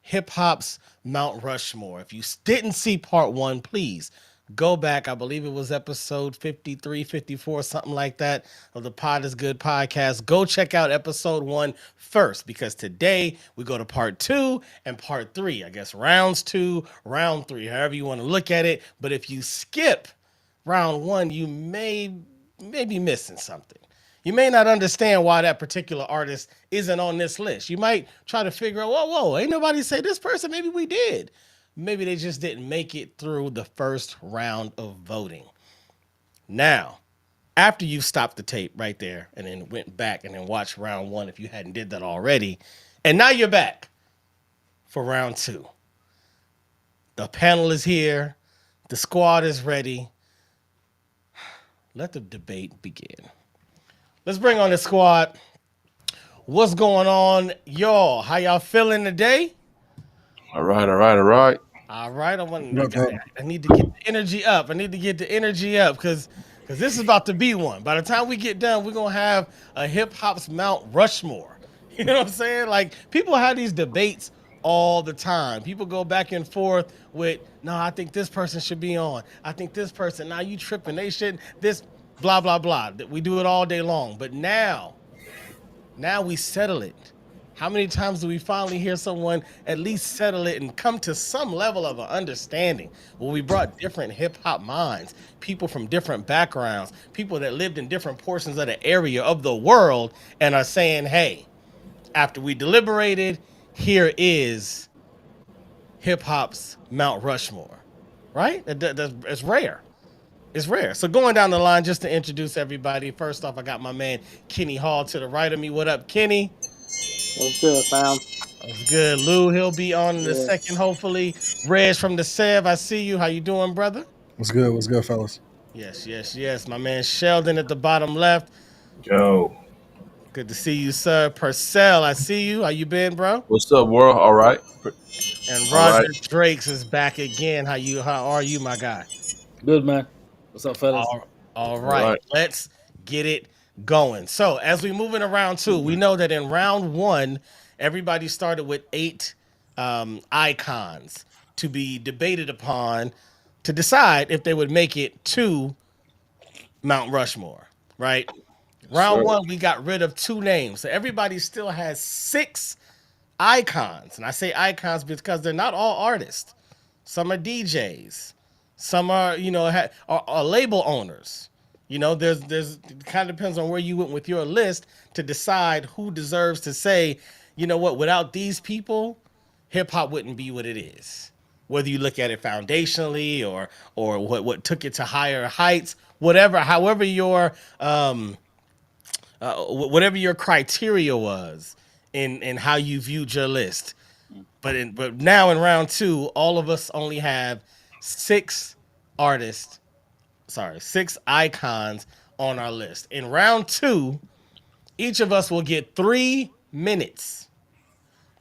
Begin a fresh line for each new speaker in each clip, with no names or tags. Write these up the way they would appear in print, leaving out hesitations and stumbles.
hip hop's Mount Rushmore. If you didn't see part one, please go back. I believe it was episode 53, 54, something like that of the Pod is Good podcast. Go check out episode one first because today we go to part two and part three. I guess rounds two, round three, however you want to look at it. But if you skip round one, you may be missing something. You may not understand why that particular artist isn't on this list. You might try to figure out, whoa, ain't nobody say this person. Maybe we did. Maybe they just didn't make it through the first round of voting. Now, after you stopped the tape right there and then went back and then watched round one if you hadn't did that already, and now you're back for round two. The panel is here. The squad is ready. Let the debate begin. Let's bring on the squad. What's going on, y'all? How y'all feeling today?
All right.
All right, I need to get the energy up. Because this is about to be one. By the time we get done, we're gonna have a hip hop's Mount Rushmore. You know what I'm saying? Like people have these debates all the time. People go back and forth with, no, I think this person should be on. I think this person. Now you tripping? They shouldn't. This blah blah blah. We do it all day long. But now we settle it. How many times do we finally hear someone at least settle it and come to some level of an understanding? Well, we brought different hip hop minds, people from different backgrounds, people that lived in different portions of the area of the world, and are saying, hey, after we deliberated, here is hip hop's Mount Rushmore, right? It's rare. It's rare. So going down the line, just to introduce everybody, first off, I got my man Kenny Hall to the right of me. What up, Kenny?
What's good, fam?
That's good. Lou, he'll be on in a
Yeah.
second, hopefully. Reg from the Sev, I see you. How you doing, brother?
What's good? What's good, fellas?
Yes. My man Sheldon at the bottom left.
Yo,
Good to see you, sir. Purcell, I see you. How you been, bro?
what's up, world? All right.
And
All right.
Roger Drakes is back again. How are you, my guy?
Good, man. What's up, fellas?
All
All
right.
right.
Let's get it going. So as we move into round two, we know that in round one, everybody started with eight icons to be debated upon to decide if they would make it to Mount Rushmore, right? Round
Sure.
one, we got rid of two names. So everybody still has six icons. And I say icons because they're not all artists. Some are DJs. Some are, are label owners. There's it kind of depends on where you went with your list to decide who deserves to say, you know what, without these people, hip hop wouldn't be what it is. Whether you look at it foundationally or what took it to higher heights, however whatever your criteria was in how you viewed your list. But now in round two, all of us only have six artists, six icons on our list. In round two, each of us will get 3 minutes.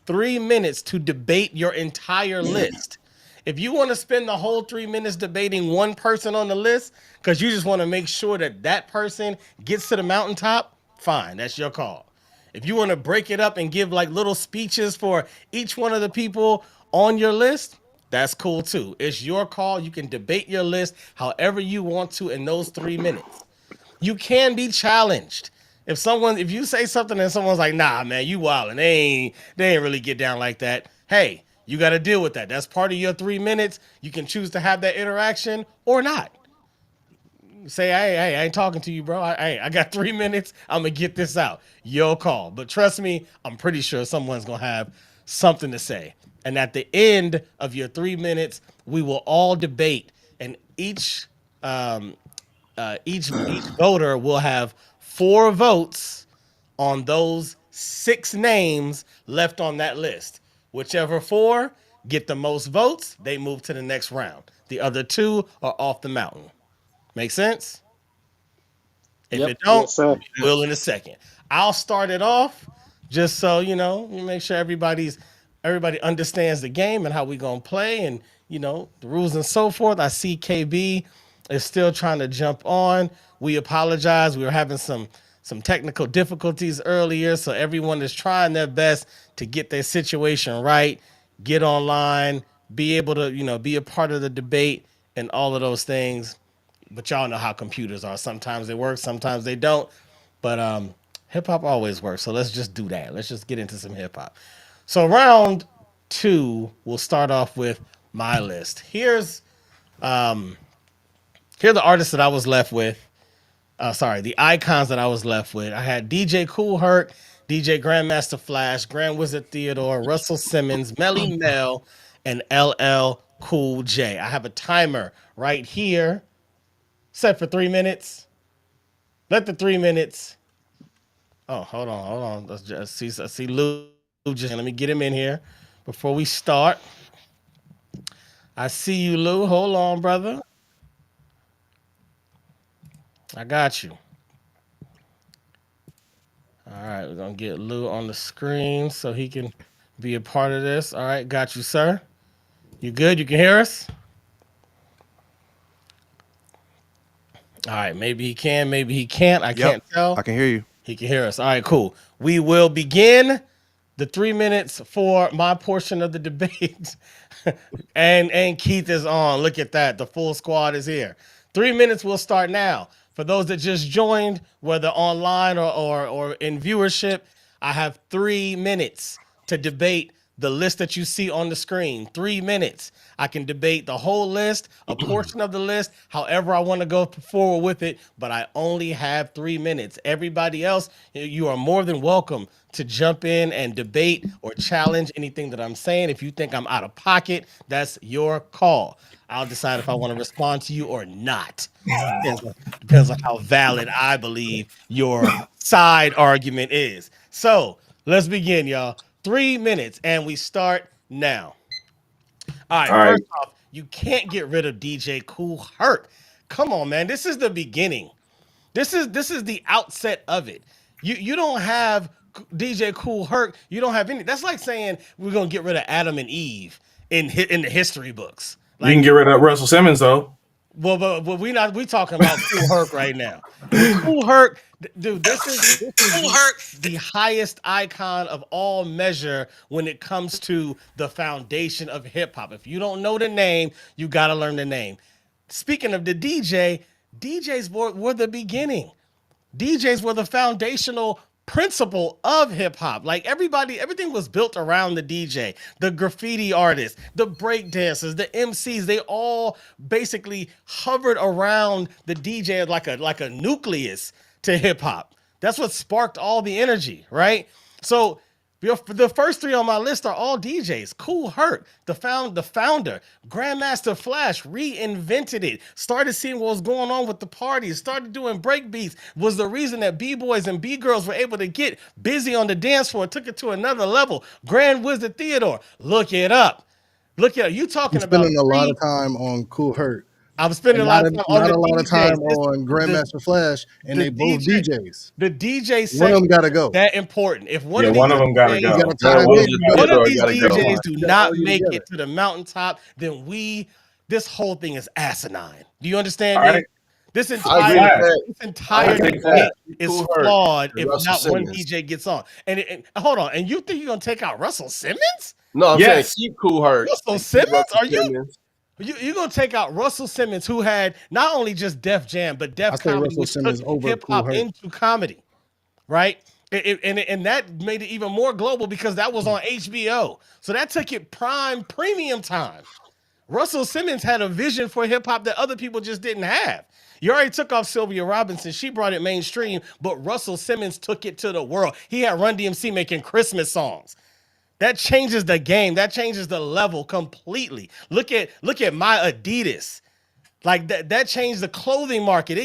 3 minutes to debate your entire list. If you want to spend the whole 3 minutes debating one person on the list because you just want to make sure that that person gets to the mountaintop, fine, that's your call. If you want to break it up and give like little speeches for each one of the people on your list, that's cool too. It's your call. You can debate your list however you want to in those 3 minutes. You can be challenged. If you say something and someone's like, nah, man, you wildin', they ain't really get down like that. Hey, you got to deal with that. That's part of your 3 minutes. You can choose to have that interaction or not. Say, hey, I ain't talking to you, bro. I got 3 minutes. I'm gonna get this out. Your call. But trust me, I'm pretty sure someone's gonna have something to say. And at the end of your 3 minutes, we will all debate, and each voter will have 4 votes on those 6 names left on that list. Whichever 4 get the most votes, they move to the next round. The other 2 are off the mountain. Make sense? If
Yep.
it don't,
Yes, sir.
we will in a second. I'll start it off just so you make sure everybody understands the game and how we gonna play and the rules and so forth. I see KB is still trying to jump on. We apologize. We were having some technical difficulties earlier, so everyone is trying their best to get their situation right. get online, be able to, be a part of the debate and all of those things. But y'all know how computers are. Sometimes they work, sometimes they don't. But hip hop always works. So let's just do that. Let's just get into some hip hop. So round two, we'll start off with my list. Here are the artists that I was left with. The icons that I was left with. I had DJ Cool Herc, DJ Grandmaster Flash, Grand Wizard Theodore, Russell Simmons, Melly Mel, and LL Cool J. I have a timer right here set for 3 minutes. Let the 3 minutes. Oh, hold on. I see Lou just. Let me get him in here before we start. I see you, Lou. Hold on, brother. I got you. All right, we're gonna get Lou on the screen so he can be a part of this. All right, got you, sir. You good? You can hear us? All right, maybe he can, maybe he can't. I
Yep,
can't tell.
I can hear you.
He can hear us. All right, cool. We will begin the 3 minutes for my portion of the debate. and Keith is on. Look at that. The full squad is here. 3 minutes will start now. For those that just joined, whether online or in viewership, I have 3 minutes to debate the list that you see on the screen. 3 minutes. I can debate the whole list, a portion of the list, however I want to go forward with it, but I only have 3 minutes. Everybody else, you are more than welcome to jump in and debate or challenge anything that I'm saying. If you think I'm out of pocket, that's your call. I'll decide if I want to respond to you or not. Depends on how valid I believe your side argument is. So let's begin, y'all. 3 minutes, and we start now. All right,
All right.
first off, you can't get rid of DJ Cool Herc. Come on, man. This is the beginning. This is the outset of it. You don't have DJ Cool Herc. You don't have any. That's like saying we're gonna get rid of Adam and Eve in the history books.
You can
Like,
get rid of Russell Simmons though.
well, but we talking about Cool Herc right now. With Cool Herc, dude, this is the highest icon of all measure when it comes to the foundation of hip hop. If you don't know the name, you gotta learn the name. Speaking of the DJs were the beginning. DJs were the foundational principle of hip hop. Like everything was built around the DJ, the graffiti artists, the break dancers, the MCs. They all basically hovered around the DJ like a nucleus to hip hop. That's what sparked all the energy, right? So the first three on my list are all DJs. Cool Herc, the founder, Grandmaster Flash reinvented it. Started seeing what was going on with the parties. Started doing break beats. Was the reason that b-boys and b-girls were able to get busy on the dance floor. Took it to another level. Grand Wizard Theodore, look it up. Look at you
I'm
talking about
spending a lot
three.
of time on Cool Hurt
I'm spending
and
a lot of time on
not
the
a lot of time
DJs.
on
The
Grandmaster Flash, and
the
they both
DJ
DJs.
the DJ
One of them
section
got to
is
go.
that important. If one
Yeah,
of
one
these
of them gotta
You
DJs
got
go.
to
Grand
tie them in.
Wizard
You got
one
to
of
Theodore
these
gotta go.
DJs do
you got to
not
argue
make
together.
it to the mountaintop, then this whole thing is asinine. Do you understand
All
me?
right.
This
I
entire
agree with
Flash.
that.
this
I
entire
agree
Take
with
Flash.
that.
debate is
Cool Herc
flawed
and
if
Russell
not one
Simmons.
DJ gets on. And hold on, and you think you're gonna take out Russell Simmons?
No, I'm saying
Yes.
keep Cool Herc
Russell
and keep
Simmons?
Russell
Are you
Simmons.
you're gonna take out Russell Simmons, who had not only just Def Jam, but
I
Def
say
Comedy,
Russell
which took
Simmons over
hip
Cool
hop
Hurt.
into comedy, right? And that made it even more global because that was on HBO. So that took it prime premium time. Russell Simmons had a vision for hip hop that other people just didn't have. You already took off Sylvia Robinson. She brought it mainstream, but Russell Simmons took it to the world. He had Run DMC making Christmas songs. That changes the game. That changes the level completely. Look at my Adidas. Like that changed the clothing market.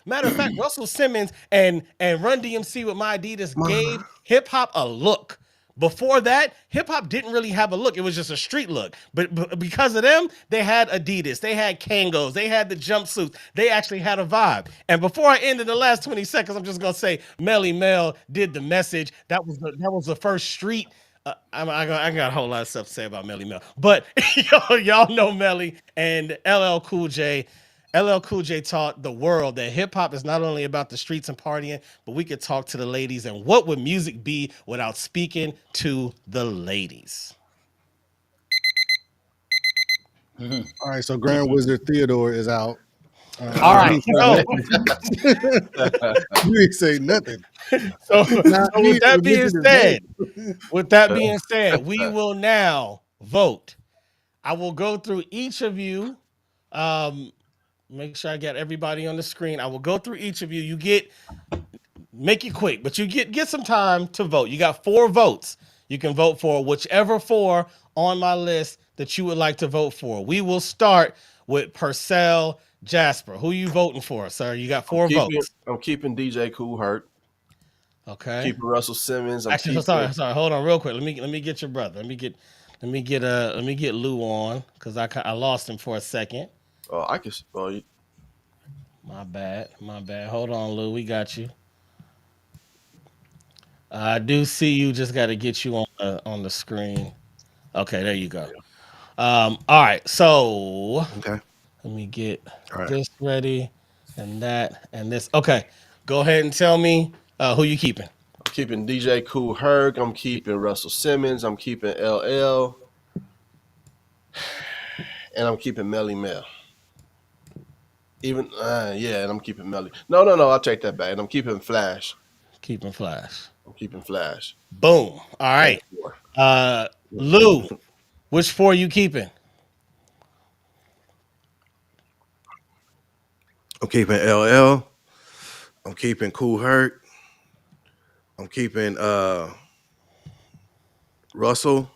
Matter of fact, Russell Simmons and Run DMC with My Adidas gave hip hop a look. Before that, hip hop didn't really have a look. It was just a street look. But because of them, they had Adidas, they had Kangos, they had the jumpsuits. They actually had a vibe. And before I end in the last 20 seconds, I'm just gonna say Melly Mel did the message. That was the first street. I got a whole lot of stuff to say about Melly Mel, but y'all know Melly and LL Cool J. LL Cool J taught the world that hip hop is not only about the streets and partying, but we could talk to the ladies. And what would music be without speaking to the ladies?
Mhm.
All right, so Grand Wizard Theodore is out.
All
In the
right.
meantime, you ain't say nothing.
So,
Now
so
he
with
ain't
that
even
being
mentioned his
said,
name.
we will now vote. I will go through each of you. Um, make sure I get everybody on the screen. I will go through each of you. You get make it quick, but you get some time to vote. You got 4 votes. You can vote for whichever 4 on my list that you would like to vote for. We will start with Purcell Jasper. Who you voting for, sir? You got 4 votes.
I'm keeping DJ Cool hurt.
Okay.
Keeping Russell Simmons. I'm
Actually,
keeping.
sorry. Hold on, real quick. Let me get your brother. Let me get Lou on because I lost him for a second.
Oh, I can. Oh,
My bad. Hold on, Lou. We got you. I do see you. Just got to get you on the screen. Okay, there you go. All right. So
Okay.
let me get
All right.
this ready, and that, and this. Okay, go ahead and tell me who you keeping.
I'm keeping DJ Cool Herc. I'm keeping Russell Simmons. I'm keeping LL, and I'm keeping Melly Mel. Even yeah, and I'm keeping Melly. No. I'll take that back. And I'm keeping Flash.
Keeping Flash.
I'm keeping Flash.
Boom. All
That's
right.
4.
Uh, Lou, which 4 you keeping?
I'm keeping LL. I'm keeping Cool Hurt. I'm keeping Russell,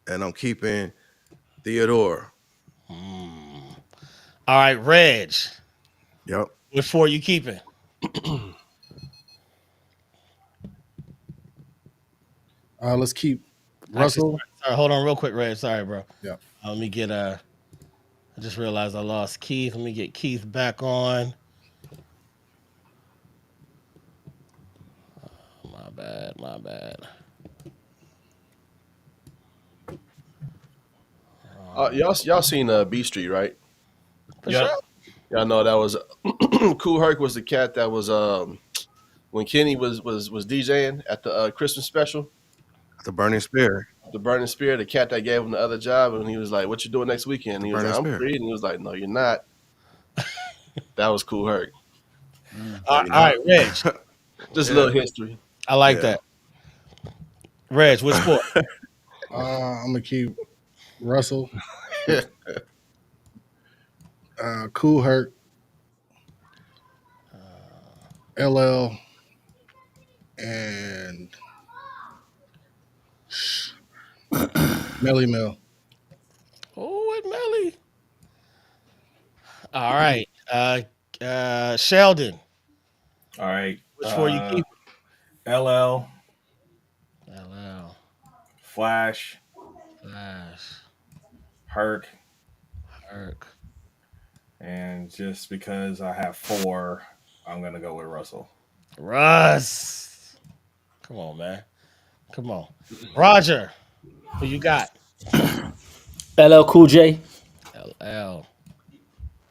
and I'm keeping Theodore.
All right, Reg.
Yep.
Which 4 you keeping?
Let's keep
Actually,
Russell.
sorry, hold on real quick, Reg. Sorry, bro.
Yeah.
Let me get I just realized I lost Keith. Let me get Keith back on. My bad. My bad.
Y'all seen B Street, right?
For sure.
Yep.
Y'all know that was Cool Herc was the cat that was when Kenny was DJing at the Christmas special.
The Burning Spear.
The Burning Spear, the cat that gave him the other job, and he was like, "What you doing next weekend?" And
The
he was
Burning
like, "I'm
Spear.
free," and he was like, "No, you're not." That was Cool Herc.
Mm.
No,
All
you're
right,
not.
Reg.
Just a
Yeah.
little history.
I like
Yeah.
that. Reg, which 4?
I'm gonna keep Russell, Cool Hurt, LL, and Melly Mel.
Oh, and Melly. All right. Sheldon.
All right.
Which 4 you keeping?
LL,
LL.
Flash,
Flash.
Herc,
Kirk.
and just because I have 4, I'm gonna go with Russell.
Russ. Come on, man. Come on. Roger. Who you got?
LL Cool J,
LL.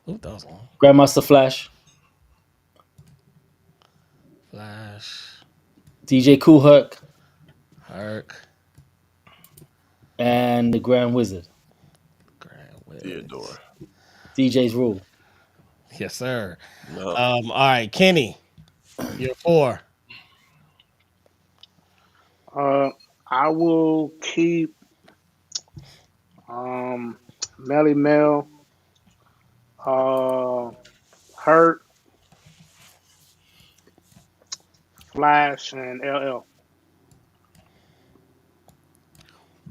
Who those on?
Grandmaster Flash,
Flash.
DJ Cool Herc,
Herc.
and the Grand Wizard,
Grand Wiz.
Theodore.
DJ's Rule.
Yes, sir.
No.
All right, Kenny. You're 4.
Uh, I will keep um Melly Mel, uh, Hurt, Flash, and LL.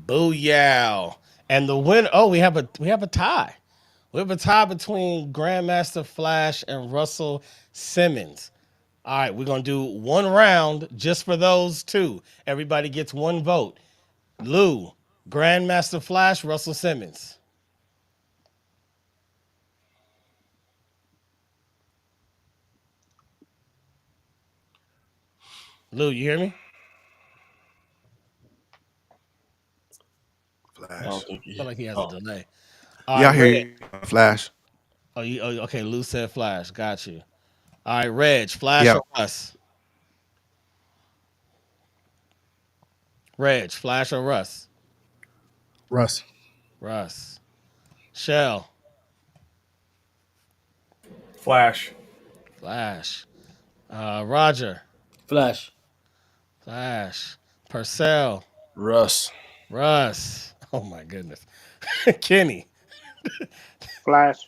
Booyah. And the win. Oh, we have a tie. We have a tie between Grandmaster Flash and Russell Simmons. All right, we're gonna do one round just for those 2. Everybody gets 1 vote. Lou, Grandmaster Flash, Russell Simmons. Lou, you hear me?
I
Flash.
don't think
I feel
he.
like he has a
Oh,
delay. All
Yeah,
right,
I hear
Reg.
you. Flash.
Okay. Lou said Flash. Got you. All right, Reg. Flash
Yeah.
or Russ? Reg. Flash or Russ?
Russ.
Russ. Shell,
Flash.
Flash, Roger,
Flash.
Flash, Purcell,
Russ.
Russ. Oh my goodness, Kenny.
Flash.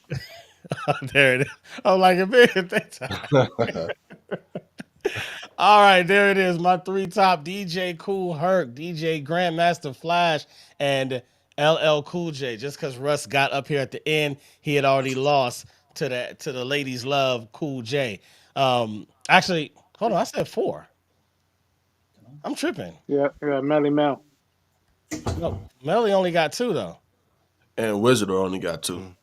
There it is. I'm like a bit that time. All right, there it is. My three top: DJ Cool Herc, DJ Grandmaster Flash, and LL Cool J. Just because Russ got up here at the end, he had already lost to the ladies' love Cool J. Actually, hold on, I said four. I'm tripping.
Yeah, yeah, Melly Mel.
No, Melly only got two though.
And Wizard only got two.
Mm.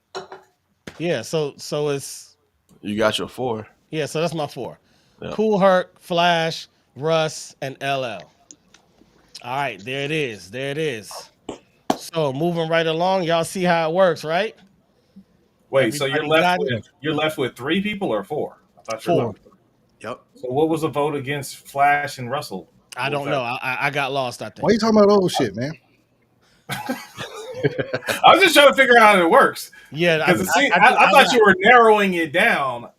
Yeah, so it's
You got your four.
yeah, so that's my four.
Yeah.
Cool Herc, Flash, Russ, and LL. All right, there it is. There it is. So moving right along, y'all see how it works, right?
Wait, so
Everybody got it.
you're left with three people or four? I thought you were left
Four.
with three.
Yep.
So what was the vote against Flash and Russell?
I
What was
don't know.
that?
I got lost. I
Why
think.
you talking about old shit, man?
I was just trying to figure out how it works
Yeah,
because
I
I thought
got.
you were narrowing it down.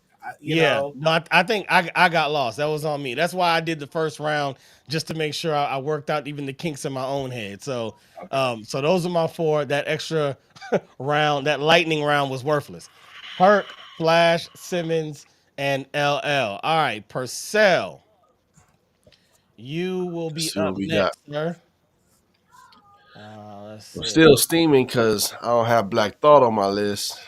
You
Yeah,
know,
no, I think I got lost. That was on me. That's why I did the first round just to make sure I worked out even the kinks in my own head. So,
okay.
so those are my four. That extra round, that lightning round, was worthless. Herc, Flash, Simmons, and LL. All right, Purcell, you will
Let's
be
see what
up
we got.
next, sir. Let's
I'm
see.
still steaming because I don't have Black Thought on my list.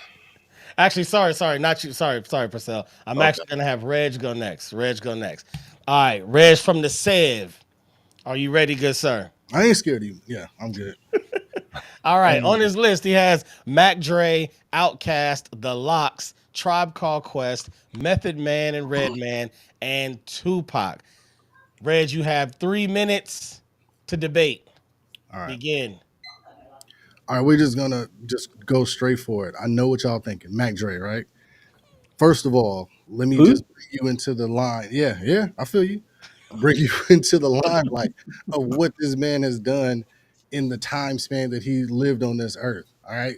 Actually, sorry, not you. Sorry, Purcell. I'm
Okay.
actually gonna have Reg go next. Reg go next. All right, Reg from the Sev. Are you ready, good sir?
I ain't scared of you. Yeah, I'm good.
All right, on
Um,
his list he has Mac Dre, Outkast, The Locks, Tribe Called Quest, Method Man and Redman, and Tupac. Reg, you have 3 minutes to debate.
all right.
Begin.
All right, we're just gonna just go straight for it. I know what y'all thinking. Mac Dre, right? First of all, let me
Who?
just bring you into the line. Yeah, yeah, I feel you. Bring you into the limelight of what this man has done in the time span that he lived on this earth. All right.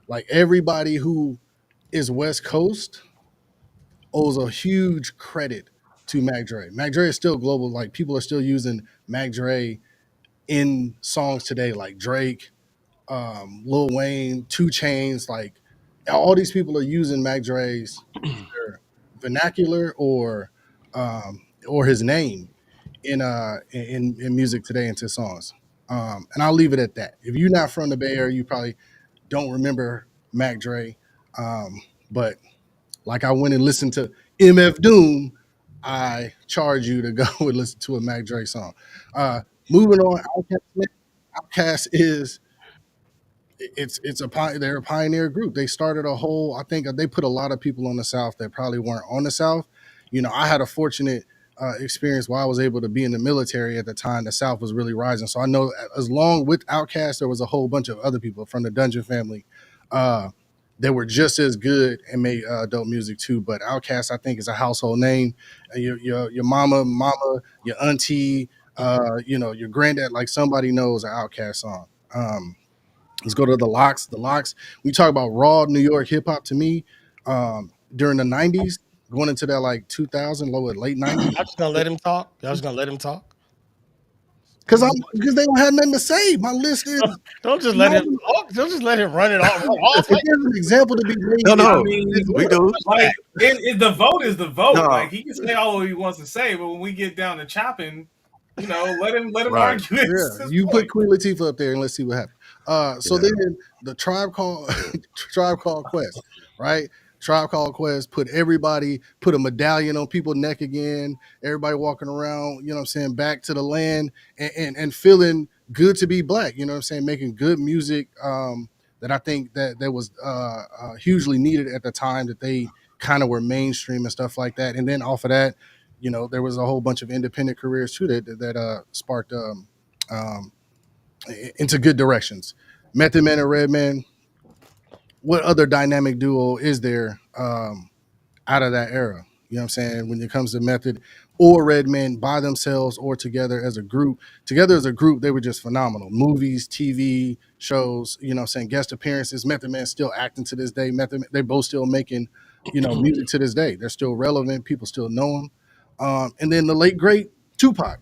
Like everybody who is West Coast owes a huge credit to Mac Dre. Mac Dre is still global. Like people are still using Mac Dre in songs today, like Drake, Lil Wayne, Two Chains. Like all these people are using Mac Dre's either vernacular or his name in music today into songs. And I'll leave it at that. If you're not from the Bay Area, you probably don't remember Mac Dre. But like I went and listened to MF Doom, I charge you to go and listen to a Mac Dre song. Moving on, Outkast is they're a pioneer group. They started a whole. I think they put a lot of people on the South that probably weren't on the South. You know, I had a fortunate experience where I was able to be in the military at the time. The South was really rising, so I know as long with Outkast, there was a whole bunch of other people from the Dungeon family uh, that were just as good and made dope music too. But Outkast, I think, is a household name. Your mama, your auntie, your granddad, like somebody knows an Outkast song. Let's go to the Locks. The Locks. We talk about raw New York hip hop. To me, during the '90s, going into that like 2000, late '90s,
Y'all just gonna let him talk? Y'all just gonna let him talk?
because they don't have nothing to say. My list is
Don't just let
not
him
even,
talk. Don't just let him run it off. Run off
if
like
there's an example to be
No,
made.
I
no,
mean,
we do.
like the vote is the vote.
No,
Like he can say all he wants to say, but when we get down to chopping, let him
right.
argue
Yeah,
his
you put
point.
Queen Latifah up there and let's see what happens. So
Yeah.
then the Tribe Called Quest, right? Tribe Called Quest put a medallion on people's neck again. Everybody walking around, you know what I'm saying, back to the land and feeling good to be black. You know what I'm saying, making good music that I think that was hugely needed at the time that they kind of were mainstream and stuff like that. And then off of that, there was a whole bunch of independent careers too that sparked um, into good directions. Method Man and Redman. What other dynamic duo is there out of that era? You know what I'm saying? When it comes to Method or Redman by themselves or together as a group. Together as a group, they were just phenomenal. Movies, TV, shows, saying guest appearances. Method Man still acting to this day. They both still making, music to this day. They're still relevant. People still know them. And then the late great Tupac.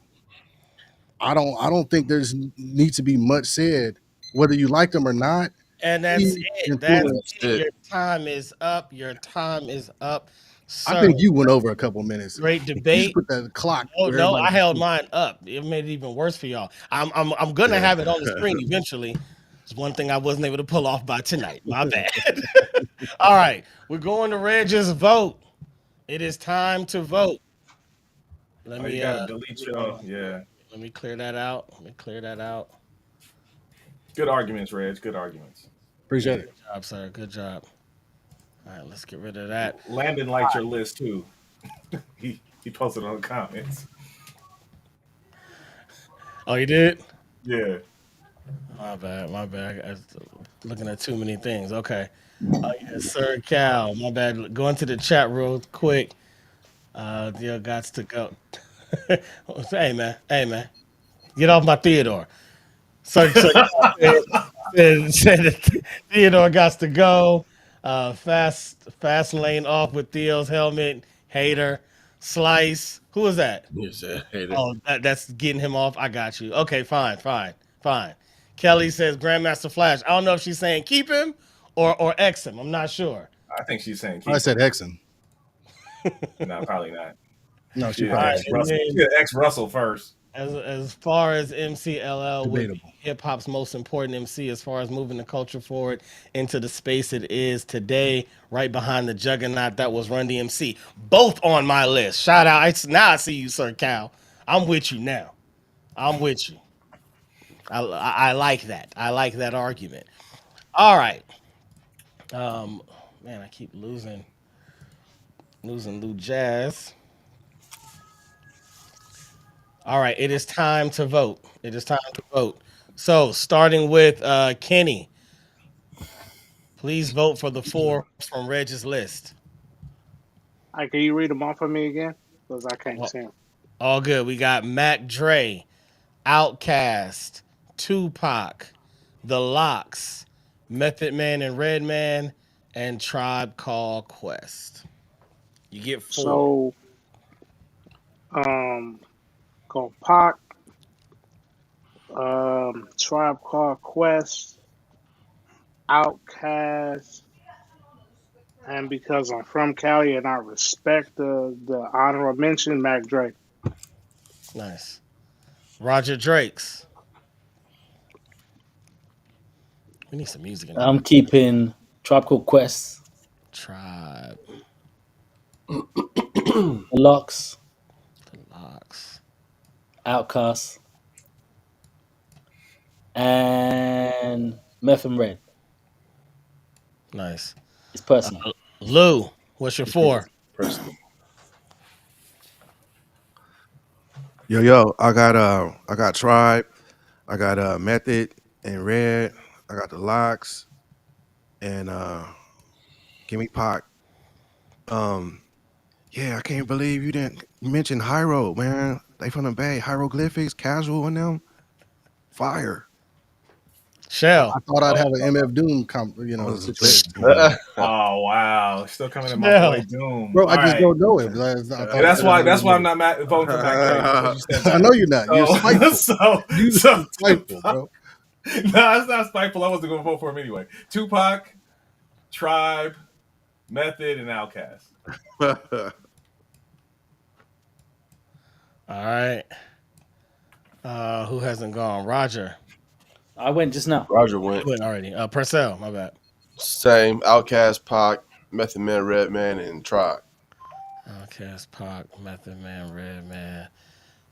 I don't think there's needs to be much said whether you like them or not.
And that's
He
it. That's
influenced.
it.
Shit.
Your time is up. Your time is up,
I
sir.
think you went over a couple minutes.
Great
You should
debate.
put that clock
Oh
where
no,
everybody
I
can
held
see.
mine up. It made it even worse for y'all. I'm gonna have it on the screen eventually. It's one thing I wasn't able to pull off by tonight. My bad. All right, we're going to Reg's vote. It is time to vote. Let
Oh, you
me
gotta delete your. Yeah.
let me clear that out. Let me clear that out.
Good arguments, Reg. Good arguments.
Appreciate it.
Good job, sir. Good job. All right, let's get rid of that.
Landon liked your list too. He posted on the comments.
Oh, you did?
Yeah.
My bad. My bad. I was looking at too many things. Okay. Yes, sir, Cal. My bad. Go into the chat real quick. Deal gots to go. Hey man. Hey man. Get off my Theodore. Sir Cal said that Theodore got to go. Fast lane off with Theo's helmet. Hater. Slice. Who was that?
You said hater.
Oh, that's getting him off. I got you. Okay, fine. Kelly says Grandmaster Flash. I don't know if she's saying keep him or X him. I'm not sure.
I think she's saying
I
keep
said
him.
Hexen.
No, probably not.
No,
She
she
had
All
probably
right,
X
said
and
Russell.
then
She had X Russell first.
as far as MCLL would be
debatable.
hip hop's most important MC as far as moving the culture forward into the space it is today, right behind the juggernaut that was Run DMC. Both on my list. Shout out. Now I see you, Sir Cal. I'm with you now. I'm with you. I like that. I like that argument. All right. Um, man, I keep losing Lou Jazz. All right, it is time to vote. It is time to vote. So, starting with Kenny, please vote for the four from Reg's list.
Can you read them off for me again? Because I can't
All
see them.
all good. We got Mac Dre, Outkast, Tupac, The Locks, Method Man and Redman, and Tribe Called Quest. You get four.
So, um, go Pac, Tribe Called Quest, Outkast, and because I'm from Cali and I respect the honorable mention, Mac Dre.
Nice. Roger Drake's. We need some music in here.
I'm keeping Tropical Quest,
Tribe,
Locks,
Locks.
Outcast, and Meth and Red.
Nice.
It's personal.
Lou, what's your four?
Personally.
Yo, I got Tribe, I got Method and Red, I got the Locks, and give me Pac. Yeah, I can't believe you didn't mention Hyro, man. They from the Bay, hieroglyphics, casual in them, fire.
Shell.
I thought I'd
Oh,
have an MF Doom
On the
situation.
list.
Oh wow, still coming in my
Shell.
boy Doom.
Bro,
All
I just
right.
don't know him. I thought
That's
I'd have
why I'm
an
not voting for Mac Dre because you said that.
I know you're not. You're
So,
spiteful.
so,
You're
so
spiteful, bro.
no, it's not spiteful. I wasn't going to vote for him anyway. Tupac, Tribe, Method, and Outkast.
All right. Who hasn't gone? Roger.
I went just now.
Roger went.
Went already. Purcell, my bad.
Same. Outkast, Pac, Method Man, Redman, and Tribe.
Outcast, Pac, Method Man, Redman,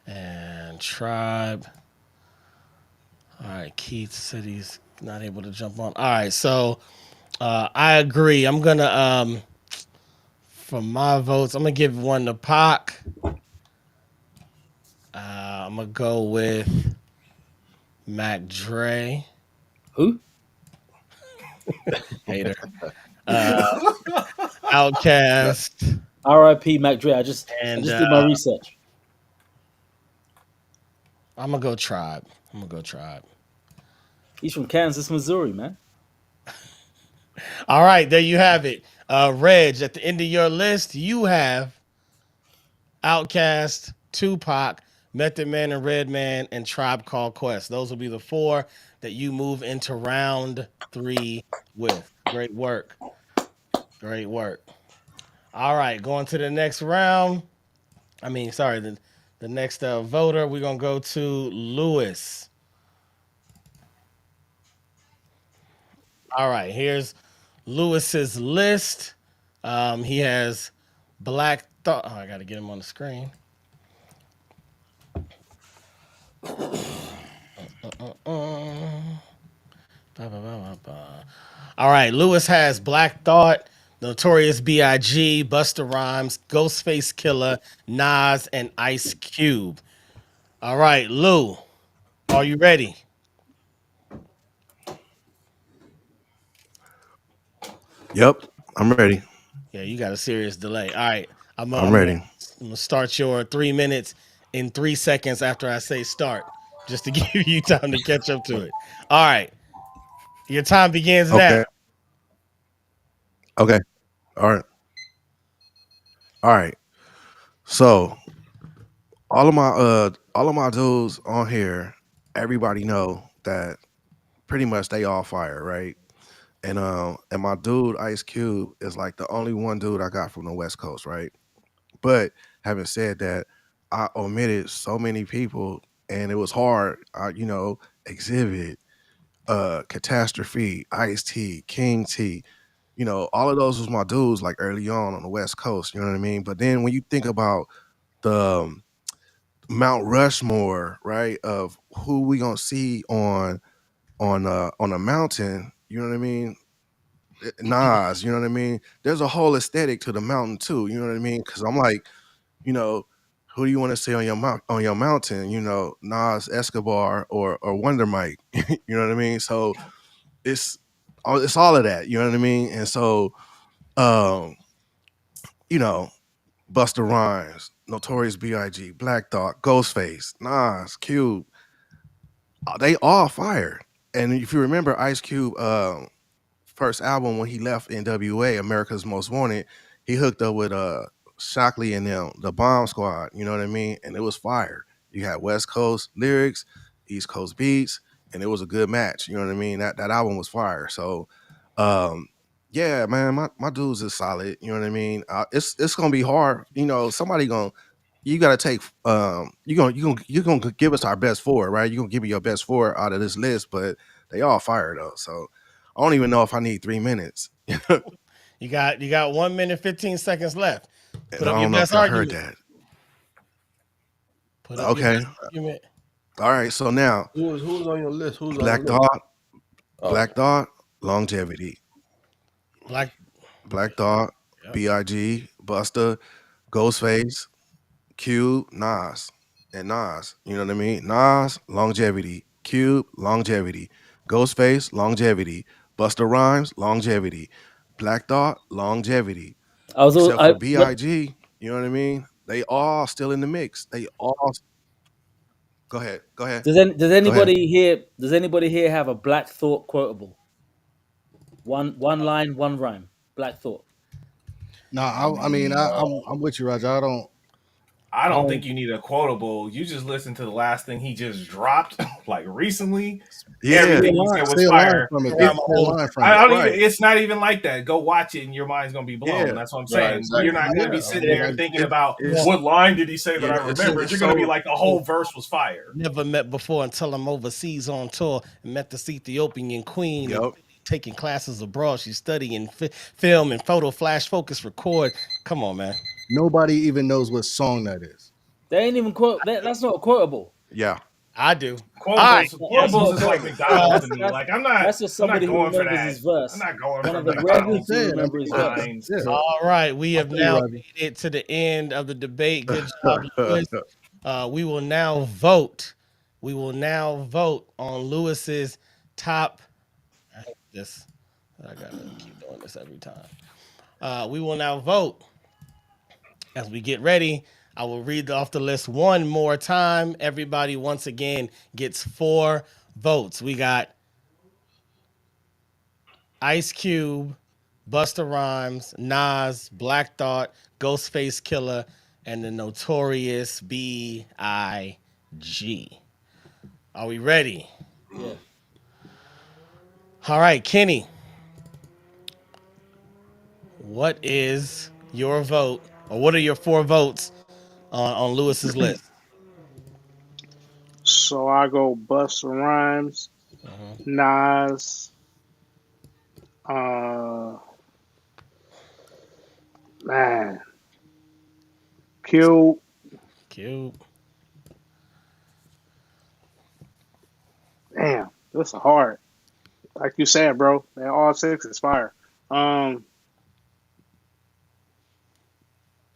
and Tribe. All right. Keith said he's not able to jump on. All right. So I agree. I'm gonna for my votes, I'm gonna give one to Pac. I'm gonna go with Mac Dre.
Who?
Hater. Outcast.
R.I.P. Mac Dre. I just
And
did my research.
I'm gonna go Tribe.
He's from Kansas, Missouri, man.
All right, there you have it. Reg, at the end of your list, you have Outkast, Tupac, Method Man and Redman, and Tribe Called Quest. Those will be the four that you move into round three with. Great work. Great work. All right, going to the next round. Sorry, the next voter. We're gonna go to Lewis. All right, here's Lewis's list. He has Black Thought. Oh, I gotta get him on the screen. Uh, ba, ba, ba, ba. All right, Lewis has Black Thought, Notorious B.I.G., Busta Rhymes, Ghostface Killer, Nas, and Ice Cube. All right, Lou, are you ready?
Yep, I'm ready.
Yeah, you got a serious delay. All right,
I'm ready.
I'm gonna start your 3 minutes in 3 seconds after I say start, just to give you time to catch up to it. All right, your time begins now.
Okay. Okay. All right. All right. So all of my dudes on here, everybody know that pretty much they all fire, right? And my dude Ice Cube is like the only one dude I got from the West Coast, right? But having said that, I omitted so many people and it was hard. Exhibit, Catastrophe, Ice T, King T, all of those was my dudes like early on the West Coast, you know what I mean? But then when you think about the Mount Rushmore, right, of who we gonna see on a mountain, you know what I mean? Nas, you know what I mean? There's a whole aesthetic to the mountain too, you know what I mean? Because I'm like, you know, who do you want to see on your mountain? Nas, Escobar, or Wonder Mike. You know what I mean? So it's it's all of that. You know what I mean? And so, um, you know, Buster Rhymes, Notorious B.I.G., Black Thought, Ghostface, Nas, Cube, they all fire. And if you remember Ice Cube, first album when he left NWA, America's Most Wanted, he hooked up with Shockley and them, the Bomb Squad. You know what I mean? And it was fire. You had West Coast lyrics, East Coast beats, and it was a good match. You know what I mean? That album was fire. So, um, yeah, man, my dudes is solid. You know what I mean? It's gonna be hard. Somebody gonna you gotta take you gonna give us our best four, right? You're gonna give me your best four out of this list, but they all fire though. So I don't even know if I need 3 minutes. And
You got 1 minute 15 seconds left.
I
Put up your
don't know if
best
y'all heard
argument.
that.
Put up your
Okay.
best argument.
All right. So now
Who's on your list? Who's on the
Black
list?
Thought,
Oh,
Black Thought, longevity.
Black.
Black Thought,
Yep.
B.I.G., Buster, Ghostface, Cube, Nas, and Nas. You know what I mean? Nas, longevity. Cube, longevity. Ghostface, longevity. Buster Rhymes, longevity. Black Thought, longevity.
I was all,
Except
I
for B.I.G., you know what I mean? They all still in the mix. They all go ahead. Go ahead.
does
Go ahead.
anybody here have a Black Thought quotable? One line, one rhyme. Black Thought.
No,
No.
I'm with you, Roger.
I
I
don't
don't.
think you need a quotable. You just listen to the last thing he just dropped, like recently.
Yeah.
Say a
Everything he
line.
said was
Say a line
fire.
from it, though.
Around my
Say a
whole
line from
I
it.
don't even.
Right.
It's not even like that. Go watch it, and your mind's gonna be blown.
Yeah.
That's what I'm
right,
saying. You're not
exactly.
gonna be
Yeah, I
sitting
mean,
there thinking
It,
about
it's
what line did he say that
yeah.
I remembered.
It's
You're gonna be
so
like the whole verse was fire.
never met before until I'm overseas on tour and met this Ethiopian queen and
yep.
taking classes abroad. She's studying film and photo, flash, focus, record. Come on, man.
nobody even knows what song that is.
They ain't even quote. That's not a quotable.
Yeah.
I do. All right.
That's
Quotables
not
is like
quotable.
McDonald's to me.
That's
Like I'm not.
that's just
I'm not
somebody who
going for
remembers
that.
his
I'm
verse.
not going
One
for
of the
I'm
rare
just
McDonald's
people who
saying.
remember his verse.
lines.
Yeah,
All right. We
I
have
feel you,
now
Roger.
made it to the end of the debate. Good job, Lewis. We will now vote. We will now vote on Lewis's top. This I gotta keep doing this every time. We will now vote as we get ready. I will read off the list one more time. Everybody, once again, gets 4 votes. We got Ice Cube, Busta Rhymes, Nas, Black Thought, Ghostface Killer, and the Notorious B.I.G. Are we ready?
Yeah.
All right, Kenny, what is your vote, or what are your four votes on Lewis's list?
So I go Busta Rhymes,
Mhm.
Nas, uh, man, Q.
Cube.
Damn, this is hard. Like you said, bro, they all six is fire. Um,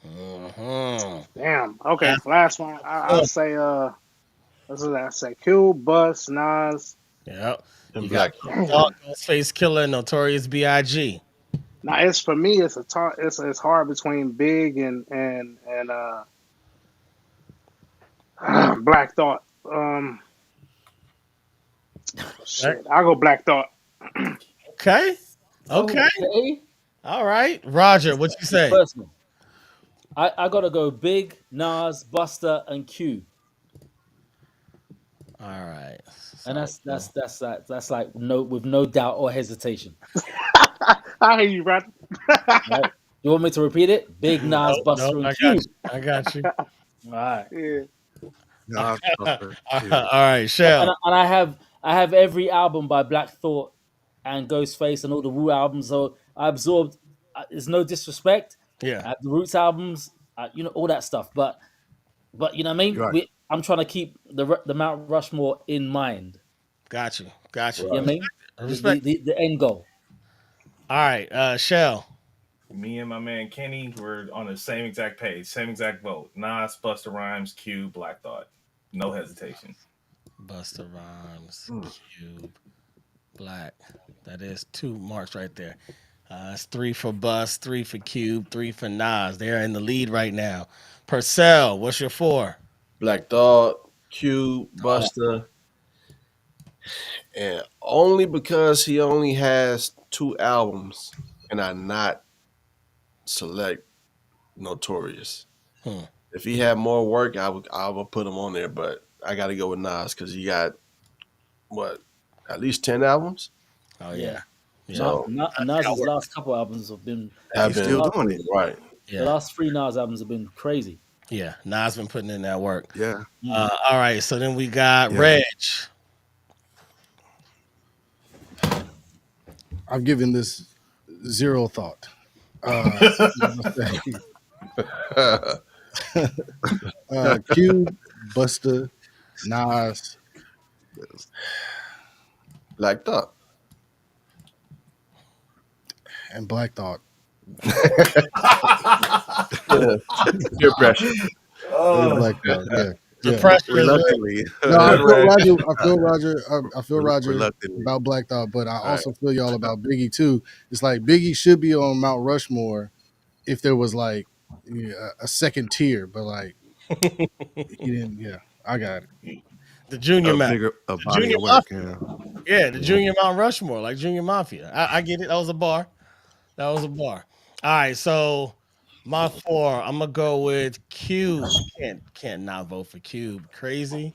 Mhm.
damn. Okay,
Last
last one. I'll
one.
say what's it? I say Q, Bus, Nas.
Yep.
And
You got
Black Thought.
Black Thought,
Damn.
Ghostface Killer, Notorious B.I.G.
Now it's for me. It's it's hard between Big and Black Thought.
Okay.
Shit. I'll go Black Thought.
Okay. Okay.
Okay.
All right. Roger, what you
It's
say?
personal. I gotta go Big, Nas, Buster, and Q.
All right.
And
So
that's like no with no doubt or hesitation.
I hear you, brother.
Right? You want me to repeat it? Big, Nas,
nope, nope,
Buster, and
I got
Q.
you. I got you.
All right.
Yeah.
Nas, Buster,
All
Q.
right, Shell.
And I have every album by Black Thought and Ghostface and all the Wu albums. So I absorbed. There's no disrespect.
Yeah,
I have the Roots albums. All that stuff. But you know what I mean.
Right.
I'm trying to keep the Mount Rushmore in mind.
got you. Got you.
You know
Right.
what I mean?
I
The
respect.
the, the, the end goal.
All right, Shell.
Me and my man Kenny were on the same exact page, same exact vote. Nas, Busta Rhymes, Q, Black Thought. No hesitation.
Buster Rhymes,
Mm.
Cube, Black. That is two marks right there. It's three for Bust, three for Cube, three for Nas. They're in the lead right now. Purcell, what's your four?
Black Thought, Q,
All right.
Buster, and only because he only has two albums, and I not select Notorious.
Hmm.
If he had more work, I would put him on there, but I got to go with Nas because he got what at least 10 albums.
Oh
Yeah.
yeah, yeah.
So
He got
Nas's
work.
last couple albums have been
have
He's
the
still
been
last,
doing it.
right.
the
Yeah,
last three Nas albums have been crazy.
yeah. Nas been putting in that work.
Yeah.
Mm.
All right, so then we got
Yeah.
Reg.
I've given this zero thought. I'm gonna say, Cube, Buster, Nas,
Black Thought.
and Black Thought.
Peer pressure.
It is
Oh,
Black Thought. Yeah,
The
yeah.
pressure is real.
Reluctantly.
No, I
Good,
feel
Reg.
Roger. I feel Roger. I feel Roger
Reluctantly.
about Black Thought, but I
All right.
also feel y'all about Biggie too. It's like Biggie should be on Mount Rushmore if there was like a second tier, but like he didn't. Yeah, I got it.
The Junior
A
Mount.
bigger a
The
body
Junior
of work.
Mafia.
Yeah.
Yeah, the Junior Mount Rushmore, like Junior Mafia. I get it. That was a bar. That was a bar. All right, so my four, I'm gonna go with Cube. Can't not vote for Cube. Crazy.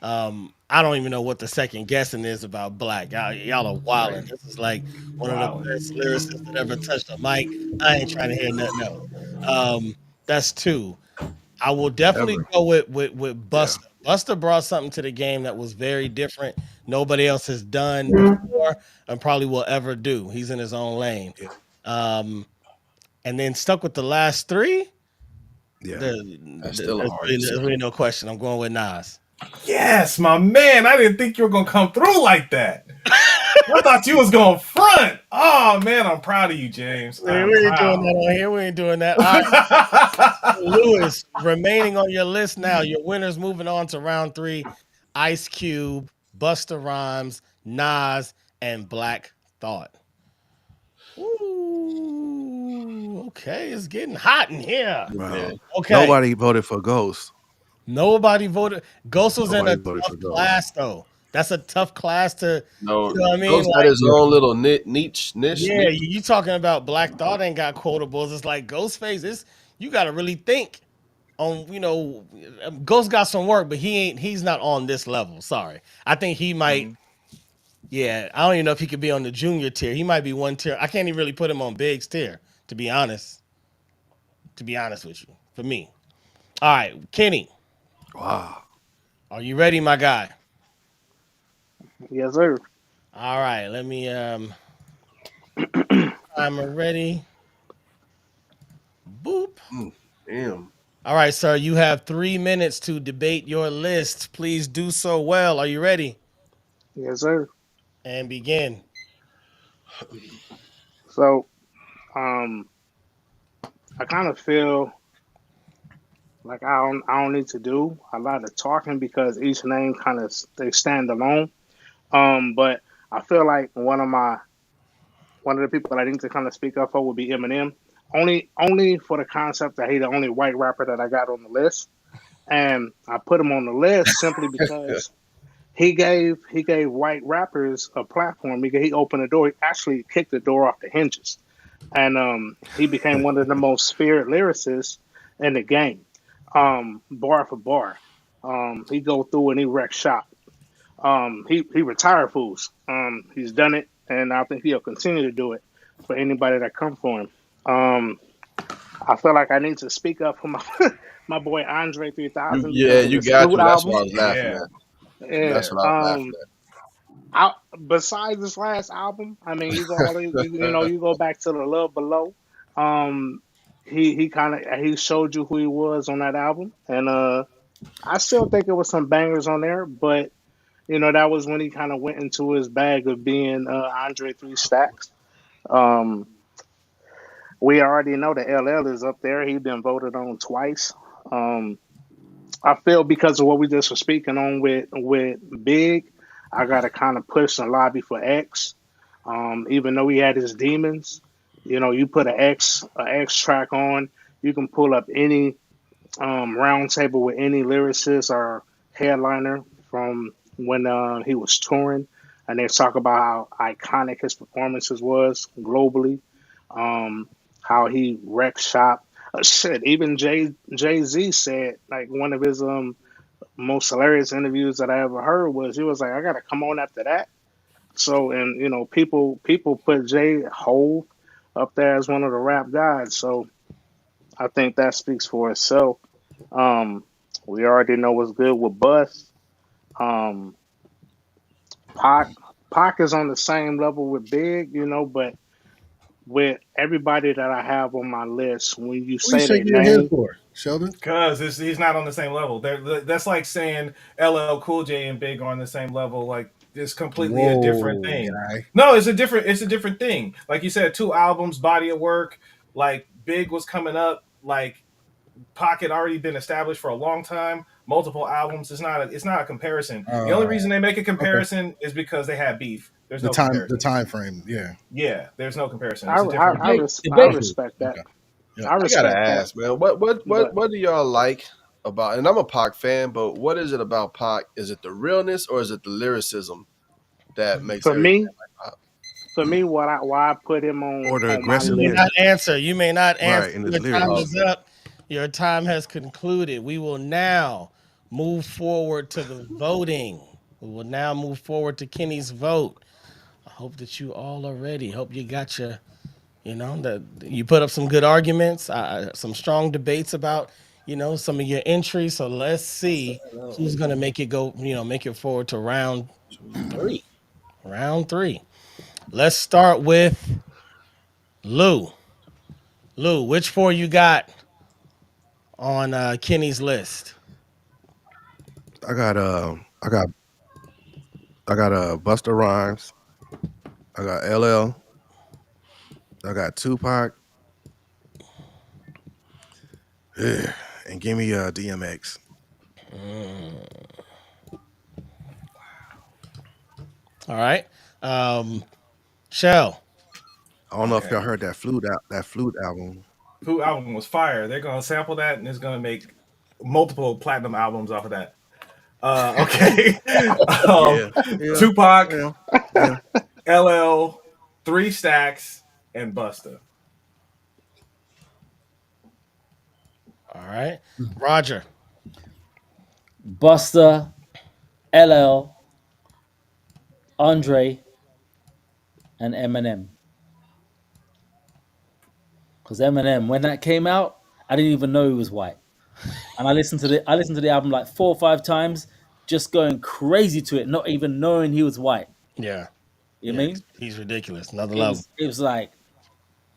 I don't even know what the second guessing is about Black. Y'all are wilding. This is like one of the
wow.
best lyricists that ever touched a mic. I ain't trying to hear nothing else. Um, that's two. I will definitely
Ever.
go with
Yeah.
Buster. Buster brought something to the game that was very different. Nobody else has done before and probably will ever do. He's in his own lane.
Yeah.
Um, and then stuck with the last three.
Yeah.
That's still a hard
There's
decision.
really no question. I'm going with Nas.
Yes, my man. I didn't think you were gonna come through like that. I thought you was going front. Oh man, I'm proud of you, James.
We
I'm
ain't doing
proud.
that on here. We ain't doing that. All right, Lewis, remaining on your list now. Your winners moving on to round three: Ice Cube, Busta Rhymes, Nas, and Black Thought. Ooh, okay, it's getting hot in here.
Yeah.
Wow.
Okay,
Nobody voted for Ghost.
nobody voted. Ghost was in a
Nobody voted for
tough
Ghost.
class though. That's a tough class to, you
No,
know what I mean?
Ghost got
Like,
his own little niche.
yeah, you talking about Black Thought ain't got quotables. It's like Ghostface. You got to really think on, Ghost got some work, but he's not on this level. Sorry. I think he might.
Mhm.
Yeah, I don't even know if he could be on the junior tier. He might be one tier. I can't even really put him on Big's tier, to be honest. To be honest with you, for me. All right, Kenny,
Wow.
are you ready, my guy?
Yes, sir.
All right, let me timer ready. Boop.
Damn.
All right, sir, you have 3 minutes to debate your list. Please do so well. Are you ready?
Yes, sir.
And begin.
So, um, I kind of feel like I don't need to do a lot of talking because each name kind of they stand alone. But I feel like one of the people that I need to kind of speak up for would be Eminem. Only for the concept that he's the only white rapper that I got on the list, and I put him on the list simply because he gave white rappers a platform. He opened the door. He actually kicked the door off the hinges, and he became one of the most feared lyricists in the game, bar for bar. He go through and he wreck shop. He retired fools. He's done it, and I think he'll continue to do it for anybody that come for him. Um, I feel like I need to speak up for my my boy Andre 3000
Yeah,
because of
you
his
got
flute
to. That's what
album.
I was laughing
Yeah.
at.
Yeah.
That's what I was laughing
I, besides this last album, I mean, you go all you go back to the Love Below. Um, he kind of he showed you who he was on that album, and I still think it was some bangers on there, but that was when he kind of went into his bag of being Andre Three Stacks. Um, we already know that LL is up there. He's been voted on twice. Um, I feel because of what we just were speaking on with Big, I got to kind of push and lobby for X. Even though he had his demons, you put a X track on, you can pull up any round table with any lyricist or headliner from when he was touring, and they talk about how iconic his performances was globally, how he wrecked shop. Shit, even Jay Z said like one of his most hilarious interviews that I ever heard was he was like, I gotta come on after that. So and people put Jay Hove up there as one of the rap gods. So I think that speaks for itself. Um, we already know what's good with Bus. Um, Pac, Pac is on the same level with Big, but with everybody that I have on my list, when you
What are you
say their
shaking your head
name,
for, Sheldon?
Because he's not on the same level. That's like saying LL Cool J and Big are on the same level. Like it's completely a different
Whoa,
thing.
guy.
No, it's a different thing. Like you said, two albums, body of work. Like Big was coming up. Like Pocket already been established for a long time. Multiple albums. It's not a comparison. The only reason they make a
Okay.
comparison is because they had beef. There's
The
no
time, the
comparison.
time frame. Yeah.
Yeah, there's no comparison.
I,
It's a
I,
different.
I,
Debate,
res- I
debate.
Understood.
respect that.
Okay. Yeah.
I
I gotta
respect that.
ask, man. What
But
what do y'all like about? And I'm a Pac fan, but what is it about Pac? Is it the realness or is it the lyricism that makes
for
everybody
me,
like Pac?
for me, why I put him
Or the
on my
You may
list.
aggressiveness,
not answer. You may not answer.
right? In his
Your time
lyrics.
is
Okay.
up. Your time has concluded. We will now move forward to the voting. We will now move forward to Kenny's vote. I hope that you all are ready. Hope you got that you put up some good arguments, some strong debates about, some of your entries. So let's see who's going to make it go, make it forward to round three. Round three. Let's start with Lou. Lou, which four you got on Kenny's list?
I got I got Buster Rhymes. I got LL. I got Tupac. Yeah. And give me DMX.
All right. Um, Shell.
I don't know if
Okay.
y'all heard that flute album.
Who album was fire? They're gonna sample that and it's gonna make multiple platinum albums off of that. Okay. um,
Yeah, yeah,
Tupac,
yeah, yeah.
LL, Three Stacks, and Busta.
All right. Roger.
Buster, LL, Andre, and Eminem. Because Eminem, when that came out, I didn't even know he was white, and I listened to the album like 4 or 5 times, just going crazy to it, not even knowing he was white.
Yeah.
You know
Yeah.
what I
He's,
mean?
he's ridiculous. Another
It
level.
was it was like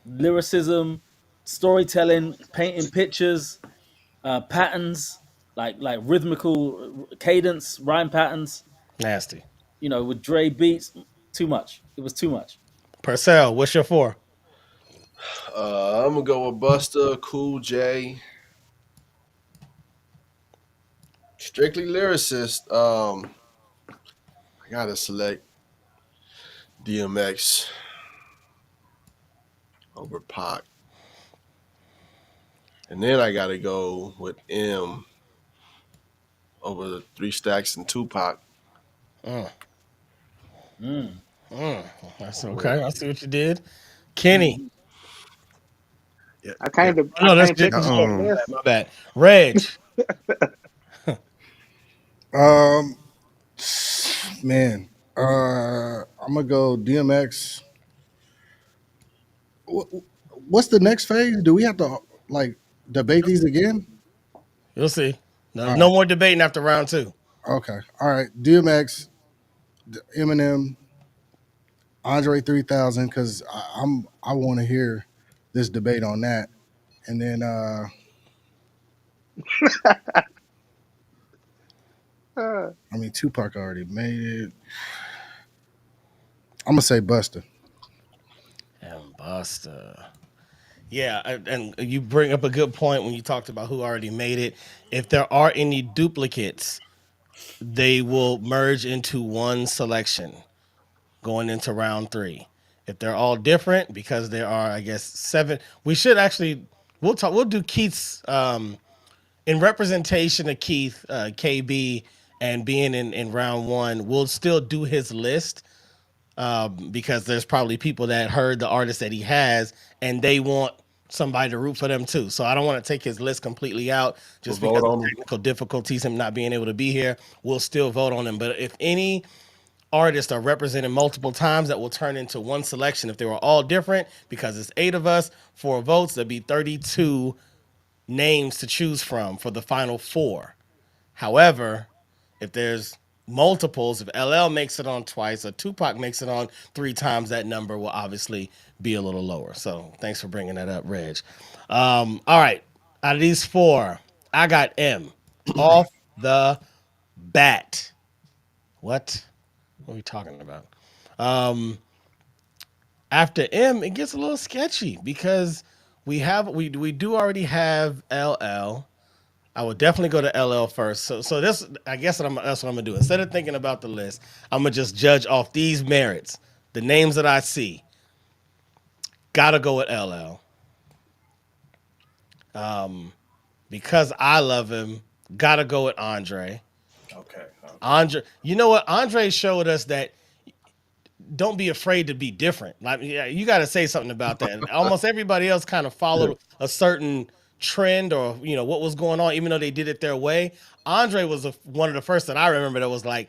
lyricism, storytelling, painting pictures, patterns, like rhythmical cadence, rhyme patterns.
Nasty.
With Dre beats, too much. It was too much.
Purcell, what's your four?
I'm gonna go with Busta, Cool J, strictly lyricist. I gotta select DMX over Pac, and then I gotta go with M over the Three Stacks and Tupac.
Mm,
Mm.
mm. That's
Yeah.
okay. I see what you did. Kenny.
Mhm.
Yeah,
I
yeah.
can't.
Oh,
I
no, that's
can't
just
pick a
Yeah,
short
my bad.
list.
My bad. Reg.
Um, man, I'm gonna go DMX. What's the next phase? Do we have to like debate these again?
You'll see. No,
All
no
right,
more debating after round two.
okay, all right. DMX, Eminem, Andre 3000, because I want to hear this debate on that, and then
Uh,
I mean Tupac already made it. I'm gonna say Buster.
And Buster. Yeah, and you bring up a good point when you talked about who already made it. If there are any duplicates, they will merge into one selection going into round three. If they're all different, because there are, I guess, seven. We should actually we'll talk. We'll do Keith's in representation of Keith, KB, and being in round one. We'll still do his list because there's probably people that heard the artist that he has and they want somebody to root for them too. So I don't want to take his list completely out
We'll
just because
vote
of
on them.
technical difficulties, him not being able to be here. We'll still vote on him. But if any artists are represented multiple times, that will turn into one selection. If they were all different, because it's 8 of us, 4 votes, there'd be 32 names to choose from for the final 4. However, if there's multiples, if LL makes it on twice or Tupac makes it on 3 times, that number will obviously be a little lower. So thanks for bringing that up, Reg. All right. Out of these 4, I got M off the bat. What? What are we talking about? Um, After M, it gets a little sketchy because we do already have LL. I would definitely go to LL first. So this, I guess that's what I'm gonna do. Instead of thinking about the list, I'm gonna just judge off these merits. The names that I see, gotta go with LL. Because I love him, gotta go with Andre.
Okay. Okay.
Andre, you know what? Andre showed us that don't be afraid to be different. Like, yeah, you got to say something about that. Almost everybody else kind of followed a certain trend or what was going on, even though they did it their way. Andre was one of the first that I remember that was like,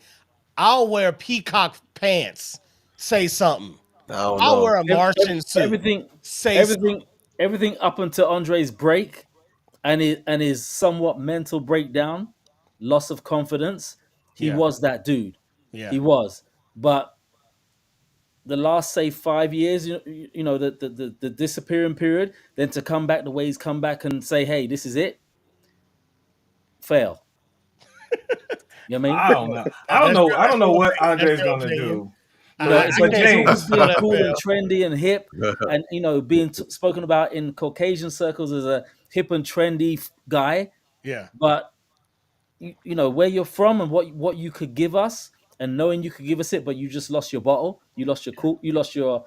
"I'll wear peacock pants, say something.
I don't
I'll
know.
wear a Martian suit,
Everything,
say something."
everything, everything up until Andre's break and his somewhat mental breakdown, loss of confidence. He
Yeah,
was that dude.
yeah.
He was. But the last say 5 years, the disappearing period, then to come back the way he's come back and say, "Hey, this is it," fail. You know what I mean?
I don't know. I don't
That's
know.
your
I don't know what
that's
Andre's
your
gonna
opinion.
do.
I, I
It's
But
can't.
all
James,
just
Feel
being
that
cool and
fail.
trendy and hip, and being spoken about in Caucasian circles as a hip and trendy guy.
Yeah.
But where you're from and what you could give us, and knowing you could give us it, but you just lost your bottle, you lost your cool, you lost your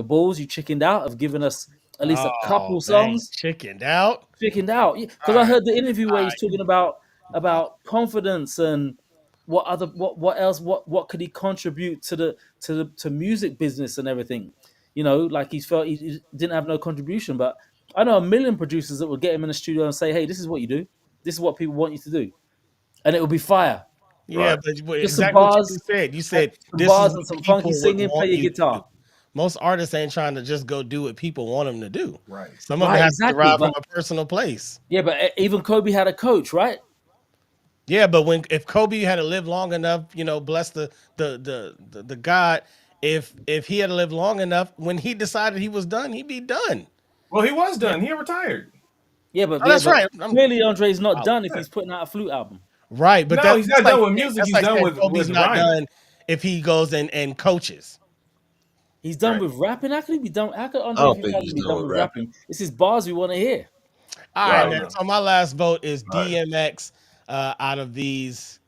balls, you chickened out of giving us at least a
Oh
couple
man,
songs.
chickened out.
Chickened out because
all
I
right.
heard the interview where he's talking about confidence and what other what else what could he contribute to the music business and everything? You know, like he's felt he didn't have no contribution. But I know a million producers that would get him in the studio and say, "Hey, this is what you do. This is what people want you to do," and it would be fire.
Yeah,
Right.
but
Just some
exactly what you
bars,
just said. You
and
said
some
this is
bars
what
and some funky
people would
singing. Play
want
your
you to do.
guitar.
Most artists ain't trying to just go do what people want them to do.
Right.
Some of it
Right,
has to
exactly.
derive from
But
a personal place.
yeah, but even Kobe had a coach, right?
Yeah, but when if Kobe had to live long enough, you know, bless the God, if he had to live long enough, when he decided he was done, he'd be done.
Well, he was
Yeah,
done. He retired.
Oh, that's
but
right.
clearly Andre's not
Oh,
done if
Yeah.
he's putting out a flute album.
right, but
No,
that,
he's not done with music.
that's
He's
like
done
saying
with
Kobe's not
rhyming.
done if he goes and coaches.
He's done
Right.
with rapping. How could he be done? How could
I
Andre
don't think he's
3000 be
done
done
with
with
rapping.
rapping? It's his bars we want to hear.
All
I
right,
Right.
don't
man.
know.
So my last vote is
Right.
DMX out of these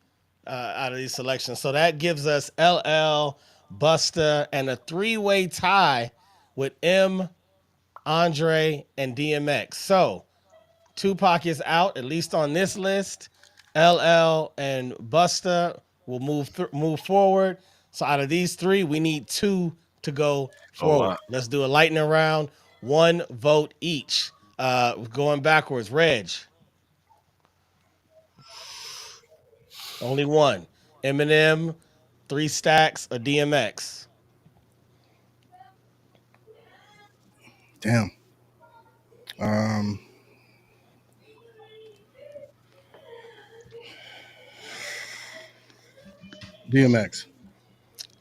selections. So that gives us LL, Busta, and a three-way tie with M, Andre, and DMX. So Tupac is out, at least on this list. LL and Busta will move forward. So out of these three, we need two to go
Oh
forward.
wow.
Let's do a lightning round, one vote each. Going backwards, Reg, only one. Eminem, three stacks, or DMX.
Damn. Um, DMX.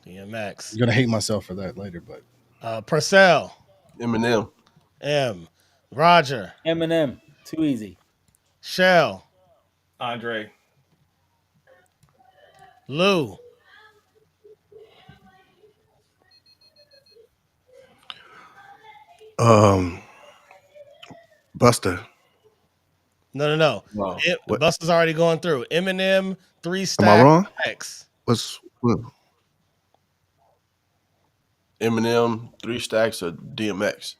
DMX.
I'm gonna hate myself for that later, but
Purcell,
Eminem.
M. Roger,
Eminem, too easy.
Shell,
Andre.
Lou.
Um, Buster.
No, no, no.
Wow.
What
Buster's already going through. Eminem, three
am I
stack
wrong?
X.
What?
Eminem, three stacks of DMX.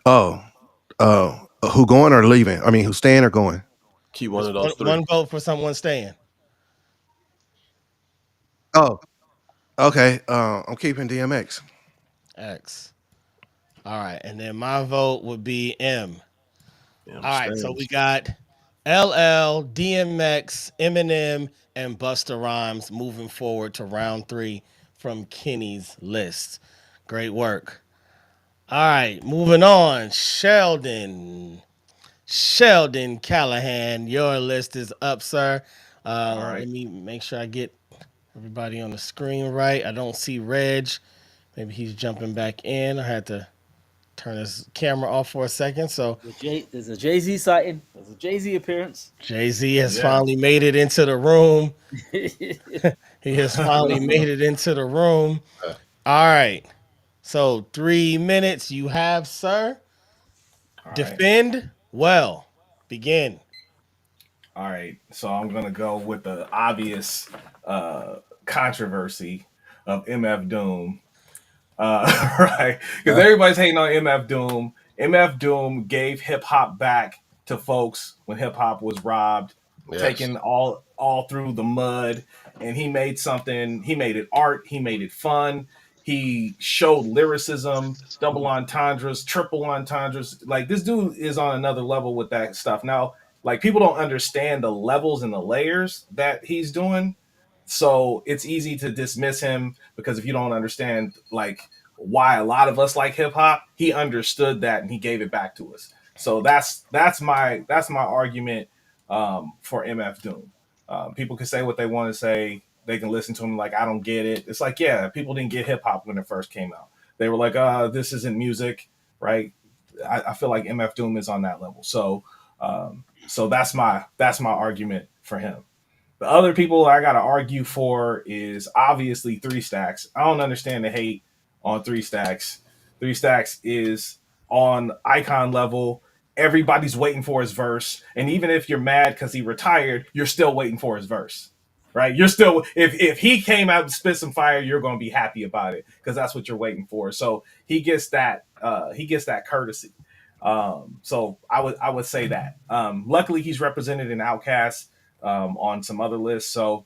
Oh, who going or leaving? I mean, who's staying or going?
Keep one
Just
of
one,
those three.
one vote for someone staying.
Oh, okay. I'm keeping DMX.
X. All right. And then my vote would be M.
Damn
All right. So we
stands.
got LL, DMX, Eminem, and Busta Rhymes moving forward to round three from Kenny's list. Great work. All right. Moving on. Sheldon Callahan, your list is up, sir.
All right.
Let me make sure I get everybody on the screen right. I don't see Reg. Maybe he's jumping back in. I had to turn his camera off for a second. So
There's a Jay Z sighting. There's a Jay Z appearance.
Jay Z has
Yeah.
finally made it into the room. He has finally made it into the room.
Uh,
All right. So 3 minutes you have, sir.
All right.
Defend well. Begin.
All right. So I'm gonna go with the obvious controversy of MF Doom. Right? Because
huh?
everybody's hating on MF Doom. MF Doom gave hip hop back to folks when hip hop was robbed,
Yes.
taken all through the mud, and he made something. He made it art. He made it fun. He showed lyricism, double entendres, triple entendres. Like this dude is on another level with that stuff. Now, like people don't understand the levels and the layers that he's doing, so it's easy to dismiss him because if you don't understand like why a lot of us like hip hop, he understood that and he gave it back to us. So that's my argument for MF Doom. People can say what they want to say. They can listen to him like I don't get it. It's like yeah, people didn't get hip hop when it first came out. They were like, this isn't music, right? I feel like MF Doom is on that level. So that's my argument for him. The other people I got to argue for is obviously Three Stacks. I don't understand the hate on Three Stacks. Three Stacks is on icon level. Everybody's waiting for his verse, and even if you're mad because he retired, you're still waiting for his verse, right? You're still if he came out and spit some fire, you're going to be happy about it because that's what you're waiting for. So he gets that courtesy. So I would say that. Luckily, he's represented in Outcast on some other lists. So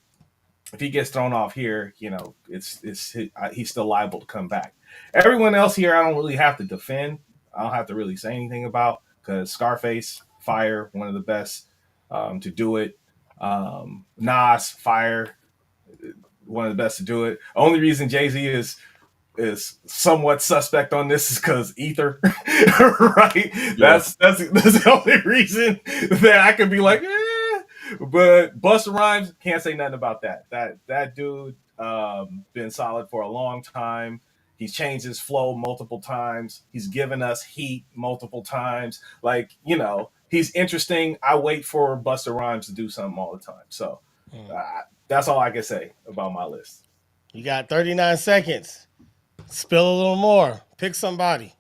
if he gets thrown off here, he's still liable to come back. Everyone else here, I don't really have to defend. I don't have to really say anything about because Scarface, Fire, one of the best to do it. Nas, Fire, one of the best to do it. Only reason Jay-Z is somewhat suspect on this is because Ether, right?
Yeah.
That's the only reason that I could be like, eh. But Busta Rhymes can't say nothing about that. That dude been solid for a long time. He's changed his flow multiple times. He's given us heat multiple times. Like he's interesting. I wait for Busta Rhymes to do something all the time. So that's all I can say about my list.
You got 39 seconds. Spill a little more. Pick somebody.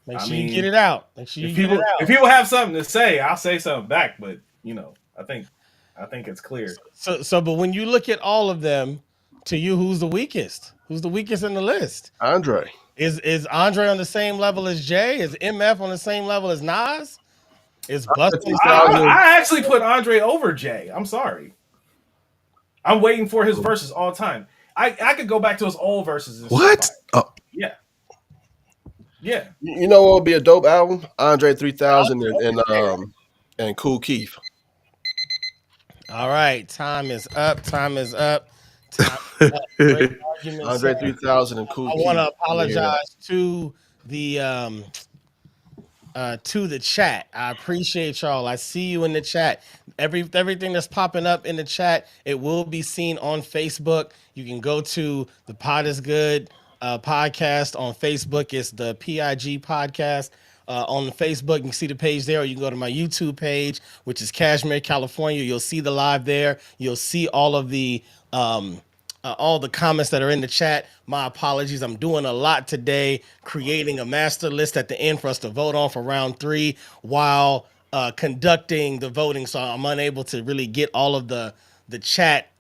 Make
I
sure you get
mean,
it out. Make sure you get it
if
out.
people have something to say, I'll say something back. But I think it's clear.
But when you look at all of them, to you, who's the weakest? Who's the weakest in the list?
Andre.
Is Andre on the same level as Jay? Is MF on the same level as Nas? Is Busta on the same level?
I actually put Andre over Jay. I'm sorry. I'm waiting for his verses all the time. I could go back to his old verses. And
What? Oh,
Yeah. Yeah.
You know what would be a dope album? Andre 3000 and Cool Keith.
All right, time is up. Time is up. Time is up. Great argument.
Andre
sir.
3000 and Cool
I
Keith.
want to apologize to the chat. I appreciate y'all. I see you in the chat. Everything that's popping up in the chat, it will be seen on Facebook. You can go to the Pod is Good podcast on Facebook. It's the PIG podcast. On the Facebook, you can see the page there, or you can go to my YouTube page, which is Cashmere, California. You'll see the live there. You'll see all the comments that are in the chat. My apologies. I'm doing a lot today, creating a master list at the end for us to vote on for round 3 while conducting the voting. So I'm unable to really get all of the chat,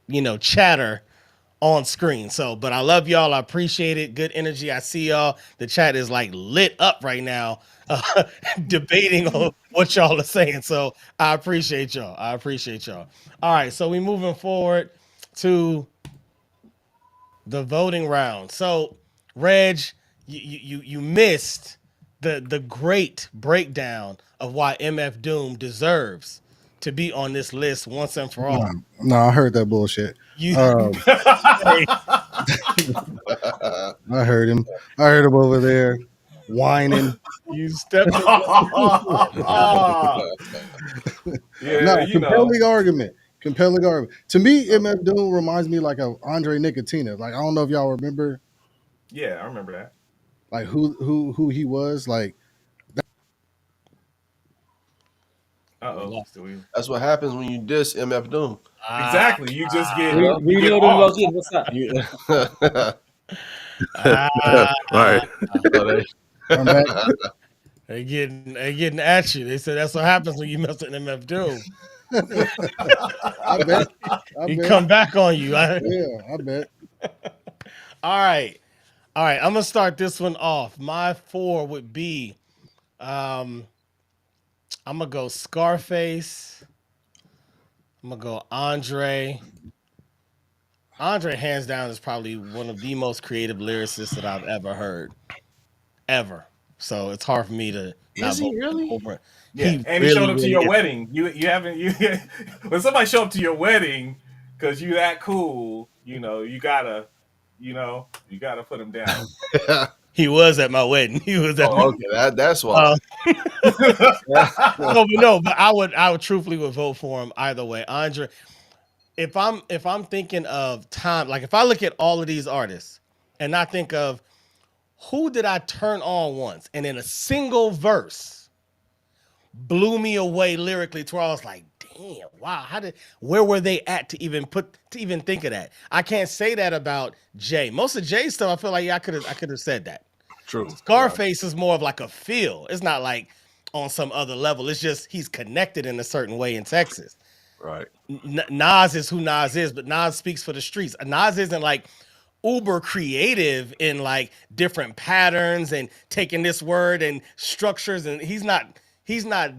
chatter on screen. So, but I love y'all. I appreciate it. Good energy. I see y'all. The chat is like lit up right now, debating on what y'all are saying. So I appreciate y'all. All right. So we moving forward to the voting round. So, Reg, you missed the great breakdown of why MF Doom deserves to be on this list once and for all.
No, I heard that bullshit.
You
I heard him. I heard him over there whining.
you stepped in.
Yeah,
No, compelling argument. Compelling argument. To me, MF Doom reminds me like of Andre Nicotina. Like I don't know if y'all remember
Yeah, I remember that.
like who he was. Like
That's what happens when you diss MF Doom.
Exactly. You just get
Reload and log in. What's that?
right.
I'm back.
They getting at you. They said that's what happens when you mess with MF Doom.
I bet.
He come back on you.
Yeah, I bet.
All right. I'm gonna start this one off. My 4 would be, I'm gonna go Scarface. I'm gonna go Andre. Andre, hands down, is probably one of the most creative lyricists that I've ever heard, ever. So it's hard for me to not
Is he
vote
really?
over it.
Yeah, and he showed up to your wedding. You haven't when somebody show up to your wedding because you that cool, you gotta put him down.
He was at my wedding. He was at.
Okay, that's why.
But I would truthfully would vote for him either way. Andre, if I'm thinking of time, like if I look at all of these artists and I think of who did I turn on once and in a single verse blew me away lyrically to where I was like, damn, wow, where were they at to even think of that? I can't say that about Jay. Most of Jay's stuff, I feel like I could have said that.
True.
Scarface is more of like a feel. It's not like on some other level. It's just he's connected in a certain way in Texas.
Right.
Nas is who Nas is, but Nas speaks for the streets. Nas isn't like uber creative in like different patterns and taking this word and structures, and he's not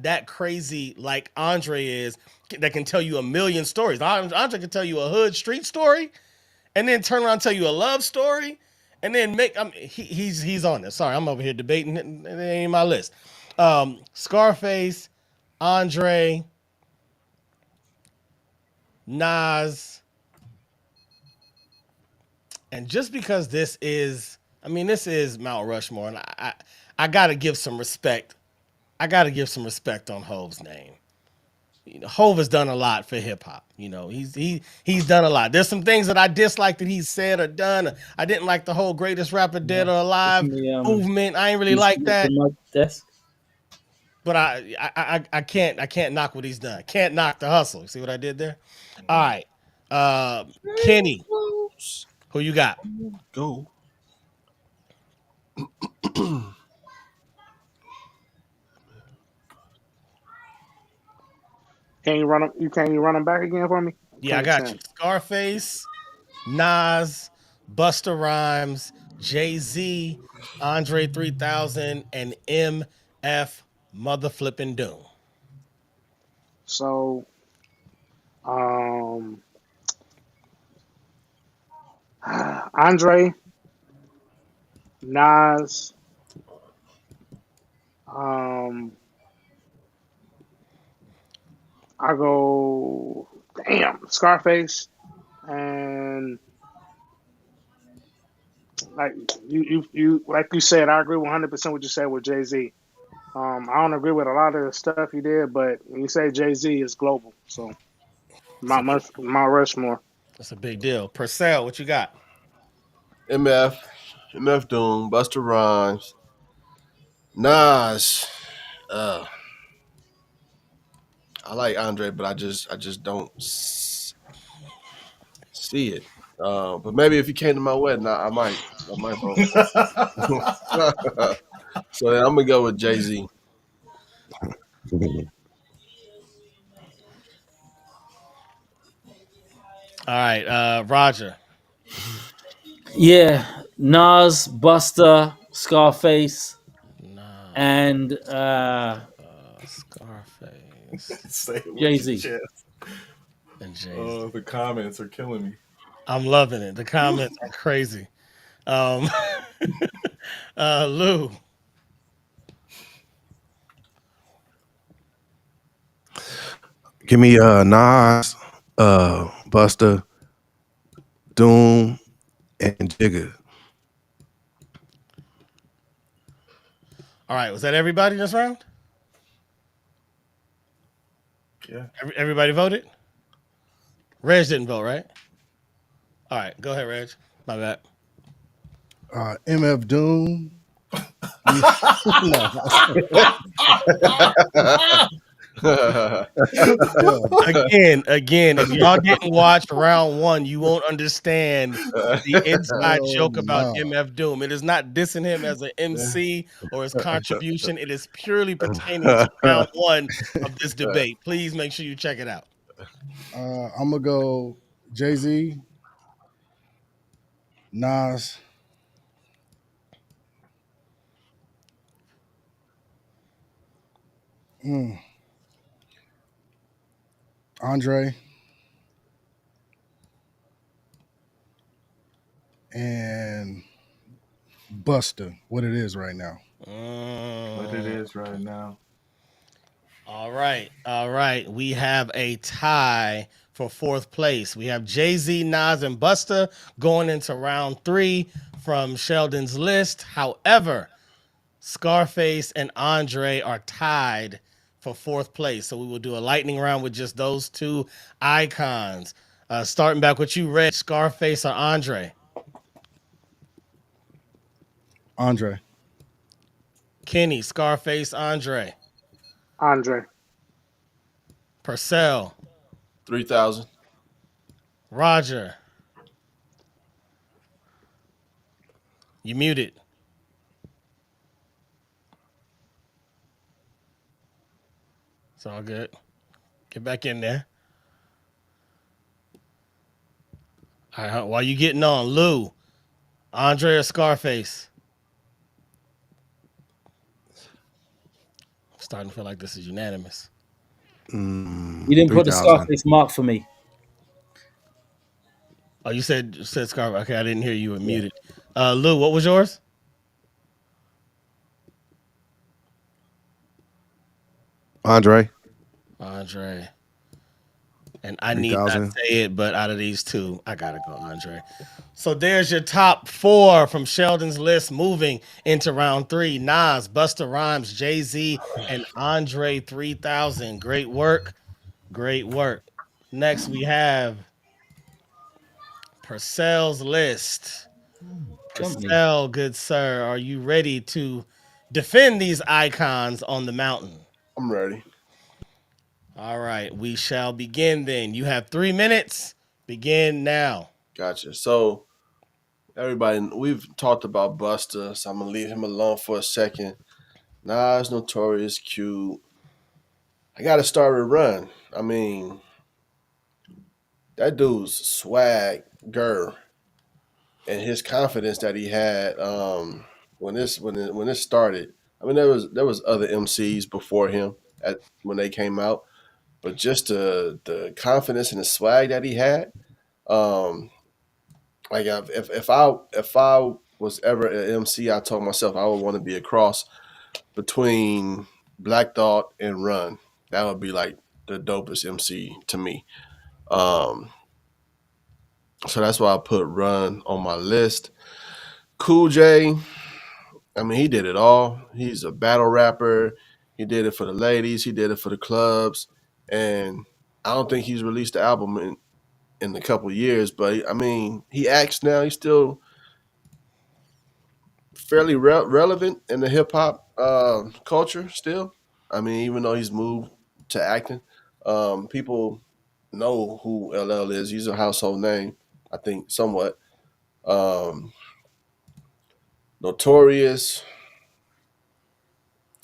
that crazy like Andre is, that can tell you a million stories. Andre can tell you a hood street story and then turn around and tell you a love story and then he's on this. Sorry, I'm over here debating it. It ain't my list. Scarface, Andre, Nas, and just because this is Mount Rushmore, and I gotta give some respect. I gotta give some respect on Hove's name. Hove has done a lot for hip hop. He's done a lot. There's some things that I dislike that he's said or done. I didn't like the whole greatest rapper dead
Yeah.
or
It's
alive
me.
movement. I ain't really
This
like
to
that.
my desk.
But I can't knock what he's done. Can't knock the hustle. See what I did there? All right. Kenny, who you got?
Go.
Can you run them? Can you run them back again for me? I
Yeah, I
can't
got you.
stand.
Scarface, Nas, Busta Rhymes, Jay Z, Andre 3000, and MF Mother Flippin' Doom.
So, um, Andre, Nas, um, I go, damn, Scarface, and like like you said, I agree 100% what you said with Jay Z. I don't agree with a lot of the stuff he did, but when you say Jay Z, it's global. So
It's a big,
my Rushmore.
it's a big deal. Purcell, what you got?
MF Doom, Buster Rhymes, Nas. Uh, I like Andre, but I just don't see it. But maybe if he came to my wedding, I might vote. So then I'm gonna go with Jay Z.
All right, Roger.
Yeah, Nas, Buster, Scarface,
Nas,
and
Scarface,
Say it
Jay
with your
Z.
chest.
and Jay Z.
Oh, the comments are killing me.
I'm loving it. The comments are crazy. Um, Lou.
Give me Nas, Buster, Doom, and Jigga.
All right, was that everybody this round?
Yeah.
Everybody voted? Reg didn't vote, right? All right, go ahead, Reg. My bad.
MF Doom. Yeah, no,
Again, if y'all didn't watch round one, you won't understand the inside
hell
joke about
no.
MF Doom. It is not dissing him as an MC or his contribution. It is purely pertaining to round one of this debate. Please make sure you check it out.
I'm gonna go Jay Z, Nas, mm, Andre, and Buster. What it is right now.
What it
Mm.
is right now.
All right. All right. We have a tie for fourth place. We have Jay Z, Nas, and Busta going into round three from Sheldon's list. However, Scarface and Andre are tied for fourth place. So we will do a lightning round with just those two icons. Starting back with you, Reg, Scarface or Andre?
Andre,
Kenny, Scarface, Andre.
Andre,
Purcell,
3,000.
Roger. You muted. It's all good. Get back in there. All right, while you getting on, Lou, Andre or Scarface? I'm starting to feel like this is unanimous.
You didn't put the
3,000.
Scarface mark for me.
Oh, you said Scarface. Okay, I didn't hear you were
Yeah.
muted. Lou, what was yours?
Andre,
Andre. And I need not
3,000.
say it, but out of these two, I gotta go Andre. So there's your top four from Sheldon's list moving into round three. Nas, Busta Rhymes, Jay-Z, and Andre 3000. Great work. Great work. Next we have Purcell's list.
Company.
Purcell, good sir, are you ready to defend these icons on the mountain?
I'm ready.
All right, we shall begin then. You have 3 minutes. Begin now.
Gotcha. So everybody, we've talked about Buster, so I'm gonna leave him alone for a second. Nas, Notorious, Q. I gotta start with Run. I mean, that dude's swagger and his confidence that he had when this started. I mean, there was other MCs before him at when they came out, but just the confidence and the swag that he had. Um, like if I was ever an MC, I told myself I would want to be a cross between Black Thought and Run. That would be like the dopest MC to me. Um, so that's why I put Run on my list. Cool J, I mean, he did it all. He's a battle rapper. He did it for the ladies. He did it for the clubs, and I don't think he's released the album in a couple years. But I mean, he acts now. He's still fairly relevant in the hip hop culture. Still, I mean, even though he's moved to acting, people know who LL is. He's a household name, I think, somewhat. Um, Notorious.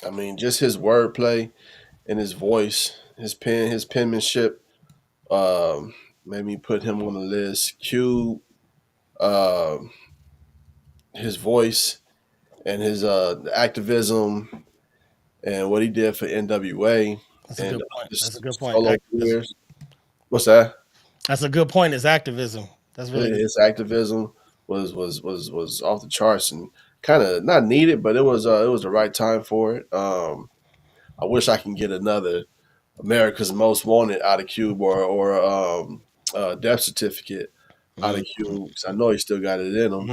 I mean, just his wordplay and his voice, his penmanship, um, made me put him on the list. Q, um, his voice and his activism and what he did for NWA
That's a
and
good point. That's a
his
good point.
solo
Activism.
careers. What's that?
That's a good point. Is activism. That's really good.
His activism was off the charts and kind of not needed, but it was the right time for it. I wish I can get another America's Most Wanted out of Cube or death certificate out of
Mhm.
Cube because I know he still got it in him.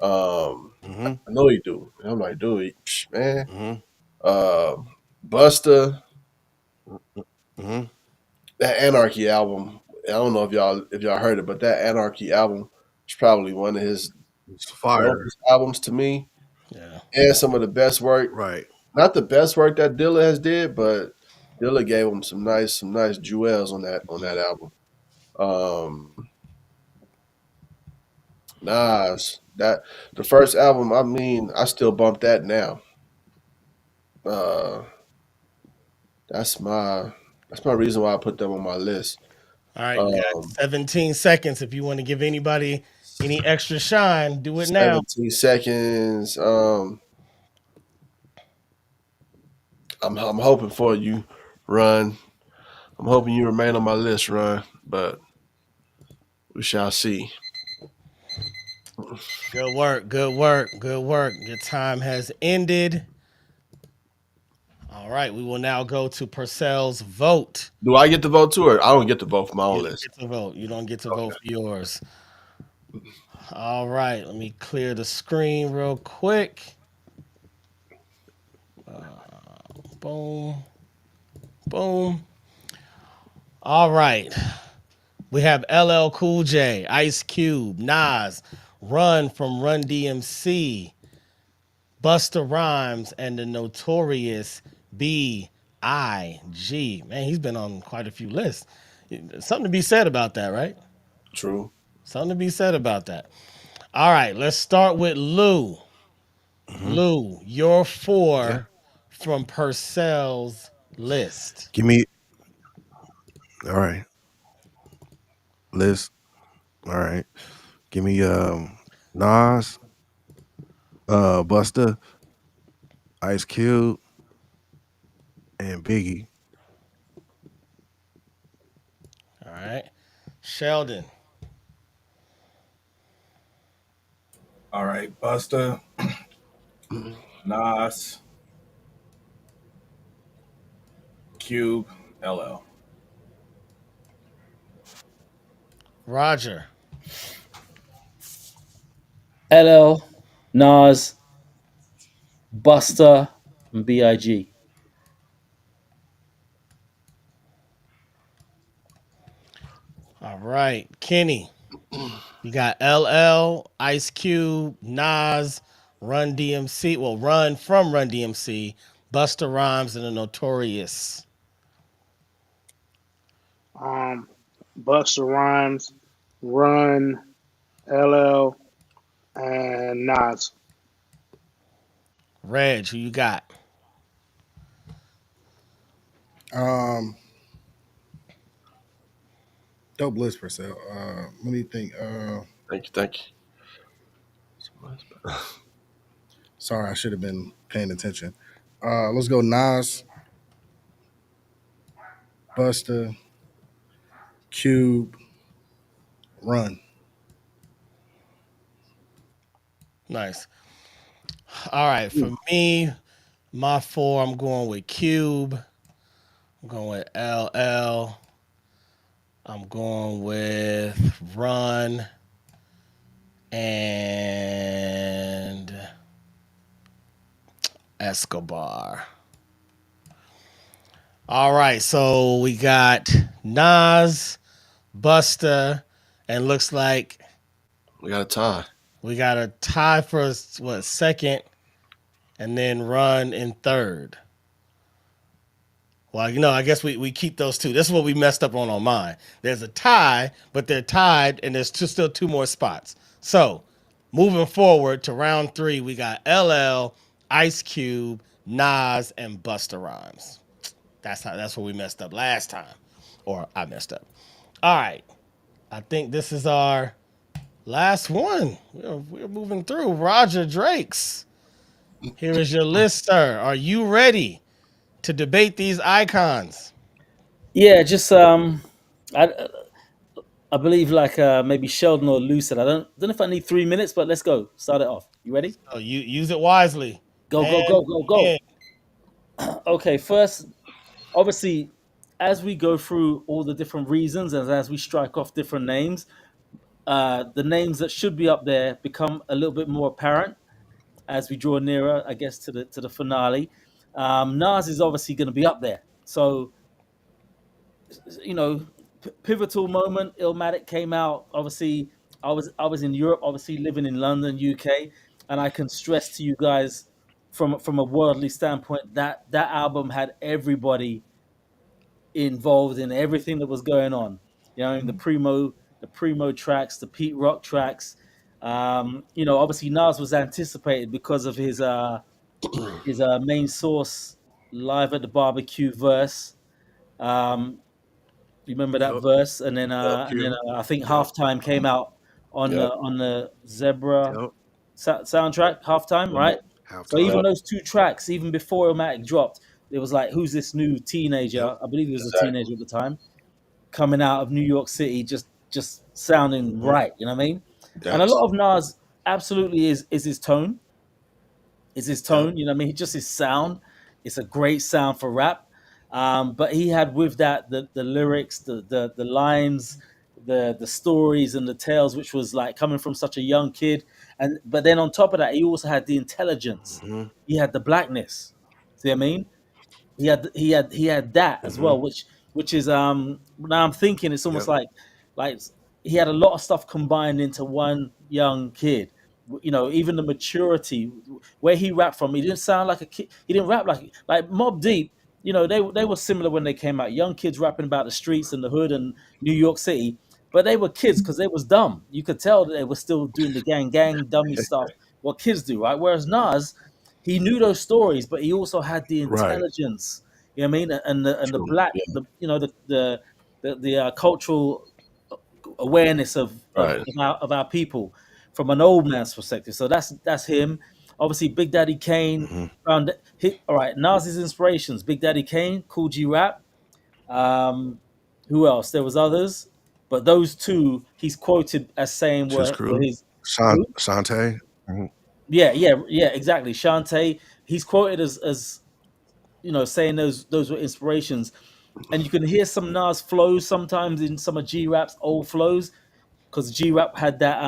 Mm-hmm. Mm-hmm.
I know he do. And I'm like, dude, man,
Mm-hmm.
uh, Buster,
Mm-hmm.
that Anarchy album. I don't know if y'all heard it, but that Anarchy album is probably one of his
It's fire.
dopest albums to me,
Yeah.
and some of the best work.
Right.
Not the best work that Dilla has did, but Dilla gave him some nice jewels on that album. Um, Nas, that the first album. I mean, I still bump that now. Uh, that's my that's my reason why I put them on my list.
All right. You got
Um,
17 seconds. If you want to give anybody any extra shine, do it now.
17 seconds. I'm hoping for you, Run. I'm hoping you remain on my list, Run. But we shall see.
Good work. Good work. Good work. Your time has ended. All right. We will now go to Purcell's vote.
Do I get to vote too, or I don't get to vote for my
You
own
don't
list?
get to vote. You don't get to vote
Okay.
for yours. All right. Let me clear the screen real quick. Boom. Boom. All right. We have LL Cool J, Ice Cube, Nas, Run from Run DMC, Busta Rhymes, and the Notorious B.I.G. Man, he's been on quite a few lists. Something to be said about that, right?
True.
Something to be said about that. All right, let's start with Lou.
Mm-hmm.
Lou, your
Yeah.
four from Purcell's list.
Give me. All right. List. All right. Give me Nas, Buster, Ice Cube, and Biggie.
All right. Sheldon.
All right, Busta, Nas, Cube, LL.
Roger.
LL, Nas, Buster, and Big.
All right. Kenny. You got LL, Ice Cube, Nas, Run DMC. Well, Run from Run DMC, Busta Rhymes, and the Notorious.
Um, Busta Rhymes, Run, LL, and Nas.
Reg, who you got?
Um, dope list for sale. Let me think.
Thank you, thank you.
Sorry, I should have been paying attention. Let's go. Nas, Busta, Cube, Run.
Nice. All right. For me, my four, I'm going with Cube. I'm going with LL. I'm going with Run and Escobar. All right, so we got Nas, Busta, and looks like
We got a tie.
we got a tie for what second, and then Run in third. Well, I guess we keep those two. This is what we messed up on mine. There's a tie, but they're tied, and there's still two more spots. So, moving forward to round three, we got LL, Ice Cube, Nas, and Busta Rhymes. That's what we messed up last time, or I messed up. All right, I think this is our last one. We're moving through. Roger Drakes. Here is your list, sir. Are you ready to debate these icons?
Yeah, just I I believe like maybe Sheldon or Lou said. I don't know if I need 3 minutes, but let's go. Start it off. You ready?
So you use it wisely.
Go go
And
go go go.
begin.
Okay, first, obviously, as we go through all the different reasons and as we strike off different names, the names that should be up there become a little bit more apparent as we draw nearer, I guess, to the finale. Nas is obviously going to be up there. So you know, pivotal moment. Illmatic came out. Obviously, I was in Europe. Obviously, living in London, UK, and I can stress to you guys from a worldly standpoint that that album had everybody involved in everything that was going on. You know, the primo tracks, the Pete Rock tracks. Obviously Nas was anticipated because of his main source live at the barbecue verse. Um, you remember that
Yep.
verse,
Yep.
and then I think
Yep.
halftime came out
Yep.
on the Zebra
Yep.
soundtrack. Halftime,
Mhm.
right? So
Halftime.
even
Yep.
those two tracks, even before Illmatic dropped, it was like, who's this new teenager?
Yep.
I believe he was a
Exactly.
teenager at the time, coming out of New York City, just sounding
Hmm.
right. You know what I mean? And a lot of
Absolutely.
Nas absolutely is his tone. Is his
Yep.
tone. You know what I mean? Just his sound. It's a great sound for rap. But he had with that the lyrics, the lines, the stories and the tales, which was like coming from such a young kid. And but then on top of that, he also had the intelligence.
Hmm.
He had the blackness. See what I mean? He had that as
Hmm.
well, which is now I'm thinking it's almost
Yep.
like he had a lot of stuff combined into one young kid. Even the maturity where he rapped from, he didn't sound like a kid. He didn't rap like Mob Deep. They were similar when they came out. Young kids rapping about the streets and the hood and New York City, but they were kids because they was dumb. You could tell that they were still doing the gang dummy stuff. What kids do, right? Whereas Nas, he knew those stories, but he also had the
Right.
intelligence. You know what I mean? And the
True.
black,
Yeah.
the cultural awareness of
Right.
our people. from an old man's perspective. So that's him. Obviously, Big Daddy Kane
Hmm.
found hit. All right, Nas's inspirations: Big Daddy Kane, Cool G Rap. Um, who else? There was others, but those two he's quoted as saying
His
were
crew,
his. Who?
Shante. Hmm.
Yeah, exactly. Shantae. He's quoted as saying those were inspirations, and you can hear some Nas flows sometimes in some of G Rap's old flows because G Rap had that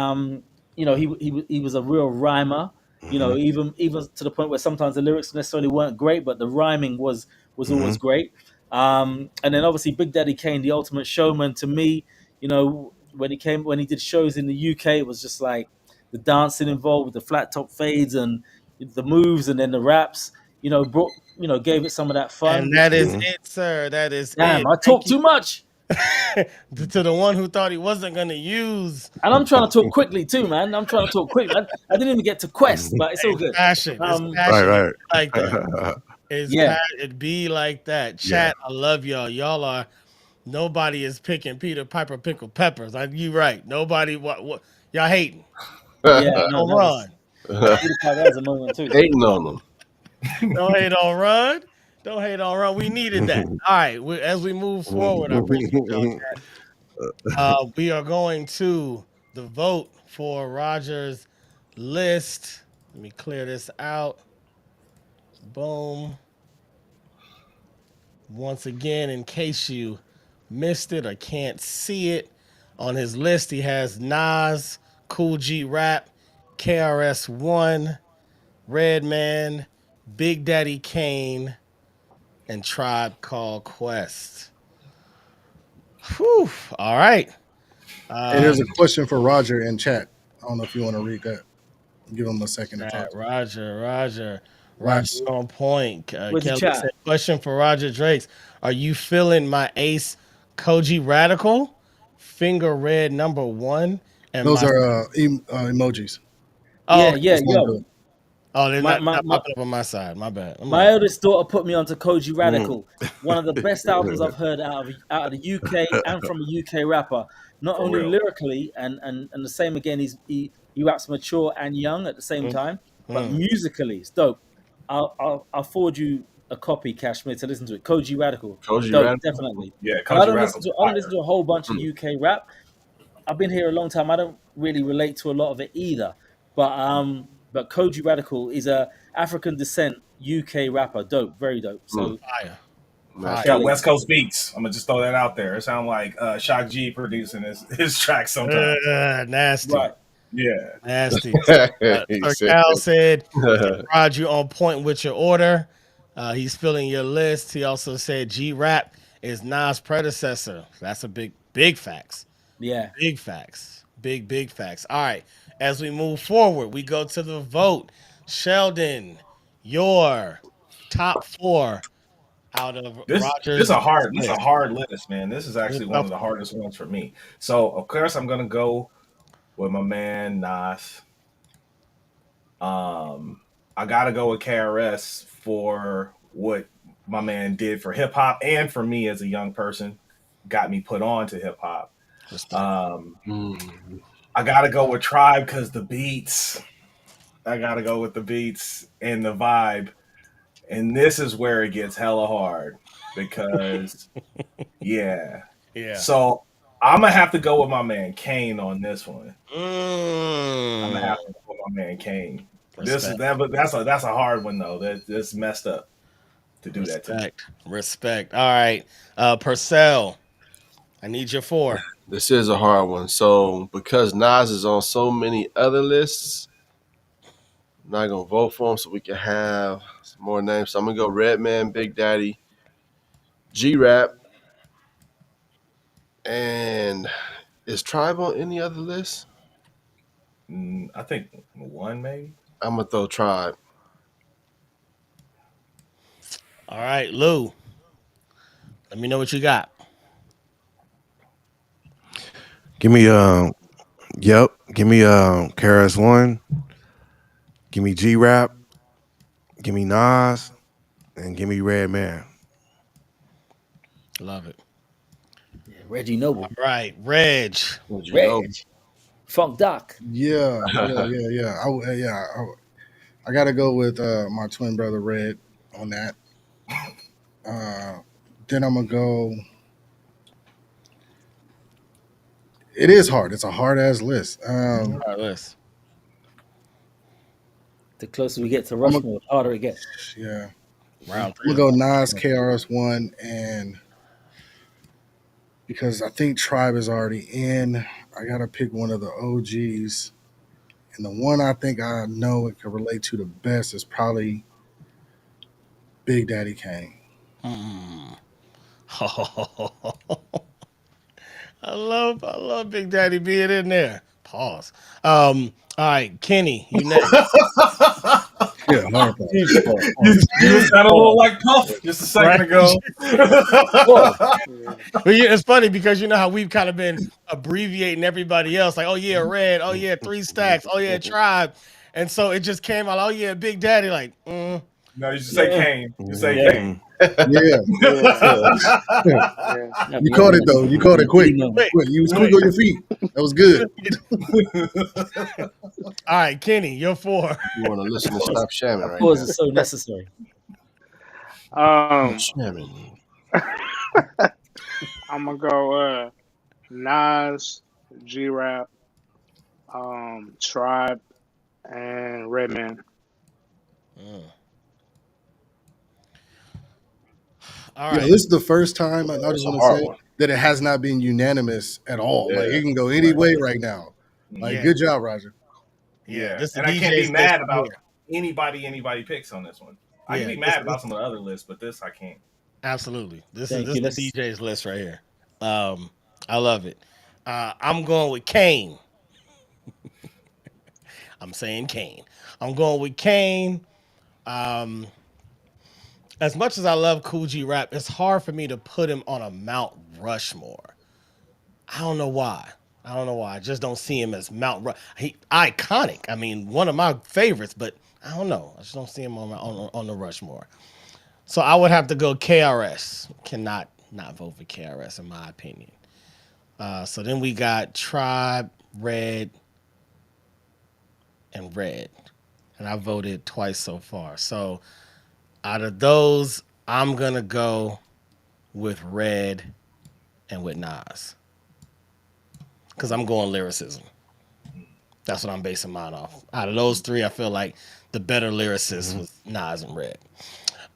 he was a real rhymer.
Hmm.
Even to the point where sometimes the lyrics necessarily weren't great, but the rhyming was
Hmm.
always great. And then obviously Big Daddy Kane, the ultimate showman to me. When he did shows in the UK, it was just like the dancing involved with the flat top fades and the moves, and then the raps. Brought gave it some of that fun,
And
which
that
was
is
Hmm.
it, sir. That is
damn.
it.
I
Thank
talk
you.
too much.
To the one who thought he wasn't going to use
And I'm trying to talk quickly too, man. I'm trying to talk quick, man. I didn't even get to Quest, but it's all good.
passion. It's
Right,
passion. It
right.
be like that.
Yeah,
It be like that.
Yeah.
Chat, I love y'all. Y'all are nobody is picking Peter Piper pickle peppers. You right. Nobody what y'all hating.
yeah. No,
Don't
that was
run.
Peter Parker. That was annoying too.
Hating on them.
Don't hate on run. Don't hate on run. We needed that. All right. As we move forward, I appreciate y'all. We are going to the vote for Rogers' list. Let me clear this out. Boom. Once again, in case you missed it or can't see it, on his list he has Nas, Cool G Rap, KRS-One, Redman, Big Daddy Kane, and Tribe Called Quest. Whew. All right.
Hey, there's a
Um,
question for Roger in chat. I don't know if you want to read that. Give him a second to
Chat,
talk to you.
Roger,
Watch.
you on point.
Where's the
Kelly
chat?
said, question for Roger Drakes. Are you feeling my ace Koji Radical? Finger red number one. And
Those
my,
are emojis.
oh,
Yeah,
okay.
yeah,
Just one
yo.
good.
Oh, they're
My
not,
my
not
my,
popping up on my side. My bad.
my eldest daughter put me onto Koji
Mm.
Radical, one of the best albums I've heard out of the UK and from a UK rapper. Not
For
only
real.
lyrically and the same again. He raps mature and young at the same time, but
Mm.
musically it's dope. I'll forward you a copy, Kashmir, to listen to it. Koji Radical,
Koji
dope,
Radical.
definitely.
Yeah,
But I
Country
don't listen
Radical's
to I don't listen
fire.
to a whole bunch of
Mm.
UK rap. I've been here a long time. I don't really relate to a lot of it either. But Koji Radical is a African descent UK rapper. Dope, very dope.
Mm.
So
Fire.
That's
Fire.
Got
Kelly,
West Coast beats. I'm gonna just throw that out there. It sounds like Shock G producing his tracks sometimes.
Nasty.
right?
Yeah.
Nasty.
he
Sir
said.
Cal said, Rod, you on point with your order. He's filling your list. He also said G Rap is Nas' predecessor. That's a big facts.
Yeah,
Big facts. Big facts. All right. As we move forward, we go to the vote. Sheldon, your top four out of
This
Rogers'
this a
list.
hard list, man. This is
This
actually
is
one
tough
of the
one.
hardest ones for me. So of course I'm gonna go with my man Nas. Um, I gotta go with KRS for what my man did for hip hop and for me as a young person, got me put on to hip hop.
Respect.
Um,
Mm.
I gotta go with Tribe because the beats. I gotta go with the beats and the vibe. And this is where it gets hella hard because yeah.
Yeah.
So I'm gonna have to go with my man Kane on this one. I'm gonna
Mm,
have to go with my man Kane. This is
respect.
that, but that's a hard one though. That's messed up to do that to me.
Respect. All right. Purcell, I need your four.
This is a hard one. So because Nas is on so many other lists, I'm not gonna vote for him so we can have some more names. So I'm gonna go Redman, Big Daddy, G Rap, and is Tribe on any other list?
I think one maybe.
I'm gonna throw Tribe.
All right, Lou. Let me know what you got.
Give me yep. Give me KRS One. Give me G Rap. Give me Nas, and give me Redman.
Love it.
yeah. Reggie Noble,
All right, Reg.
Would you know?
Reg, Funk Doc.
Yeah. I got to go with my twin brother Red on that. Uh, then I'm gonna go. It is hard. It's a hard ass list.
All right, let's
The closer we get to
I'm gonna
Rushmore, the harder it gets.
yeah.
round
I'm
three
gonna
is
go Nas KRS-One, and because I think Tribe is already in, I gotta pick one of the OGs. And the one I think I know it can relate to the best is probably Big Daddy Kane.
Mm. I love Big Daddy being in there. Pause. All right, Kenny, you next.
Yeah, hard part.
Huge pause.
You
Huge
sounded a little
pause.
like Puff just a second
Right?
ago.
Pause.
Yeah.
But yeah, it's funny because you know how we've kind of been abbreviating everybody else, like, oh yeah, Red, oh yeah, Three Stacks, oh yeah, Tribe. And so it just came out, oh yeah, Big Daddy, like,
No, you should say
Yeah.
Kane. You say
Yeah.
Kane.
Yeah,
Yeah. Yeah.
you caught it though. You caught it quick.
quick,
Quick. You was quick
quick.
on your feet. That was good.
All right, Kenny, you're four.
You want to listen to Stop Shamming right
Pause
now?
is so necessary.
Stop
Um,
Shamming.
I'm gonna go Nas, G-Rap, Tribe, and Redman.
Mm. All
Yeah,
right.
this is the first time I just
That's a
want to
hard
say
one.
that it has not been unanimous at all. Like
Yeah.
it can go any way right now. Like
Yeah,
good job, Roger.
yeah.
Yeah,
This is
and I can't be
DJ's list
mad
right
about
here.
anybody picks on this one. I can
Yeah,
be
this,
mad
this
about some of the other lists, but this I can't.
absolutely. This is
Thank
this
you.
is
Let's
DJ's list right here. I love it. I'm going with Kane. I'm saying Kane. I'm going with Kane. Um, as much as I love Coogee Rap, it's hard for me to put him on a Mount Rushmore. I don't know why. I don't know why. I just don't see him as Mount he iconic. I mean, one of my favorites, but I don't know. I just don't see him on the Rushmore. So I would have to go KRS. Cannot not vote for KRS in my opinion. So then we got Tribe, Red, and Red. And I voted twice so far. So out of those, I'm gonna go with Red and with Nas. Because I'm going lyricism. That's what I'm basing mine off. Out of those three, I feel like the better lyricist was Nas and Red.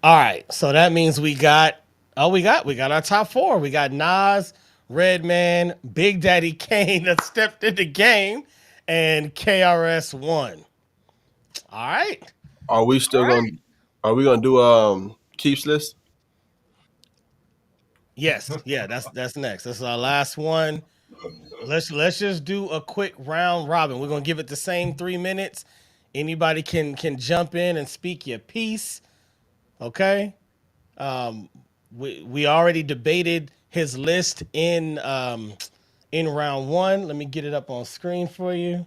All right, so that means we got our top four. We got Nas, Redman, Big Daddy Kane that stepped in the game, and KRS One. All right.
Are we still going? Are we going to do Keeps list?
Yes, yeah, that's next. That's our last one. Let's just do a quick round robin. We're gonna give it the same 3 minutes. Anybody can jump in and speak your piece. Okay. Um, we already debated his list in round one. Let me get it up on screen for you.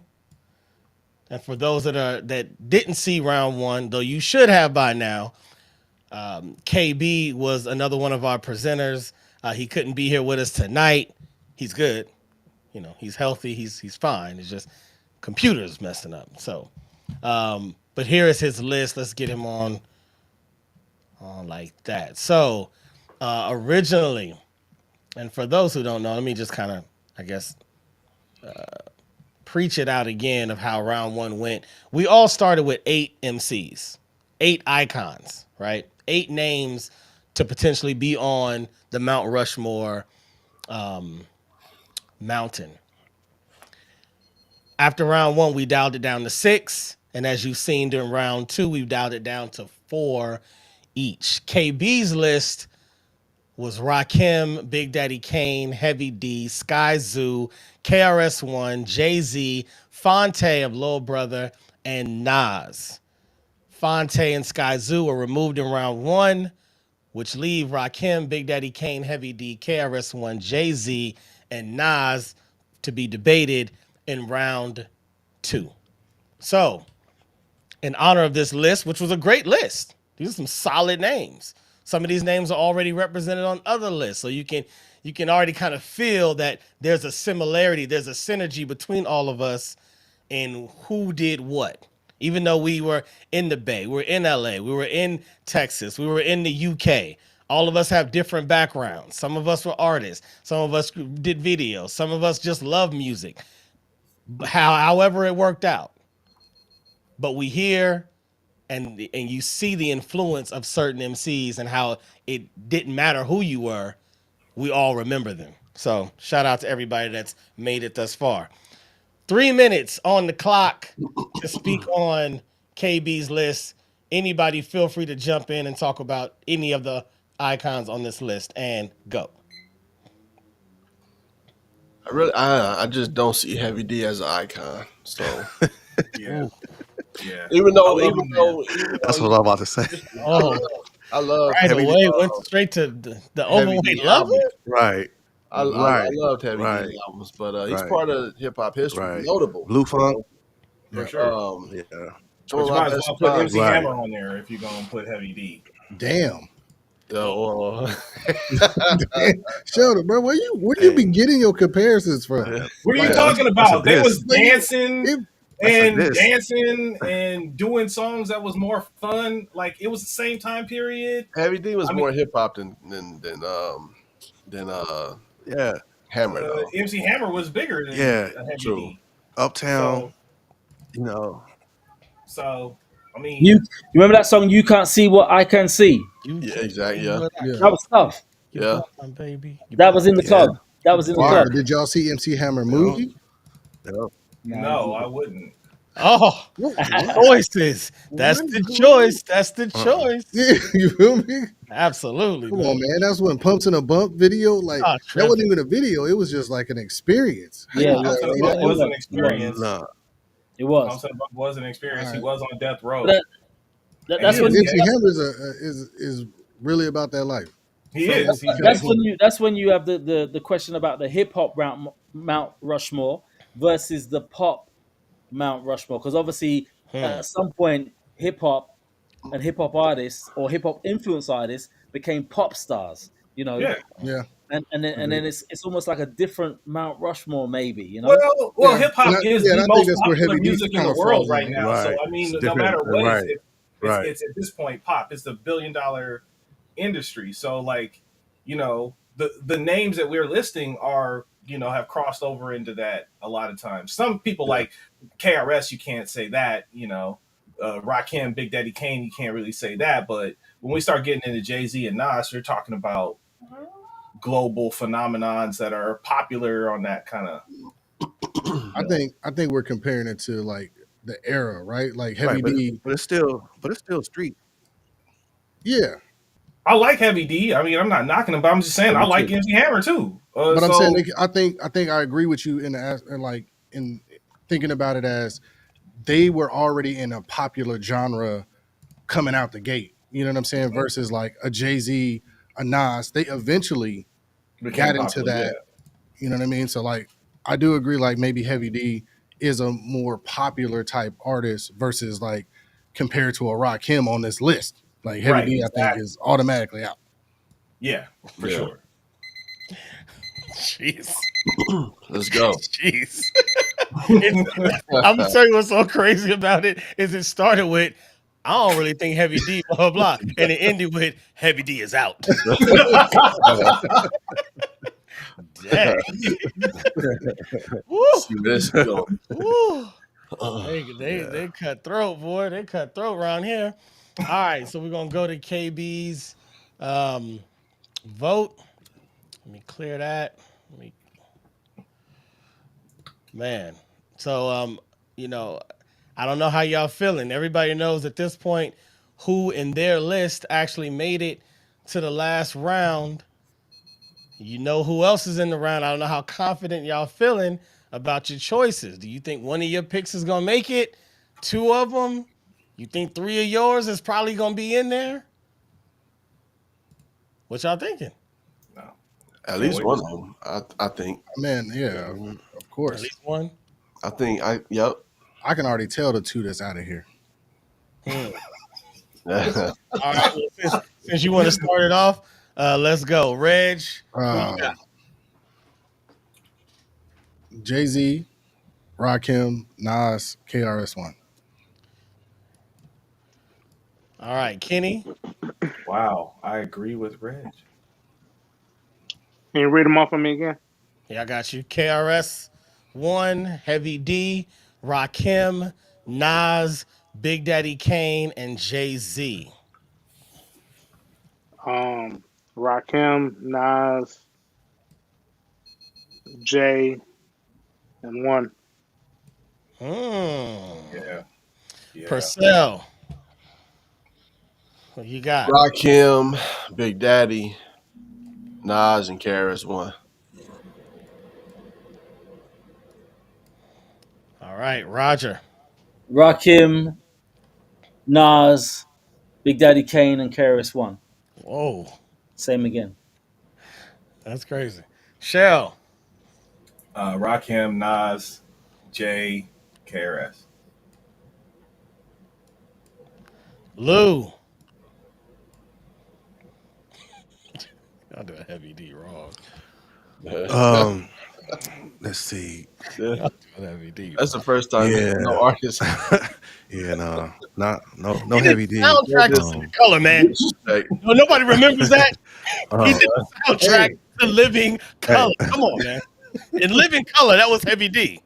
And for those that didn't see round one, though you should have by now, KB was another one of our presenters. He couldn't be here with us tonight. He's good. You know, he's healthy. He's fine. It's just computers messing up. So, but here is his list. Let's get him on like that. So, originally, and for those who don't know, let me just kind of, I guess, preach it out again of how round one went. We all started with 8 MCs, 8 icons, right? 8 names to potentially be on the Mount Rushmore mountain. After round one, we dialed it down to 6. And as you've seen during round two, we've dialed it down to 4 each. KB's list was Rakim, Big Daddy Kane, Heavy D, Sky Zoo, KRS-One, Jay-Z, Fonte of Lil Brother, and Nas. Fonte and Sky Zoo were removed in round one, which leave Rakim, Big Daddy Kane, Heavy D, KRS-One, Jay-Z, and Nas to be debated in round two. So, in honor of this list, which was a great list, these are some solid names. Some of these names are already represented on other lists, so you can already kind of feel that there's a similarity, there's a synergy between all of us in who did what. Even though we were in the Bay, we were in LA, we were in Texas, we were in the UK. All of us have different backgrounds. Some of us were artists, some of us did videos, some of us just love music. However it worked out. But we hear and you see the influence of certain MCs and how it didn't matter who you were, we all remember them. So shout out to everybody that's made it thus far. 3 minutes on the clock to speak on KB's list. Anybody feel free to jump in and talk about any of the icons on this list and go.
I just don't see Heavy D as an icon. So
Yeah, yeah.
even
I
though,
love
even
him, man.
though, even though
That's what I'm about to say.
Oh,
I love
right
Heavy D.
away went straight to the
Heavy
overweight
D
lover.
albums.
Right,
I
right,
loved Heavy
right,
D albums, but he's
right,
part of hip hop history,
right.
notable.
Blue Funk.
For
Yeah.
sure.
Yeah.
Some
But
of
you
my
might as
best
well put
times.
MC
Right.
Hammer on there if you're gonna put Heavy D.
Damn.
Well,
Sheldon, bro, where you be
Hey,
getting your comparisons from?
man,
What are you
Like,
talking
that's a
about? They
diss.
was
like
dancing
it,
That's a
and
diss.
dancing and doing songs that was more fun. Like it was the same time period.
Heavy D was
I mean,
more hip hop than
Yeah,
Hammer though.
MC Hammer was bigger than
yeah.
Heavy
True.
D.
Uptown.
So,
You know.
I
You
mean,
remember that song? You can't see what I can see.
You
Yeah,
can
exactly.
see
Yeah,
what I
yeah.
That was tough.
You
yeah.
blind, baby. You
That was in the
blind.
Yeah.
club. That was in the
Fire.
club.
But did y'all see MC Hammer
Yeah.
movie?
Yeah.
no, I wouldn't.
Oh,
What?
choices.
What
That's
is
the
going on?
choice. That's the
Uh-uh.
choice.
Yeah, you feel me?
Absolutely,
Come on,
man.
man. That's when Pumps in a Bump video, like
Oh,
that wasn't
tripping.
even a video. It was just like an experience. How
Yeah,
you
yeah,
Pumps
not
in a
see
Bump
that?
it
was
was.
an
It was.
experience.
Nah.
It was.
Pumps in a Bump was an experience.
All
He
right.
was on death
But
row, and
that's
he
Yeah,
when
was
you.
MC Hammer is really about that life.
he
So
is. He's
That's
good.
when you. That's when you have the question about the hip hop Mount Rushmore versus the pop Mount Rushmore, because obviously
Hmm.
at some point hip hop and hip hop artists or hip hop influence artists became pop stars. You know,
Yeah.
yeah,
and then
agreed.
it's almost like a different Mount Rushmore, maybe. You know.
Well,
Yeah,
hip hop is
and
the
I think
most
that's where
popular
Heavy D
music in
kind
the
of
world
falls in
right
there.
now. So
Right.
I mean,
It's
no matter
different.
what,
Right. Right.
it's at this point pop. It's the billion-dollar industry. So like, the names that we're listing are have crossed over into that a lot of times. Some people
Yeah.
like KRS, you can't say that. Rakim, Big Daddy Kane, you can't really say that. But when we start getting into Jay-Z and Nas, you're talking about global phenomenons that are popular on that kind of.
I think we're comparing it to like the era, right? Like
Right.
Heavy
But
D.
it's still street.
Yeah,
I like Heavy D. I mean, I'm not knocking him, but I'm just saying I
Me
like
too.
MC Hammer too.
but I'm saying
So
I think I agree with you in thinking about it as they were already in a popular genre coming out the gate. You know what I'm saying? Versus like a Jay Z, a Nas, they eventually
became
got into
popular. Yeah,
that. You know what I mean? So like, I do agree. Like maybe Heavy D is a more popular type artist versus like compared to a Rakim on this list. Like Heavy
right.
D, I think
Exactly.
is automatically out.
Yeah, for
Yeah.
sure.
Jeez.
Let's go.
Jeez. I'm gonna tell you what's so crazy about it is it started with I don't really think Heavy D blah blah blah, and it ended with Heavy D is out. Dang. Woo.
See where this is going.
Woo. They
Yeah.
cut throat, boy. They cut throat around here. All right, so we're gonna go to KB's vote. Let me clear that. Let me, man. So you know, I don't know how y'all feeling. Everybody knows at this point who in their list actually made it to the last round. You know who else is in the round. I don't know how confident y'all feeling about your choices. Do you think one of your picks is gonna make it? Two of them? You think three of yours is probably gonna be in there? What y'all thinking?
No,
At
can't
least
wait
one
to
of them. I think.
Man, yeah,
Mhm.
of
At
course.
least one.
I think. Yep.
I can already tell the two that's out of here.
Hmm.
Yeah.
All right. Well, since you want to start it off, let's go. Reg, who you got?
Um, Jay Z, Rakim, Nas, KRS-One.
All right, Kenny.
Wow, I agree with Reg.
Can you read them off for me again?
Yeah, I got you. KRS One, Heavy D, Rakim, Nas, Big Daddy Kane, and Jay Z.
Rakim, Nas, Jay, and one.
Hmm.
Yeah, yeah.
Purcell. What you got?
Rakim, Big Daddy, Nas, and KRS One.
All right, Roger.
Rakim, Nas, Big Daddy Kane, and KRS One.
Whoa,
Same again.
that's crazy. Shell.
Rakim, Nas, Jay, KRS.
Lou. Y'all doing Heavy D wrong.
Um, let's see.
Y'all doing Heavy D
That's the
wrong.
first time
Yeah,
no artist.
yeah, no
He did
heavy
the
D.
soundtrack to Living Color, man.
Disrespect.
No, nobody remembers that. He
Uh,
did the soundtrack
Hey,
to Living
hey,
Color. Come on, man. In Living Color, that was Heavy D.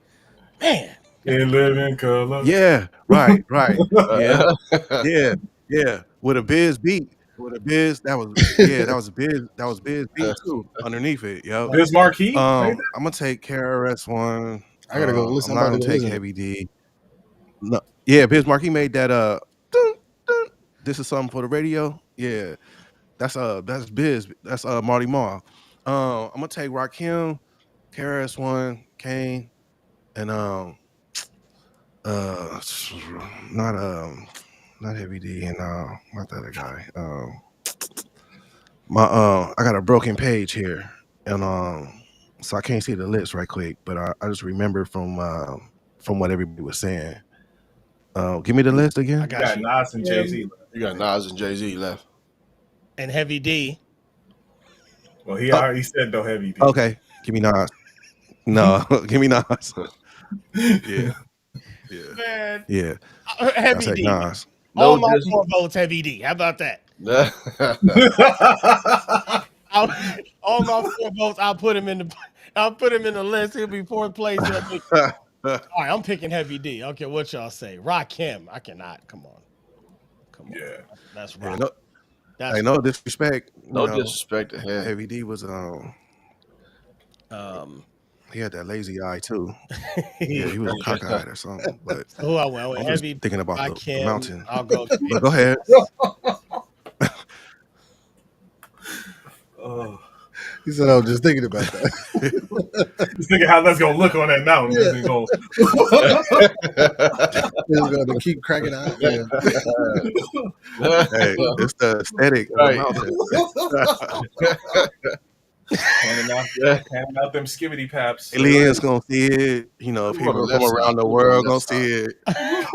Man.
in living color.
yeah, right. Yeah,
Uh,
yeah, yeah. With a Biz beat, with a Biz, that was Biz beat too underneath it. Yep.
Biz Marquee made
I'm gonna take KRS One.
I gotta go listen.
I'm
I'm
not
about to
gonna
go
take
listen.
Heavy D. No, yeah, Biz Markie made that. Dun, dun. This is something for the radio. Yeah, that's Biz. That's Marty Marr. I'm gonna take Rakim, KRS One, Kane, and uh, not not Heavy D and not that other guy. My I got a broken page here, and so I can't see the list right quick, but I just remember from what everybody was saying. Give me the list
I
again.
You
got
got
you.
Nas and Jay Z.
you got Nas and Jay Z left.
And Heavy D.
Well, he
Oh,
already said no heavy D.
okay, give me Nas. No, give me Nas. Yeah, yeah,
Man,
yeah. I
Heavy
take
D, man.
Nas.
All
No
my
dis.
4 votes, Heavy D. How about that? I'll, all my 4 votes, I'll put him in the list. He'll be fourth place. All right, I'm picking Heavy D. I don't care what y'all say. Rock him. I cannot. Come on. Come on.
Yeah.
That's
Yeah,
rock.
no,
That's
hey, no disrespect.
No disrespect to him.
Heavy D was
um
he had that lazy eye too. Yeah, he was cockeyed or something. But
who I went. I went
I'm just
Heavy
thinking about
Rock
the
him.
mountain.
I'll go
But go ahead.
Oh.
He said, "I was just thinking about that."
Just thinking how that's gonna look on that mountain.
Yeah.
This is gonna...
He's going to keep cracking out. Yeah.
Hey, it's the aesthetic of
Right.
the mountain.
handing out them skibbity paps.
Aliens gonna see it. You know,
Put him on
people
the
from
left
around
side.
the
Put him on the
world gonna
left
see
side.
it.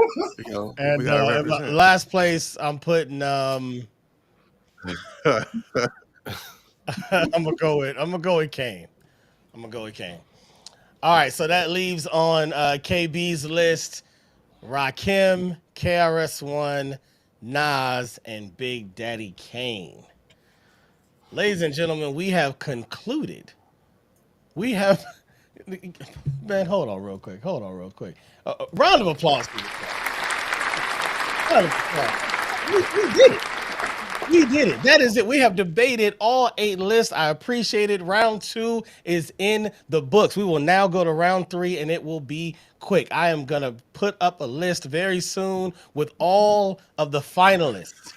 You know, we
and
gotta
in
represent.
last place, I'm putting I'm gonna go with Kane. I'm gonna go with Kane. All right, so that leaves on KB's list Rakim, KRS-One, Nas, and Big Daddy Kane. Ladies and gentlemen, we have concluded. We have, man. Hold on, real quick. Round of applause for yourself. Round of applause. We did it. We did it. That is it. We have debated all 8 lists. I appreciate it. Round 2 is in the books. We will now go to round 3 and it will be quick. I am going to put up a list very soon with all of the finalists.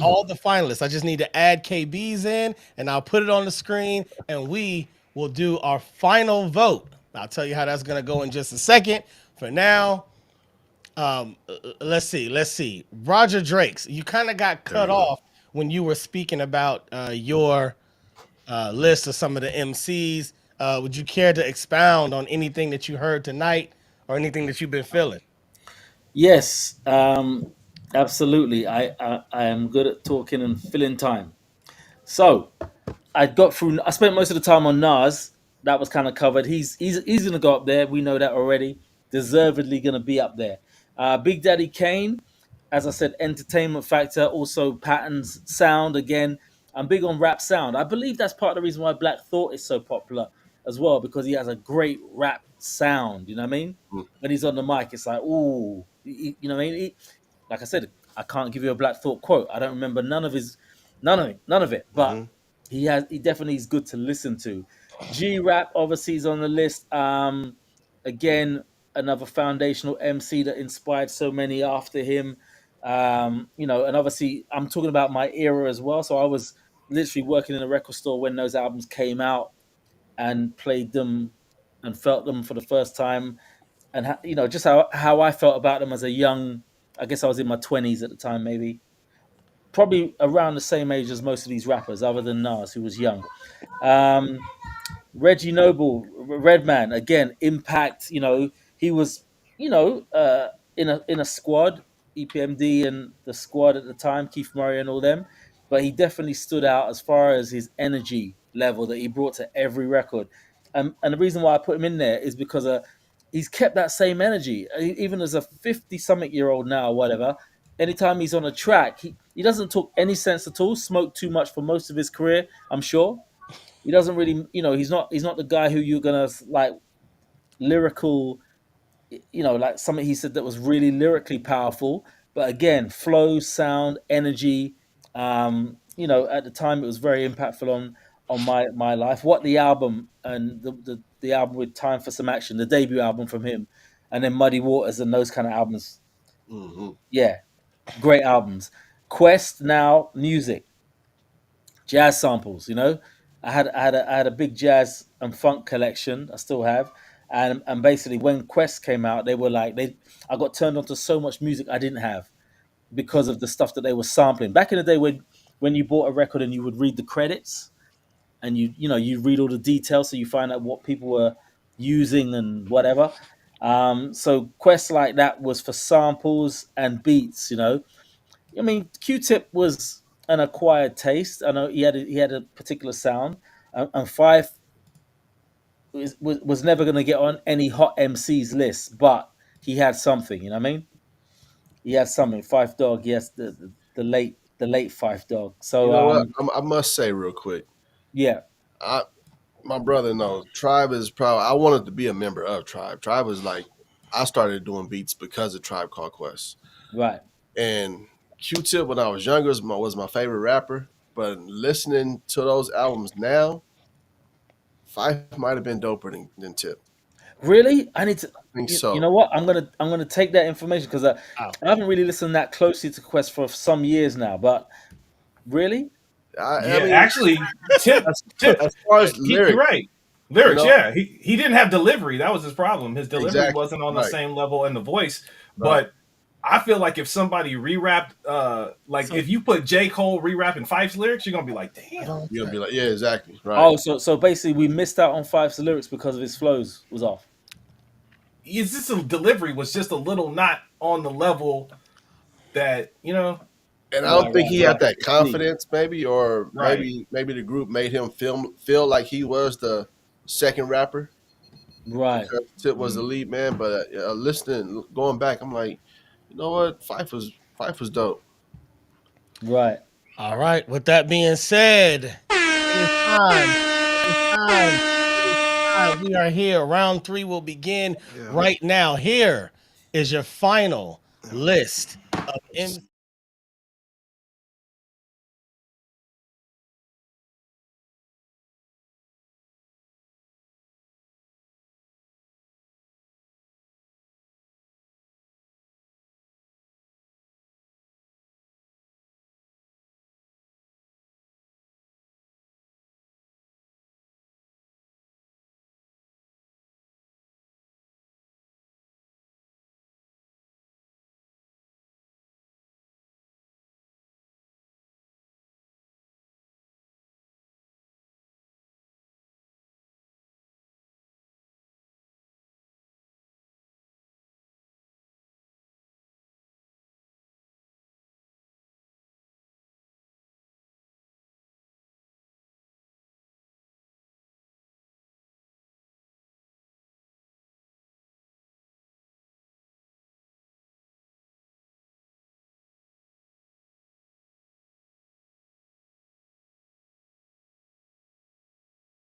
All the finalists. I just need to add KBs in and I'll put it on the screen and we will do our final vote. I'll tell you how that's going to go in just a second. For now, let's see. Roger Drakes, you kind of got cut off when you were speaking about your list of some of the MCs. Would you care to expound on anything that you heard tonight or anything that you've been feeling?
Yes. Absolutely. I am good at talking and filling time. So I got through. I spent most of the time on Nas. That was kind of covered. He's going to go up there. We know that already. Deservedly going to be up there. Big Daddy Kane, as I said, entertainment factor. Also patterns, sound. Again, I'm big on rap sound. I believe that's part of the reason why Black Thought is so popular as well, because he has a great rap sound. You know what I mean? When he's on the mic, it's like, ooh, you know what I mean? Like I said, I can't give you a Black Thought quote. I don't remember none of it. But
Hmm.
he definitely is good to listen to. G Rap obviously is on the list. Again, another foundational MC that inspired so many after him. And obviously I'm talking about my era as well. So I was literally working in a record store when those albums came out and played them and felt them for the first time, and just how I felt about them as a young. I guess I was in my 20s at the time, maybe probably around the same age as most of these rappers, other than Nas, who was young. Um, Reggie Noble, Redman, again, Impact. He was, in a squad, EPMD and the squad at the time, Keith Murray and all them. But he definitely stood out as far as his energy level that he brought to every record. And the reason why I put him in there is because he's kept that same energy, even as a 50-something-year-old now, or whatever. Anytime he's on a track, he doesn't talk any sense at all. Smoked too much for most of his career, I'm sure. He doesn't really, he's not the guy who you're gonna like lyrical, like something he said that was really lyrically powerful. But again, flow, sound, energy. At the time it was very impactful on my life. What the album and the album with Time for Some Action, the debut album from him, and then Muddy Waters and those kind of albums.
Hmm.
Yeah, great albums. Quest now music. Jazz samples. I had a big jazz and funk collection. I still have, and basically when Quest came out, they were like I got turned on to so much music I didn't have because of the stuff that they were sampling. Back in the day when you bought a record and you would read the credits and you read all the details, so you find out what people were using and whatever. So Quest like that was for samples and beats. I mean, Q-Tip was an acquired taste. I know he had a particular sound, and Fife was never going to get on any hot MC's list, but he had something. You know what I mean? He had something. Fife Dog, yes, the late Fife Dog.
You
So
know what? I must say real quick.
yeah,
I My brother knows Tribe is probably. I wanted to be a member of Tribe. Tribe was like I started doing beats because of Tribe Called Quest.
right.
And Q-Tip when I was younger was my favorite rapper. But listening to those albums now, Fife might have been doper than Tip.
Really, I need to.
I think
You know
so.
what? I'm gonna take that information because
Wow.
I haven't really listened that closely to Quest for some years now. But really,
I
Yeah,
mean,
actually, Tip
as,
Tip,
as far as
you're
lyrics,
right.
you
Lyrics,
know,
yeah. He didn't have delivery. That was his problem. His delivery
exactly.
wasn't on the
Right,
same level and the voice.
right.
But I feel like if somebody re-rapped, like
so
if you put J. Cole re-rapping Fife's lyrics, you're gonna be like,
I
damn,
don't.
You're gonna be like, yeah, exactly, right.
so basically we missed out on Fife's lyrics because of his flows was off.
is this a delivery was just a little not on the level that
And I
Right,
don't think
right,
he
right.
had that
I see.
confidence, maybe, or
right.
maybe the group made him feel like he was the second rapper
Right,
because Tip was the
Mm.
lead man. But listening, going back, I'm like, you know what, Fife was dope.
right.
All right. With that being said, it is time. It is time. It is time. We are here. Round three will begin
Yeah.
right now. Here is your final
Yeah.
list of M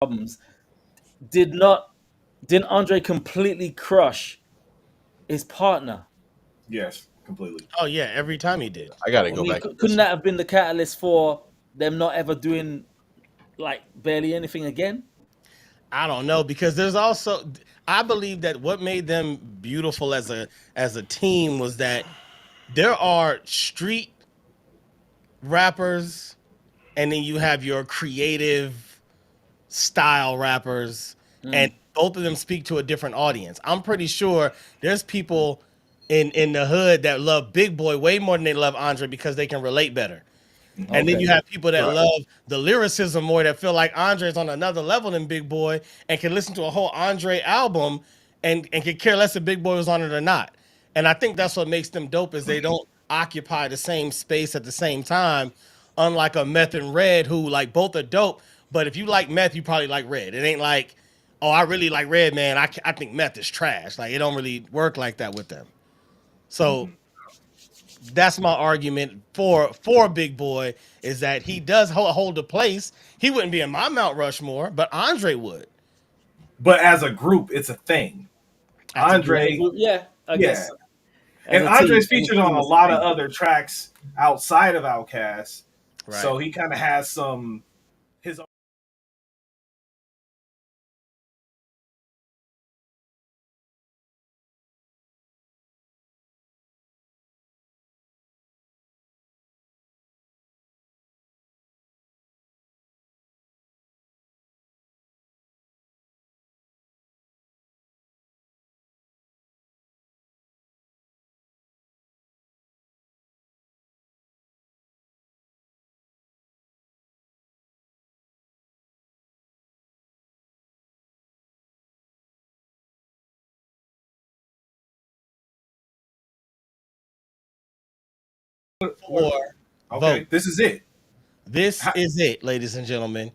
albums, did not didn't Andre completely crush his partner?
Yes, completely.
Oh yeah, every time he did.
I got to
I
go
mean,
back and
couldn't
listen.
that have been the catalyst for them not ever doing like barely anything again?
I don't know because there's also I believe that what made them beautiful as a team was that there are street rappers and then you have your creative style rappers and
Mm,
both of them speak to a different audience. I'm pretty sure there's people in the hood that love Big Boy way more than they love Andre because they can relate better. And then
okay.
you have people that
Right.
love the lyricism more that feel like Andre's on another level than Big Boy and can listen to a whole Andre album and can care less if Big Boy was on it or not. And I think that's what makes them dope is they don't occupy the same space at the same time, unlike a Meth and Red who like both are dope. But if you like Meth, you probably like Red. It ain't like, oh, I really like Red, man. I think Meth is trash. Like it don't really work like that with them. So
Hmm.
that's my argument for Big Boy is that he does hold a place. He wouldn't be in my Mount Rushmore, but Andre would
But as a group, it's a thing.
as a
As a
Andre,
group, yeah, I
yeah,
guess
and Andre's
as a
featured on
team,
a
it's a
lot of
thing.
other tracks outside of Outkast,
right.
so he kind of has some his. What,
For
okay,
vote.
this is it.
This
How,
is it, ladies and gentlemen.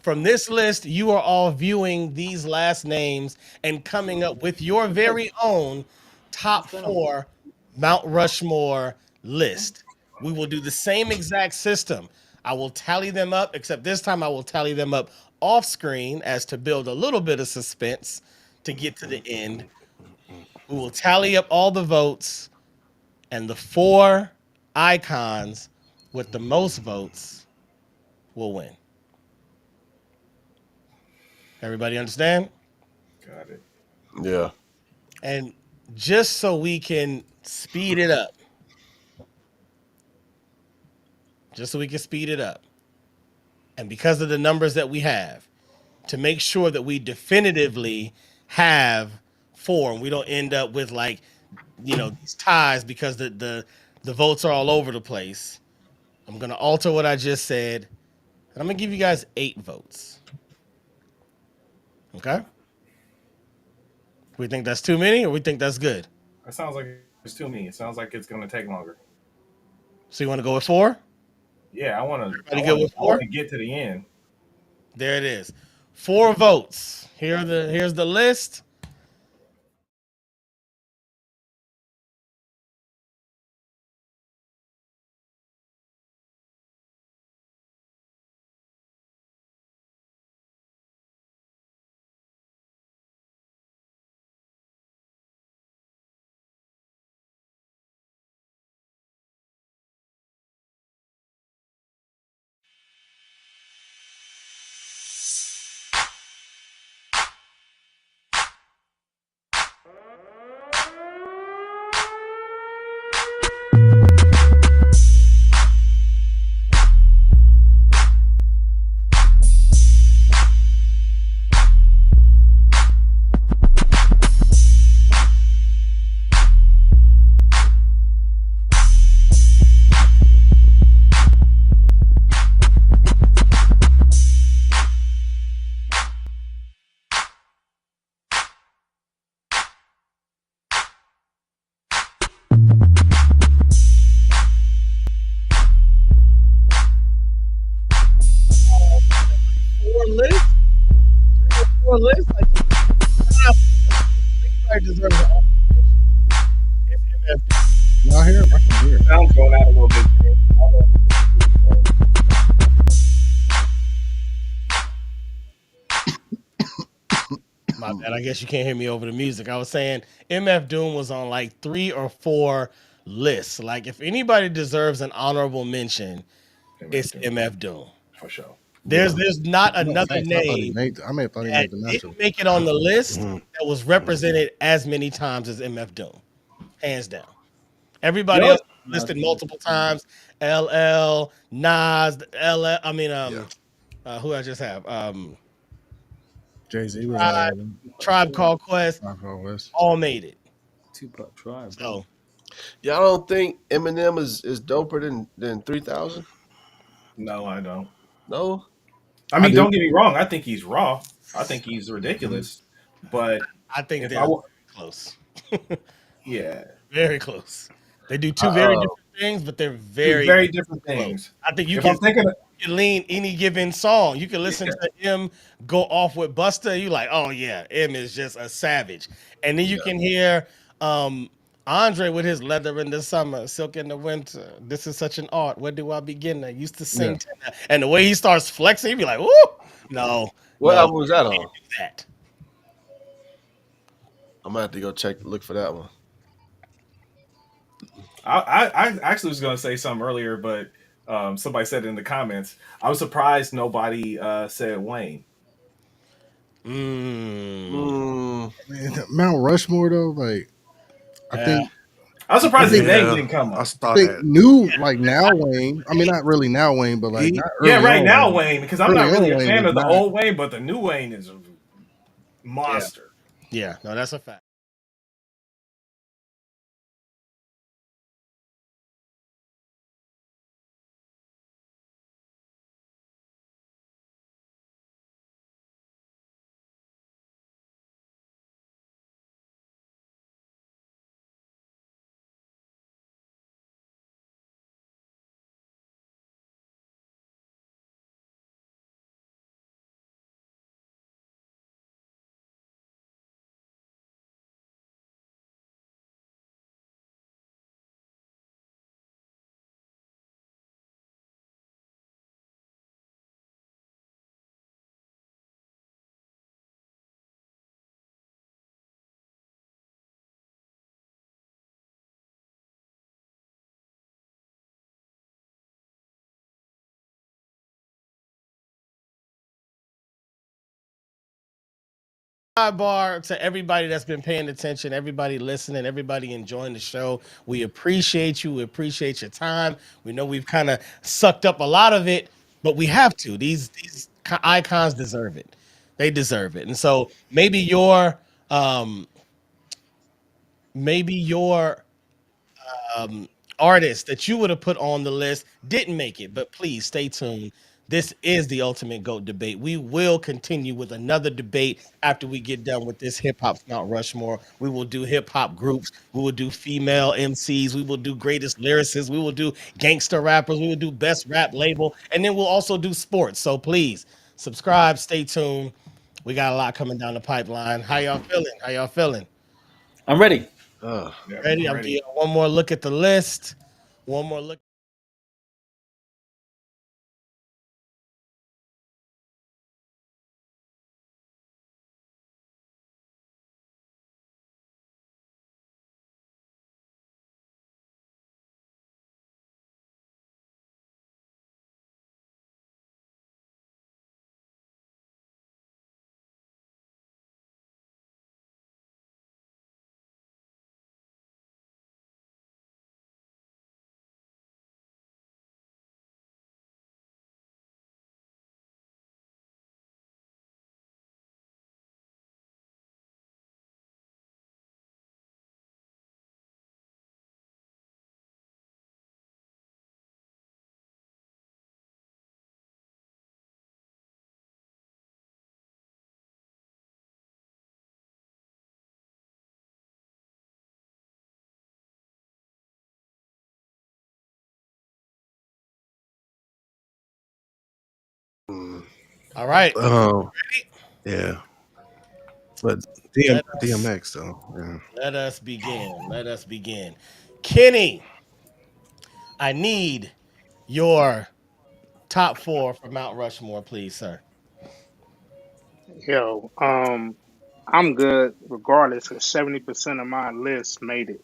From this list, you are all viewing these last names and coming up with your very own
What's
top
going on?
four Mount Rushmore list. We will do the same exact system. I will tally them up, except this time I will tally them up off screen as to build a little bit of suspense to get to the end. We will tally up all the votes, and the four icons with the most votes will win. Everybody understand?
got it.
Yeah.
And just so we can speed it up, just so we can speed it up, and because of the numbers that we have, to make sure that we definitively have four and we don't end up with like, these ties because the votes are all over the place. I'm gonna alter what I just said, and I'm gonna give you guys 8 votes. Okay? We think that's too many, or we think that's good.
That sounds like it's too many. It sounds like it's gonna take longer.
So you want to go with 4?
Yeah, I
Everybody good
want to,
with
I want
4?
to get to the end.
There it is. 4 votes. Here's the list. bad. I guess you can't hear me over the music. I was saying MF Doom was on like 3 or 4 lists. Like if anybody deserves an honorable mention,
MF
it's
Doom
MF Doom.
for sure.
There's
Yeah.
there's not
No,
another
facts.
name
I may have thought he
that
made the national.
didn't make it on the list
Mhm.
that was represented as many times as MF Doom, hands down.
You know
Everybody
what?
else listed multiple times. LL, Nas, LL. I mean,
Yeah.
who I just have?
Jay-Z was all
Tribe,
right.
Tribe Called Quest,
Rock West.
all made it.
Tupac Tribe, bro.
So
Y'all don't think Eminem is doper than 3000?
No, I don't.
No.
I
I
mean,
do.
don't get me wrong. I think he's raw. I think he's
Mhm.
ridiculous. But
I think
if
they're
I
very
were,
close.
yeah,
Very close. They do
I,
two very different things, but they're
two
very
very different
close.
things.
I think
If I'm thinking,
you can lean any given song. You can listen
yeah,
to him go off with Busta. You like, oh yeah, M is just a savage. And then you
yeah.
can hear Andre with his leather in the summer, silk in the winter. This is such an art. Where do I begin? I used to
Yeah.
sing tender. And the way he starts flexing, you be like, woo, no,
What
no,
album was that
you
on?
can't do that.
I'm gonna have to go look for that one.
I actually was going to say something earlier, but somebody said in the comments. I was surprised nobody said Wayne.
Mm,
Mm,
Man, Mount Rushmore though, like I
yeah.
think
I was
I
surprised his
think
name
Yeah.
didn't come
I
up.
I
saw
think
that.
new like now Wayne. I mean, not really now Wayne, but like
He
not
Yeah,
early
right
on
now
Wayne.
Wayne, because I'm
Early
not really
on
a
Wayne
fan
was
of the
not.
old Wayne, but the new Wayne is a
Yeah.
monster.
Yeah. No, that's a fact. Sidebar to everybody that's been paying attention, everybody listening, everybody enjoying the show. We appreciate you. We appreciate your time. We know we've kind of sucked up a lot of it, but we have to. These icons deserve it. They deserve it. And so um maybe your artist that you would have put on the list didn't make it, but please stay tuned. This is the ultimate GOAT debate. We will continue with another debate after we get done with this hip hop Mount Rushmore. We will do hip hop groups. We will do female MCs. We will do greatest lyricists. We will do gangster rappers. We will do best rap label. And then we'll also do sports. So please subscribe, stay tuned. We got a lot coming down the pipeline. How y'all feeling? How y'all feeling?
I'm ready.
Yep,
Ready?
I'm
I'll give
ready.
you one more look at the list. One more look.
Mm.
All right. Ready?
Yeah. But
Let us
DMX though. Yeah.
let us begin. Let us begin. Kenny, I need your top 4 for Mount Rushmore, please, sir.
Yo, I'm good regardless, because 70% of my list made it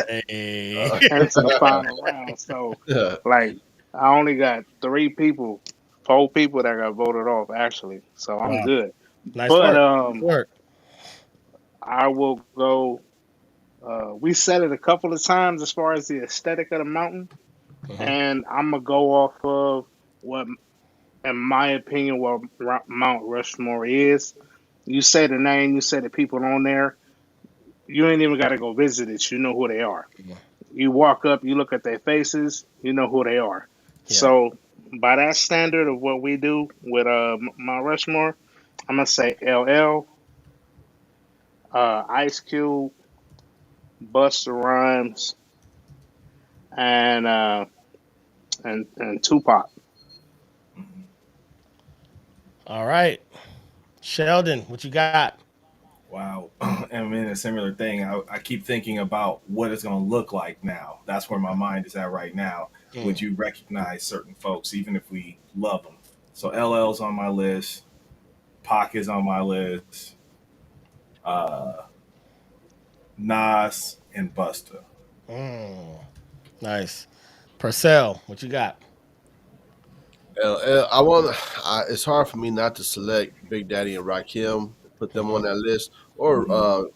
Hey.
into the final round. So, like, I only got 3 people, 4 people that got voted off actually. So I'm
Wow.
good.
Nice
But
work. Nice work.
I will go. We said it a couple of times as far as the aesthetic of the mountain,
Hmm.
and I'm gonna go off of what, in my opinion, what Mount Rushmore is. You say the name, you say the people on there. You ain't even got to go visit it. You know who they are. You walk up, you look at their faces, you know who they are.
Yeah.
So, by that standard of what we do with Mount Rushmore, I'm gonna say LL, Ice Cube, Busta Rhymes, and Tupac.
All right. Sheldon, what you got?
Wow. I mean, a similar thing. I keep thinking about what it's going to look like now. That's where my mind is at right now. Would
Mm.
you recognize certain folks, even if we love them? So LL's on my list. Pac is on my list. Uh, Nas and Busta.
Mm. Nice. Purcell, what you got?
I want. It's hard for me not to select Big Daddy and Rakim and put them
Hmm.
on that list, or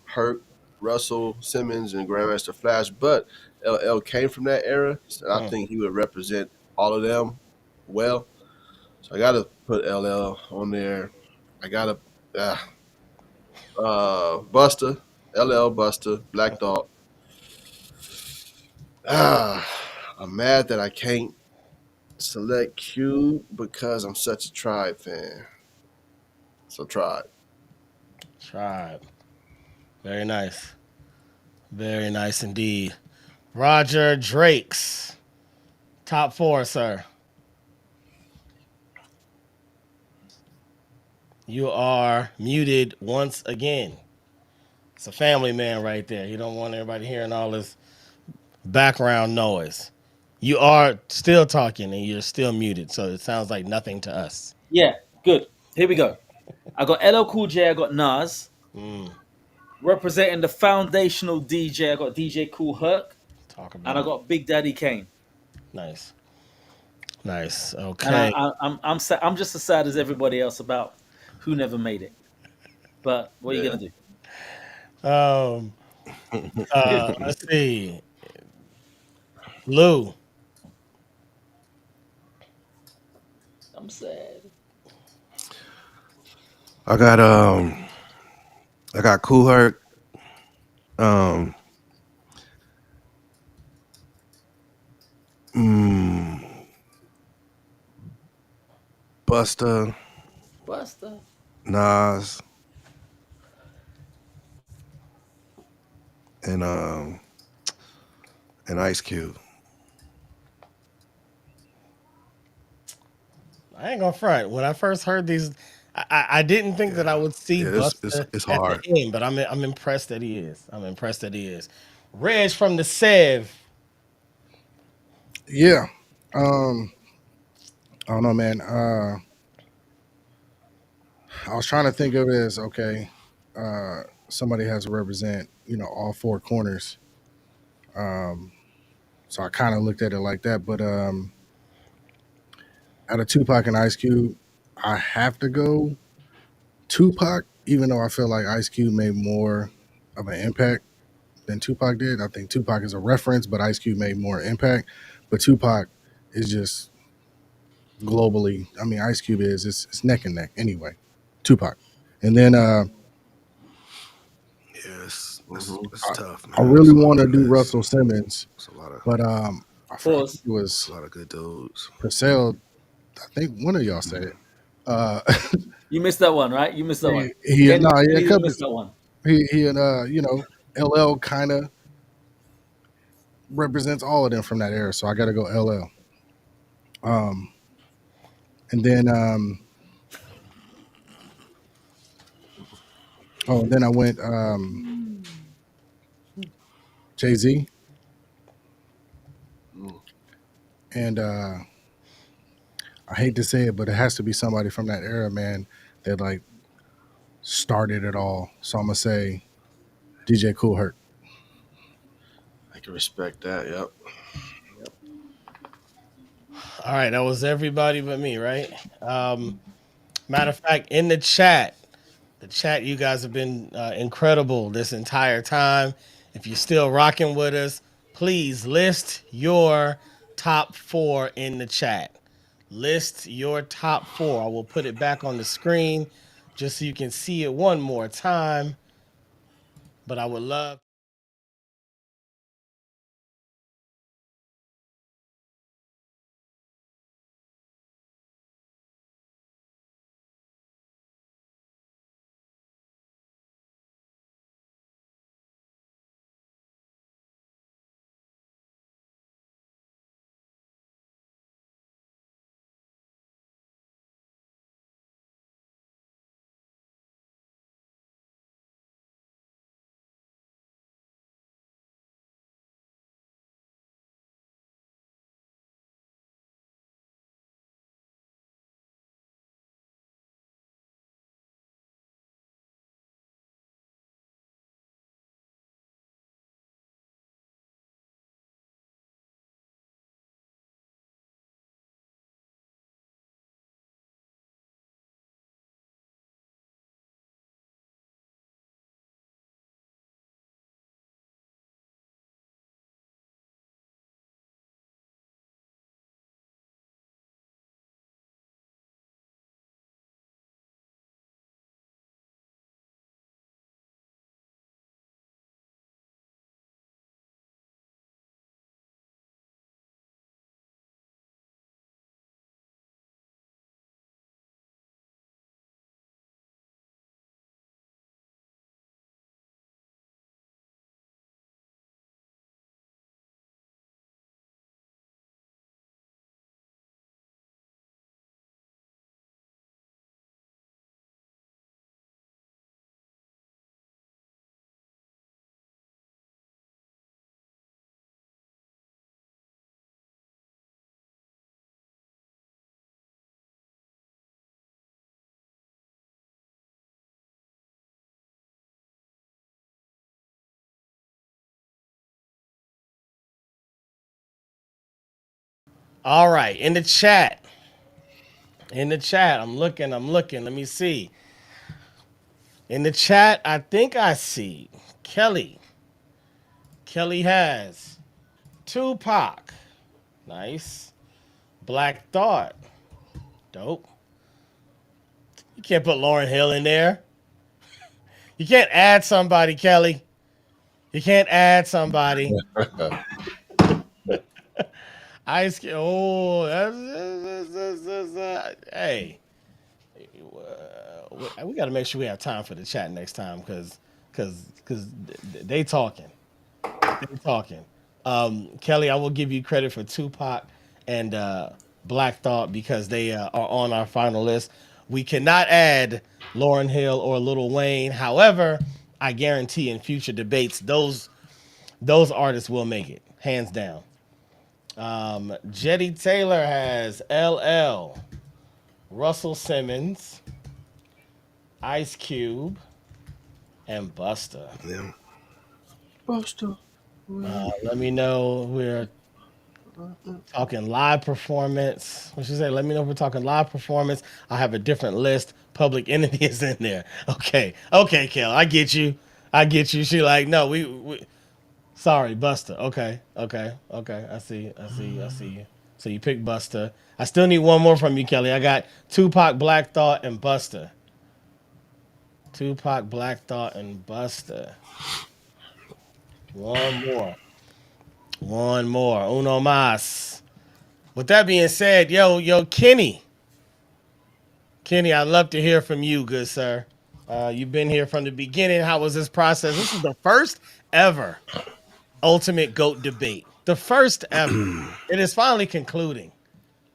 Herc, Russell Simmons, and Grandmaster Flash. But LL came from that era, and I
Mm.
think he would represent all of them well. So I got to put LL on there. I got to Buster, LL Buster, Black Thought. Ah, I'm mad that I can't select Q because I'm such a Tribe fan. So Tribe.
Tribe. Very nice. Very nice indeed. Roger Drake's top four, sir. You are muted once again. It's a family man right there. You don't want everybody hearing all this background noise. You are still talking and you're still muted, so it sounds like nothing to us.
Yeah, good. Here we go. I got LL Cool J. I got Nas.
Mm,
Representing the foundational DJ, I got DJ Cool Herc,
talk
and I
about it.
got Big Daddy Kane.
Nice, nice.
And
Okay.
I'm just as sad as everybody else about who never made it. But what are you
Yeah.
gonna do?
Um. Let's see. Lou.
I'm sad.
I got I got Cool Herc, um, mm, Busta,
Buster.
Nas, and Ice Cube.
I ain't gonna front. When I first heard these, I didn't think that I
Yeah,
would see
yeah.
Busta
It's
at the
hard.
end, but I'm impressed that he is. I'm impressed that he is. Reg from the Sev.
Yeah. I don't know, man. I was trying to think of it as okay. Somebody has to represent, all 4 corners. Um, so I kind of looked at it like that. But out of Tupac and Ice Cube, I have to go Tupac, even though I feel like Ice Cube made more of an impact than Tupac did. I think Tupac is a reference, but Ice Cube made more impact. But Tupac is just globally. I mean, Ice Cube it's neck and neck anyway. Tupac, and then
Yeah,
Mm-hmm.
it's tough,
I
man. It's
really
a lot
want
on
to
the
do
list.
Russell Simmons,
It's a lot of
but I think
Pause.
it was
good dudes.
Purcell. I think one of y'all said it. Uh,
You missed that one, right? You missed that one.
he no, yeah,
Kenny didn't miss that one.
he and LL kind of represents all of them from that era, so I got to go LL. Um, and then then I went Jay Z,
Mm.
and I hate to say it, but it has to be somebody from that era, man. That like started it all. So I'm gonna say DJ Cool Herc.
I can respect that. Yep.
Yep.
All right, that was everybody but me, right? Matter of fact, in the chat, you guys have been incredible this entire time. If you're still rocking with us, please list your top four in the chat. List your top four. I will put it back on the screen just so you can see it one more time. But I would love. All right, in the chat. In the chat, I'm looking. I'm looking. Let me see. In the chat, I think I see Kelly. Kelly has Tupac. Nice. Black Thought. Dope. You can't put Lauren Hill in there. You can't add somebody, Kelly. You can't add somebody. Ice. Oh, hey. We got to make sure we have time for the chat next time because they talking. They talking. Kelly, I will give you credit for Tupac and Black Thought because they are on our final list. We cannot add Lauren Hill or Lil Wayne. However, I guarantee in future debates those artists will make it hands down. Jetty Taylor has LL, Russell Simmons, Ice Cube, and Busta.
Yeah.
Buster.
Let me know we're talking live performance. What she say? Let me know if we're talking live performance. I have a different list. Public Enemy is in there. Okay, okay, Kel, I get you. I get you. She like, no, we sorry, Buster. Okay, okay, okay. I see. I see. I see you. So you pick Buster. I still need one more from you, Kelly. I got Tupac, Black Thought, and Buster. Tupac, Black Thought, and Buster. One more. One more. Uno más. With that being said, yo, Kenny. Kenny, I'd love to hear from you, good sir. You've been here from the beginning. How was this process? This is the first ever Ultimate GOAT debate. The first ever. It is finally concluding.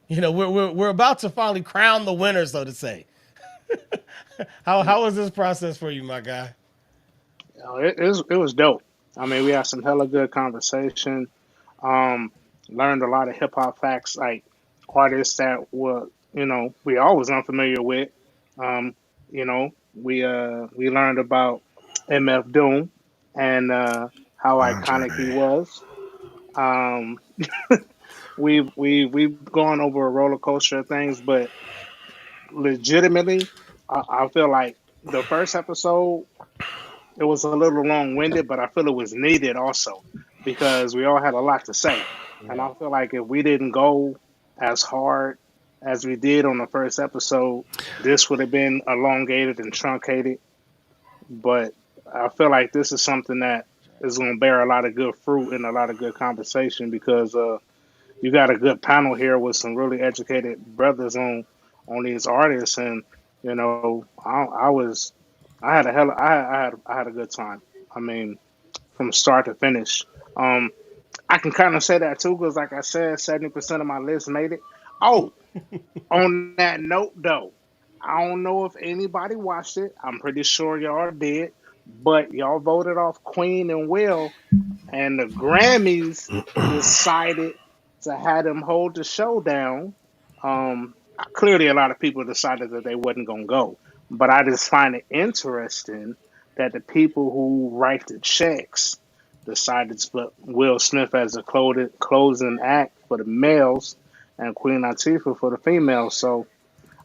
You know, we're about to finally crown the winner, so to say. How was this process for you, my guy?
It was dope. I mean, we had some hella good conversation. Um, Learned a lot of hip hop facts, like artists that were we always unfamiliar with. Um, you know, we learned about MF Doom and how iconic he
Andre.
was. Um, we've gone over a roller coaster of things, but legitimately, I feel like the first episode it was a little long winded, but I feel it was needed also because we all had a lot to say, and
Yeah.
I feel like if we didn't go as hard as we did on the first episode, this would have been elongated and truncated. But I feel like this is something that is going to bear a lot of good fruit and a lot of good conversation because you got a good panel here with some really educated brothers on these artists, and I was I had a hell I had a good time. I mean, from start to finish. Um, I can kind of say that too because, like I said, 70% of my list made it. Oh, on that note, though, I don't know if anybody watched it. I'm pretty sure y'all did, but y'all voted off Queen and Will, and the Grammys decided to have them hold the show down. Clearly, a lot of people decided that they wasn't gonna go, but I just find it interesting that the people who write the checks decided to put Will Smith as a closing act for the males and Queen Latifah for the females. So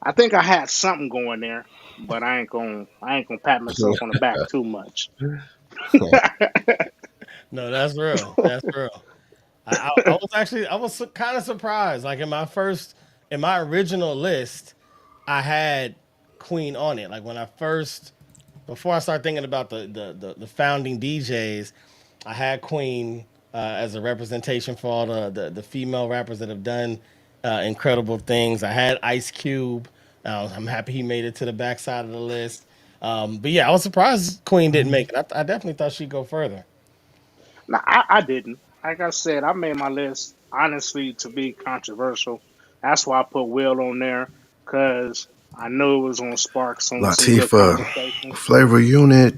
I think I had something going there, but I ain't gonna pat myself on the back too much.
No, that's real. That's real. I was actually I was kind of surprised. Like in my original list, I had Queen on it. Like when I first before I started thinking about the founding DJs, I had Queen as a representation for all the female rappers that have done incredible things. I had Ice Cube. I'm happy he made it to the backside of the list. But yeah, I was surprised Queen didn't make it. I definitely thought she'd go further.
No, I didn't. Like I said, I made my list honestly to be controversial. That's why I put Will on there because I knew it was gonna spark some good
Latifah,
conversation.
flavor unit.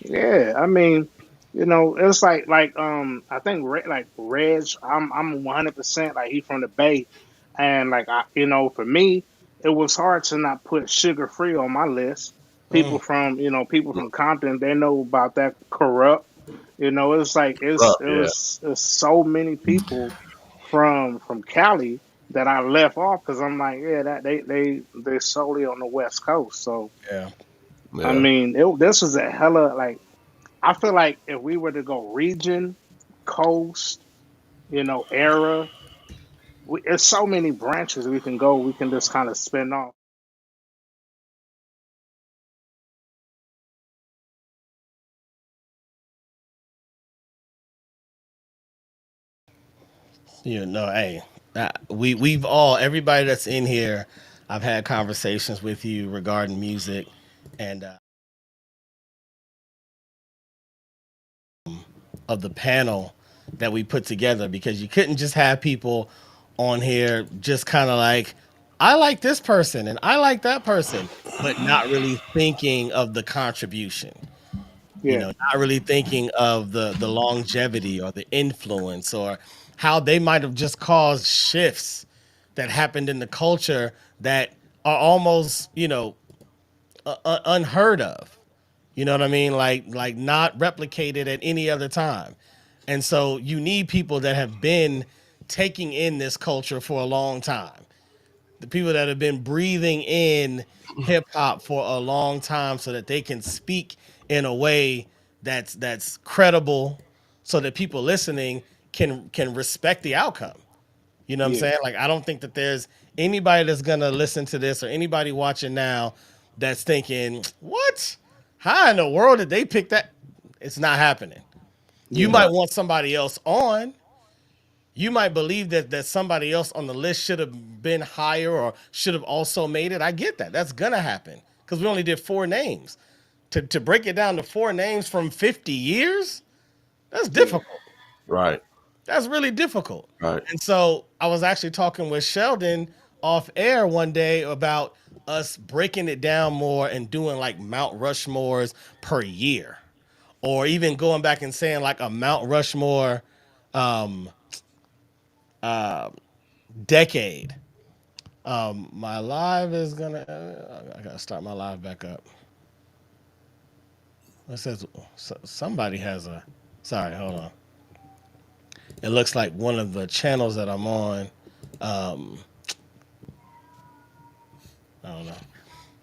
Yeah, I mean, it's like I think like Reg, I'm 100% like he from the Bay, and like for me, it was hard to not put Sugar Free on my list.
Mm,
People from Compton, they know about that corrupt. It's like
Yeah.
it's so many people from Cali that I left off because I'm like, yeah, that they're solely on the West Coast. So
yeah.
I
Yeah.
mean, this was a hella like I feel like if we were to go region, coast, era, there's so many branches we can go. We can just kind of spin off.
Hey, we've all everybody that's in here. I've had conversations with you regarding music, and of the panel that we put together because you couldn't just have people on here just kind of like I like this person and I like that person, but not really thinking of the contribution.
Yeah,
Not really thinking of the longevity or the influence or how they might have just caused shifts that happened in the culture that are almost unheard of. You know what I mean? Like not replicated at any other time. And so you need people that have been taking in this culture for a long time. The people that have been breathing in hip hop for a long time so that they can speak in a way that's credible so that people listening can respect the outcome. You know what I'm
yeah,
saying? Like I don't think that there's anybody that's gonna listen to this or anybody watching now that's thinking, what? How in the world did they pick that? It's not happening. You
yeah,
might want somebody else on. You might believe that somebody else on the list should have been higher or should have also made it. I get that. That's gonna happen. Because we only did four names. To break it down to four names from 50 years, that's
yeah,
difficult.
Right.
That's really difficult.
Right.
And so I was actually talking with Sheldon off air one day about us breaking it down more and doing like Mount Rushmores per year. Or even going back and saying like a Mount Rushmore um, decade. My live is gonna. I gotta start my live back up. It says somebody has a. Sorry, hold on. It looks like one of the channels that I'm on. Um, I don't know.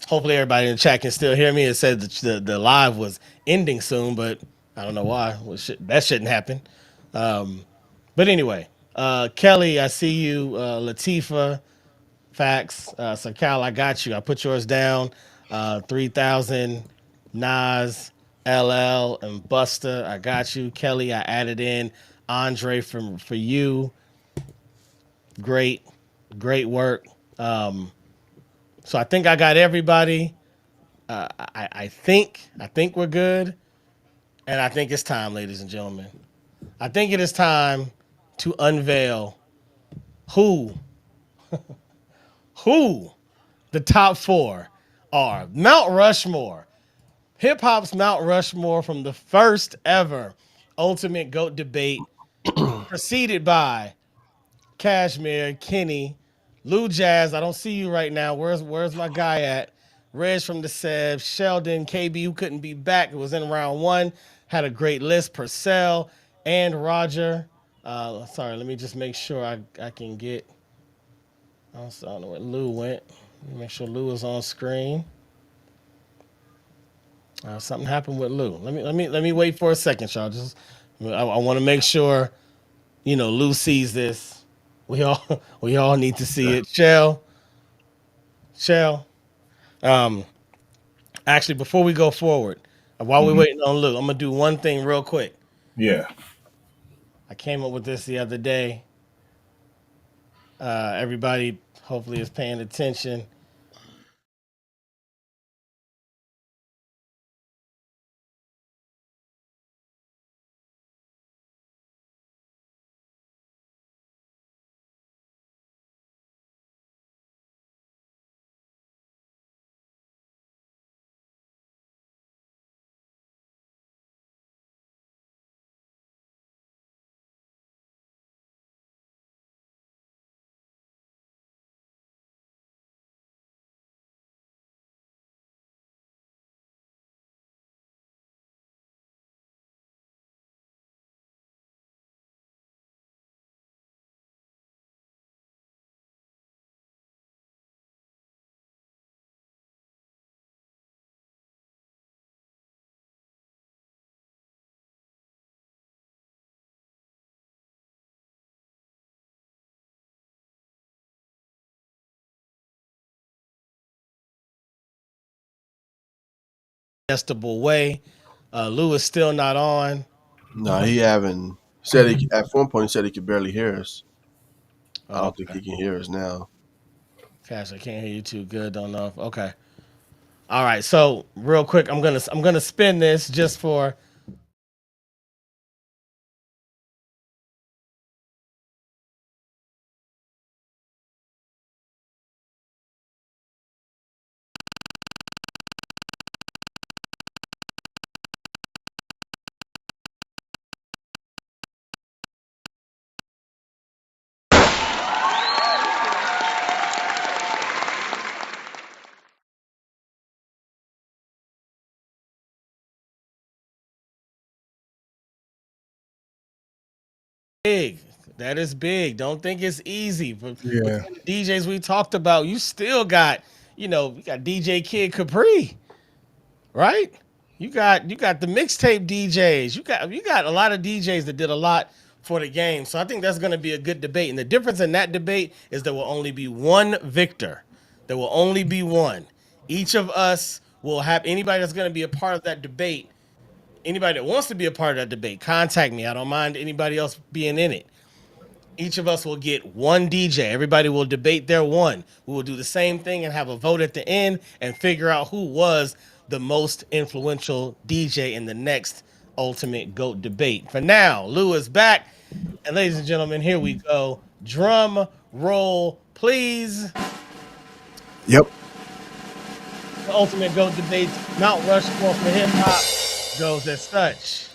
Hopefully, everybody in the chat can still hear me. It said the live was ending soon, but I don't know why. Well, that shouldn't happen. But anyway, Kelly, I see you. Latifa, facts. So Cal, I got you. I put yours down. 3,000. Nas, LL, and Buster, I got you. Kelly, I added in. Andre for you. Great, great work. So I think I got everybody. I think we're good, and I think it's time, ladies and gentlemen. I think it is time to unveil who who the top four are. Mount Rushmore, hip hop's Mount Rushmore from the first ever Ultimate Goat debate, preceded by Cashmere, Kenny, Lou Jazz. I don't see you right now. Where's my guy at? Reg from the Seb, Sheldon, KB, who couldn't be back. It was in round one. Had a great list. Purcell and Roger. Sorry, let me just make sure I can get. I don't know where Lou went. Let me make sure Lou is on screen. Something happened with Lou. Let me wait for a second, y'all. I want to make sure Lou sees this. We all we all need to see it. Shell. Um, Actually, before we go forward, while we're
Hmm.
waiting on Lou, I'm gonna do one thing real quick.
Yeah.
I came up with this the other day. Everybody hopefully is paying attention. Adjustable way. Lou is still not on.
No, he haven't said he at one point he said he could barely hear us. I
Oh,
don't think
okay.
he can hear us now.
Cash, I can't hear you too good. Don't know if okay. All right. So real quick, I'm gonna spin this just for big. That is big. Don't think it's easy. But
Yeah.
between the DJs we talked about, you still got, you got DJ Kid Capri, right? You got the mixtape DJs. You got a lot of DJs that did a lot for the game. So I think that's going to be a good debate. And the difference in that debate is there will only be one victor. There will only be one. Each of us will have anybody that's going to be a part of that debate. Anybody that wants to be a part of that debate, contact me. I don't mind anybody else being in it. Each of us will get one DJ. Everybody will debate their one. We will do the same thing and have a vote at the end and figure out who was the most influential DJ in the next Ultimate GOAT debate. For now, Lou is back. And ladies and gentlemen, here we go. Drum roll, please.
Yep.
The Ultimate GOAT debates, Mount Rushmore for hip hop, goes as such.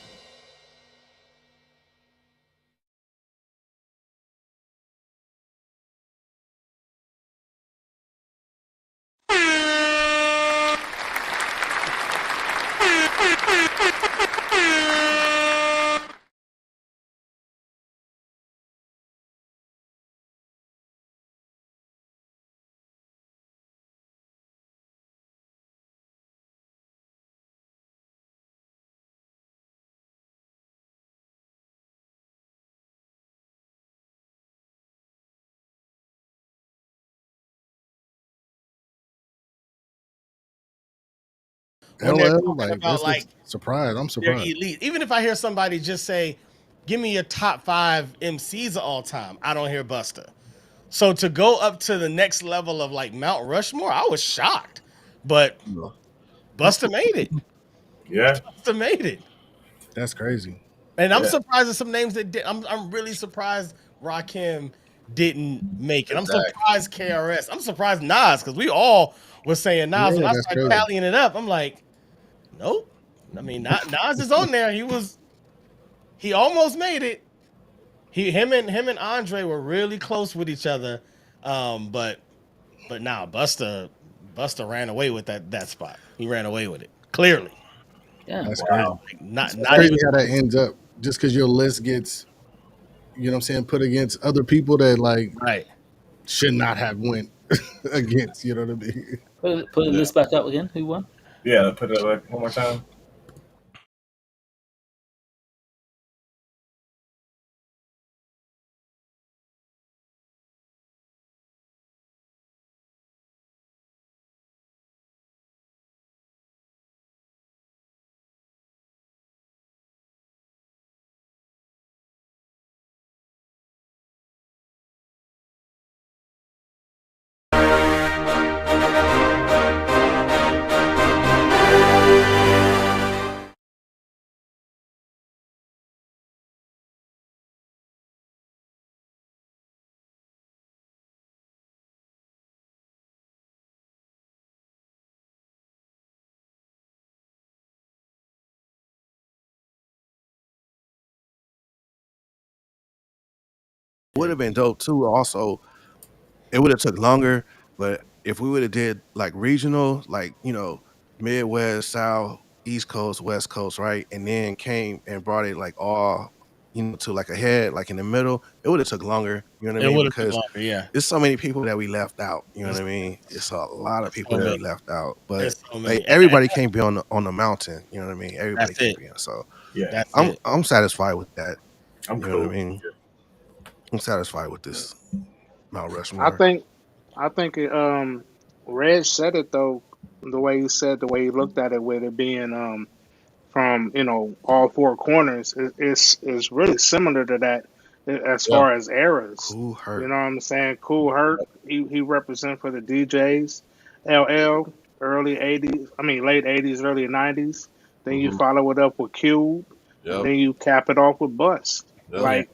when they're
LL,
talking
like
about
that's
like
what's surprised. I'm
they're
surprised.
elite. Even if I hear somebody just say, "Give me your top 5 MCs of all time," I don't hear Busta. So to go up to the next level of like Mount Rushmore, I was shocked. But
No.
Busta made it.
Yeah,
Busta made it.
That's crazy.
And I'm
Yeah,
surprised at some names that did. I'm really surprised Rakim didn't make it. I'm
exactly.
surprised KRS. I'm surprised Nas because we all were saying Nas. When
Yeah,
I
that's
started
crazy.
tallying it up, I'm like, nope. I mean, not Nas is on there. He almost made it. Him and Andre were really close with each other. But now Busta ran away with that spot. He ran away with it clearly.
Yeah.
That's crazy.
wow.
Like, not
It's
not
crazy
even
how that ends up. Just because your list gets, you know what I'm saying, put against other people that like
right.
should not have went against. You know what I mean?
Put the
Yeah,
list back up again. Who won?
yeah. Put it up one more time.
Would have been dope too. Also, it would have took longer, but if we would have did like regional, like Midwest, South, East Coast, West Coast, right, and then came and brought it like all to like a head, like in the middle, it would have took longer. You know what I
It
mean?
would have took
Because
longer. Yeah.
there's so many people that we left out. You know what
It's,
I mean? It's a lot of
it's
people
so
that
many.
Yeah,
we left out, but
It's so
like
many. And
everybody can't be on the mountain. You know what I mean? Everybody
that's
can't
it.
be on. So
Yeah,
That's
I'm
it.
I'm satisfied with that.
I'm
You know what I
cool.
mean? I'm satisfied with
Yeah.
this Mount
I
Rushmore.
think I think Red said it though, the way he said, the way he looked at it, with it being from all four corners, is really similar to that as
yeah,
far as eras.
Who
You
hurt?
know what I'm saying? Cool Herc, he represent for the DJs. LL, early '80s, I mean late '80s, early '90s. Then you
hmm,
follow it up with Cube, and
yep,
then you cap it off with Bust.
yep.
Yeah.
Like,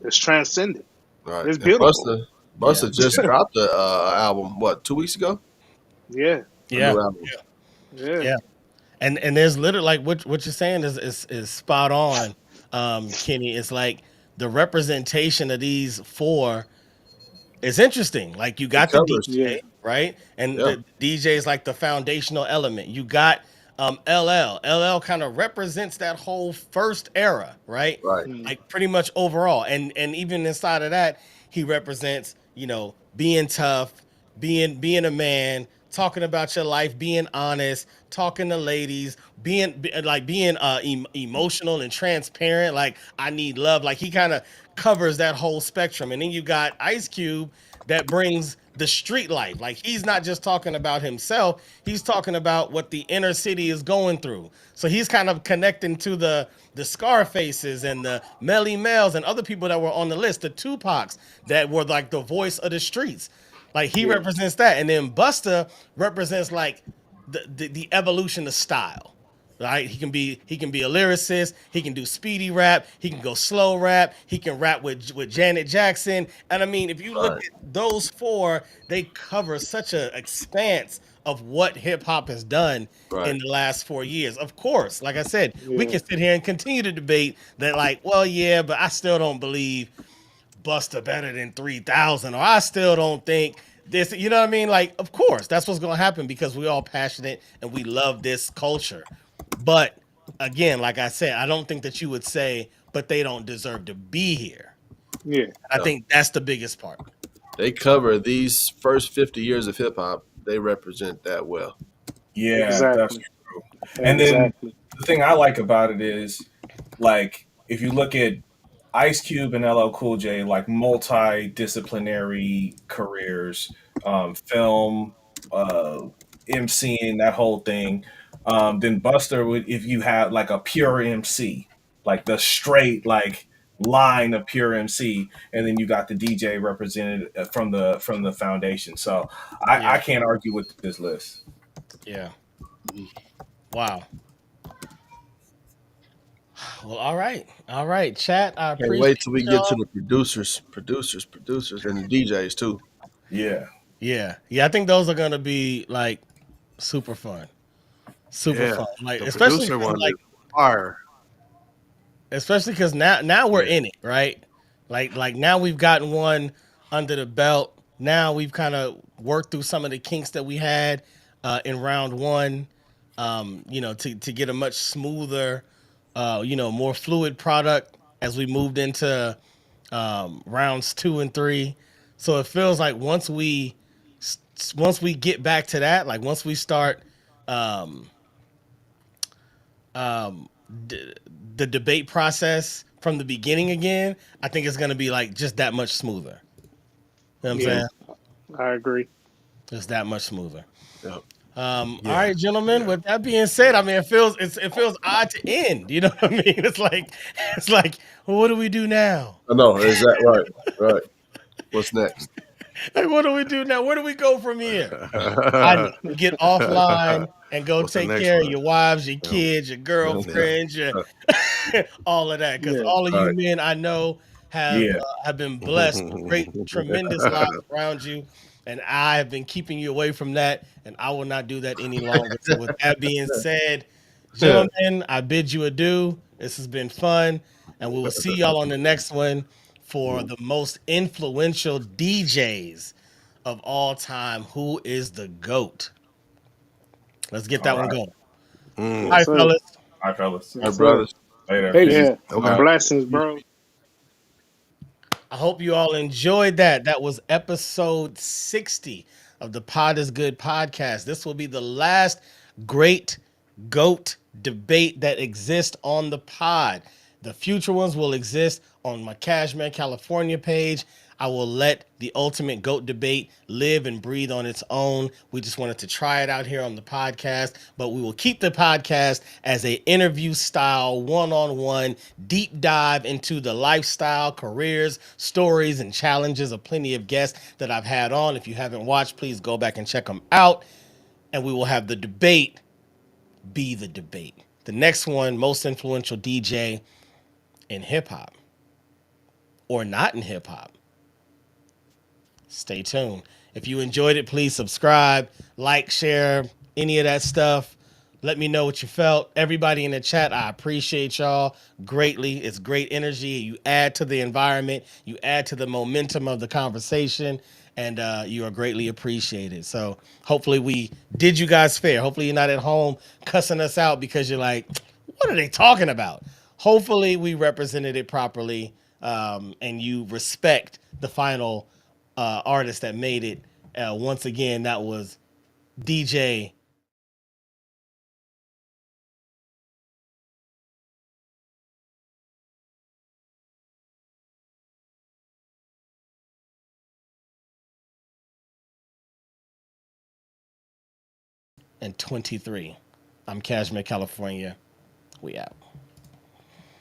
it's transcendent.
Right.
It's
And
beautiful.
Yeah.
Busta just dropped the album. What, 2 weeks ago?
Yeah,
A new
Yeah.
album.
yeah,
Yeah. And there's literally like what you're saying is spot on, Kenny. It's like the representation of these four. It's interesting. Like you
It
got the
covers.
yeah.
DJ, right? And
Yeah.
the DJ is like the foundational element. You got LL. LL kind of represents that whole first era, right?
Right.
Mm,
Like pretty much overall. And even inside of that, he represents, being tough, being a man, talking about your life, being honest, talking to ladies, being emotional and transparent. Like I need love. Like he kind of covers that whole spectrum. And then you got Ice Cube that brings the street life. Like he's not just talking about himself, he's talking about what the inner city is going through. So he's kind of connecting to the Scarfaces and the Melly Mels and other people that were on the list, the Tupacs that were like the voice of the streets. Like he
yeah,
represents that, and then Busta represents like the evolution of style. Right? He can be a lyricist. He can do speedy rap. He can go slow rap. He can rap with Janet Jackson. And I mean, if you look
Right.
at those four, they cover such a expanse of what hip hop has done
Right.
in the last 4 years. Of course, like I said, we
yeah,
can sit here and continue to debate that, like, well, yeah, but I still don't believe Buster better than 3,000, or I still don't think this. You know what I mean? Like, of course, that's what's gonna happen because we're all passionate and we love this culture. But again, like I said, I don't think that you would say, but they don't deserve to be here.
yeah.
I
No.
think that's the biggest part.
They cover these first 50 years of hip hop. They represent that well.
Yeah, that's
Exactly,
true. And then
exactly.
the thing I like about it is, like, if you look at Ice Cube and LL Cool J, like multidisciplinary careers, film, uh, MCing, that whole thing. Then Buster would, if you had like a pure MC, like the straight like line of pure MC, and then you got the DJ represented from the foundation. So I
Yeah.
can't argue with this list.
Yeah. Wow. Well, all right. All right, chat. I
Can't wait
appreciate
till we get to
y'all.
the producers, and the DJs too.
Yeah,
Yeah. Yeah, I think those are gonna be like super fun. Super
Yeah,
fun. Like
the
especially
producer
because
one
like
is fire.
now we're
Yeah,
in it, right? Like now we've gotten one under the belt. Now we've kind of worked through some of the kinks that we had in round one. To get a much smoother, more fluid product as we moved into rounds 2 and 3. So it feels like once we get back to that, like once we start um, um, d- the debate process from the beginning again, I think it's gonna be like just that much smoother. You know what I'm
Yeah,
saying?
I agree.
Just that much smoother.
Yeah.
All
yeah,
right, gentlemen.
yeah.
With that being said, I mean, it feels odd to end. You know what I mean? It's like, well, what do we do now?
I know. Is that right? Right. What's next?
Like, what do we do now? Where do we go from here? I know. You get offline and go
What's the
take
next
care of
one?
your wives, your
Yeah,
kids, your
Yeah.
girlfriends, your all of that. Because
Yeah,
all of you
Right.
men I know
yeah.
have been blessed with great, tremendous lives around you, and I have been keeping you away from that, and I will not do that any longer. So, with that being said, gentlemen, I bid you adieu. This has been fun, and we will see y'all on the next one for the most influential DJs of all time. Who is the GOAT? Let's get
All
that one
right.
going. All
yes,
right,
sir.
fellas.
All right, fellas.
Our
Yes, sir.
brothers.
Later.
Peace.
Peace.
Yeah,
All
okay.
right.
blessings, bro.
I hope you all enjoyed that. That was episode 60 of the Pod is Good podcast. This will be the last great GOAT debate that exists on the pod. The future ones will exist on my Cashmere, California page. I will let the ultimate GOAT debate live and breathe on its own. We just wanted to try it out here on the podcast, but we will keep the podcast as a interview style, one-on-one deep dive into the lifestyle, careers, stories, and challenges of plenty of guests that I've had on. If you haven't watched, please go back and check them out. And we will have the debate be the debate. The next one, most influential DJ in hip hop or not in hip hop. Stay tuned. If you enjoyed it, please subscribe, like, share, any of that stuff. Let me know what you felt. Everybody in the chat, I appreciate y'all greatly. It's great energy. You add to the environment, you add to the momentum of the conversation, and you are greatly appreciated. So hopefully we did you guys fair. Hopefully you're not at home cussing us out because you're like, what are they talking about? Hopefully we represented it properly, and you respect the final artist that made it. Once again, that was DJ and 23. I'm Cashmere, California. We out.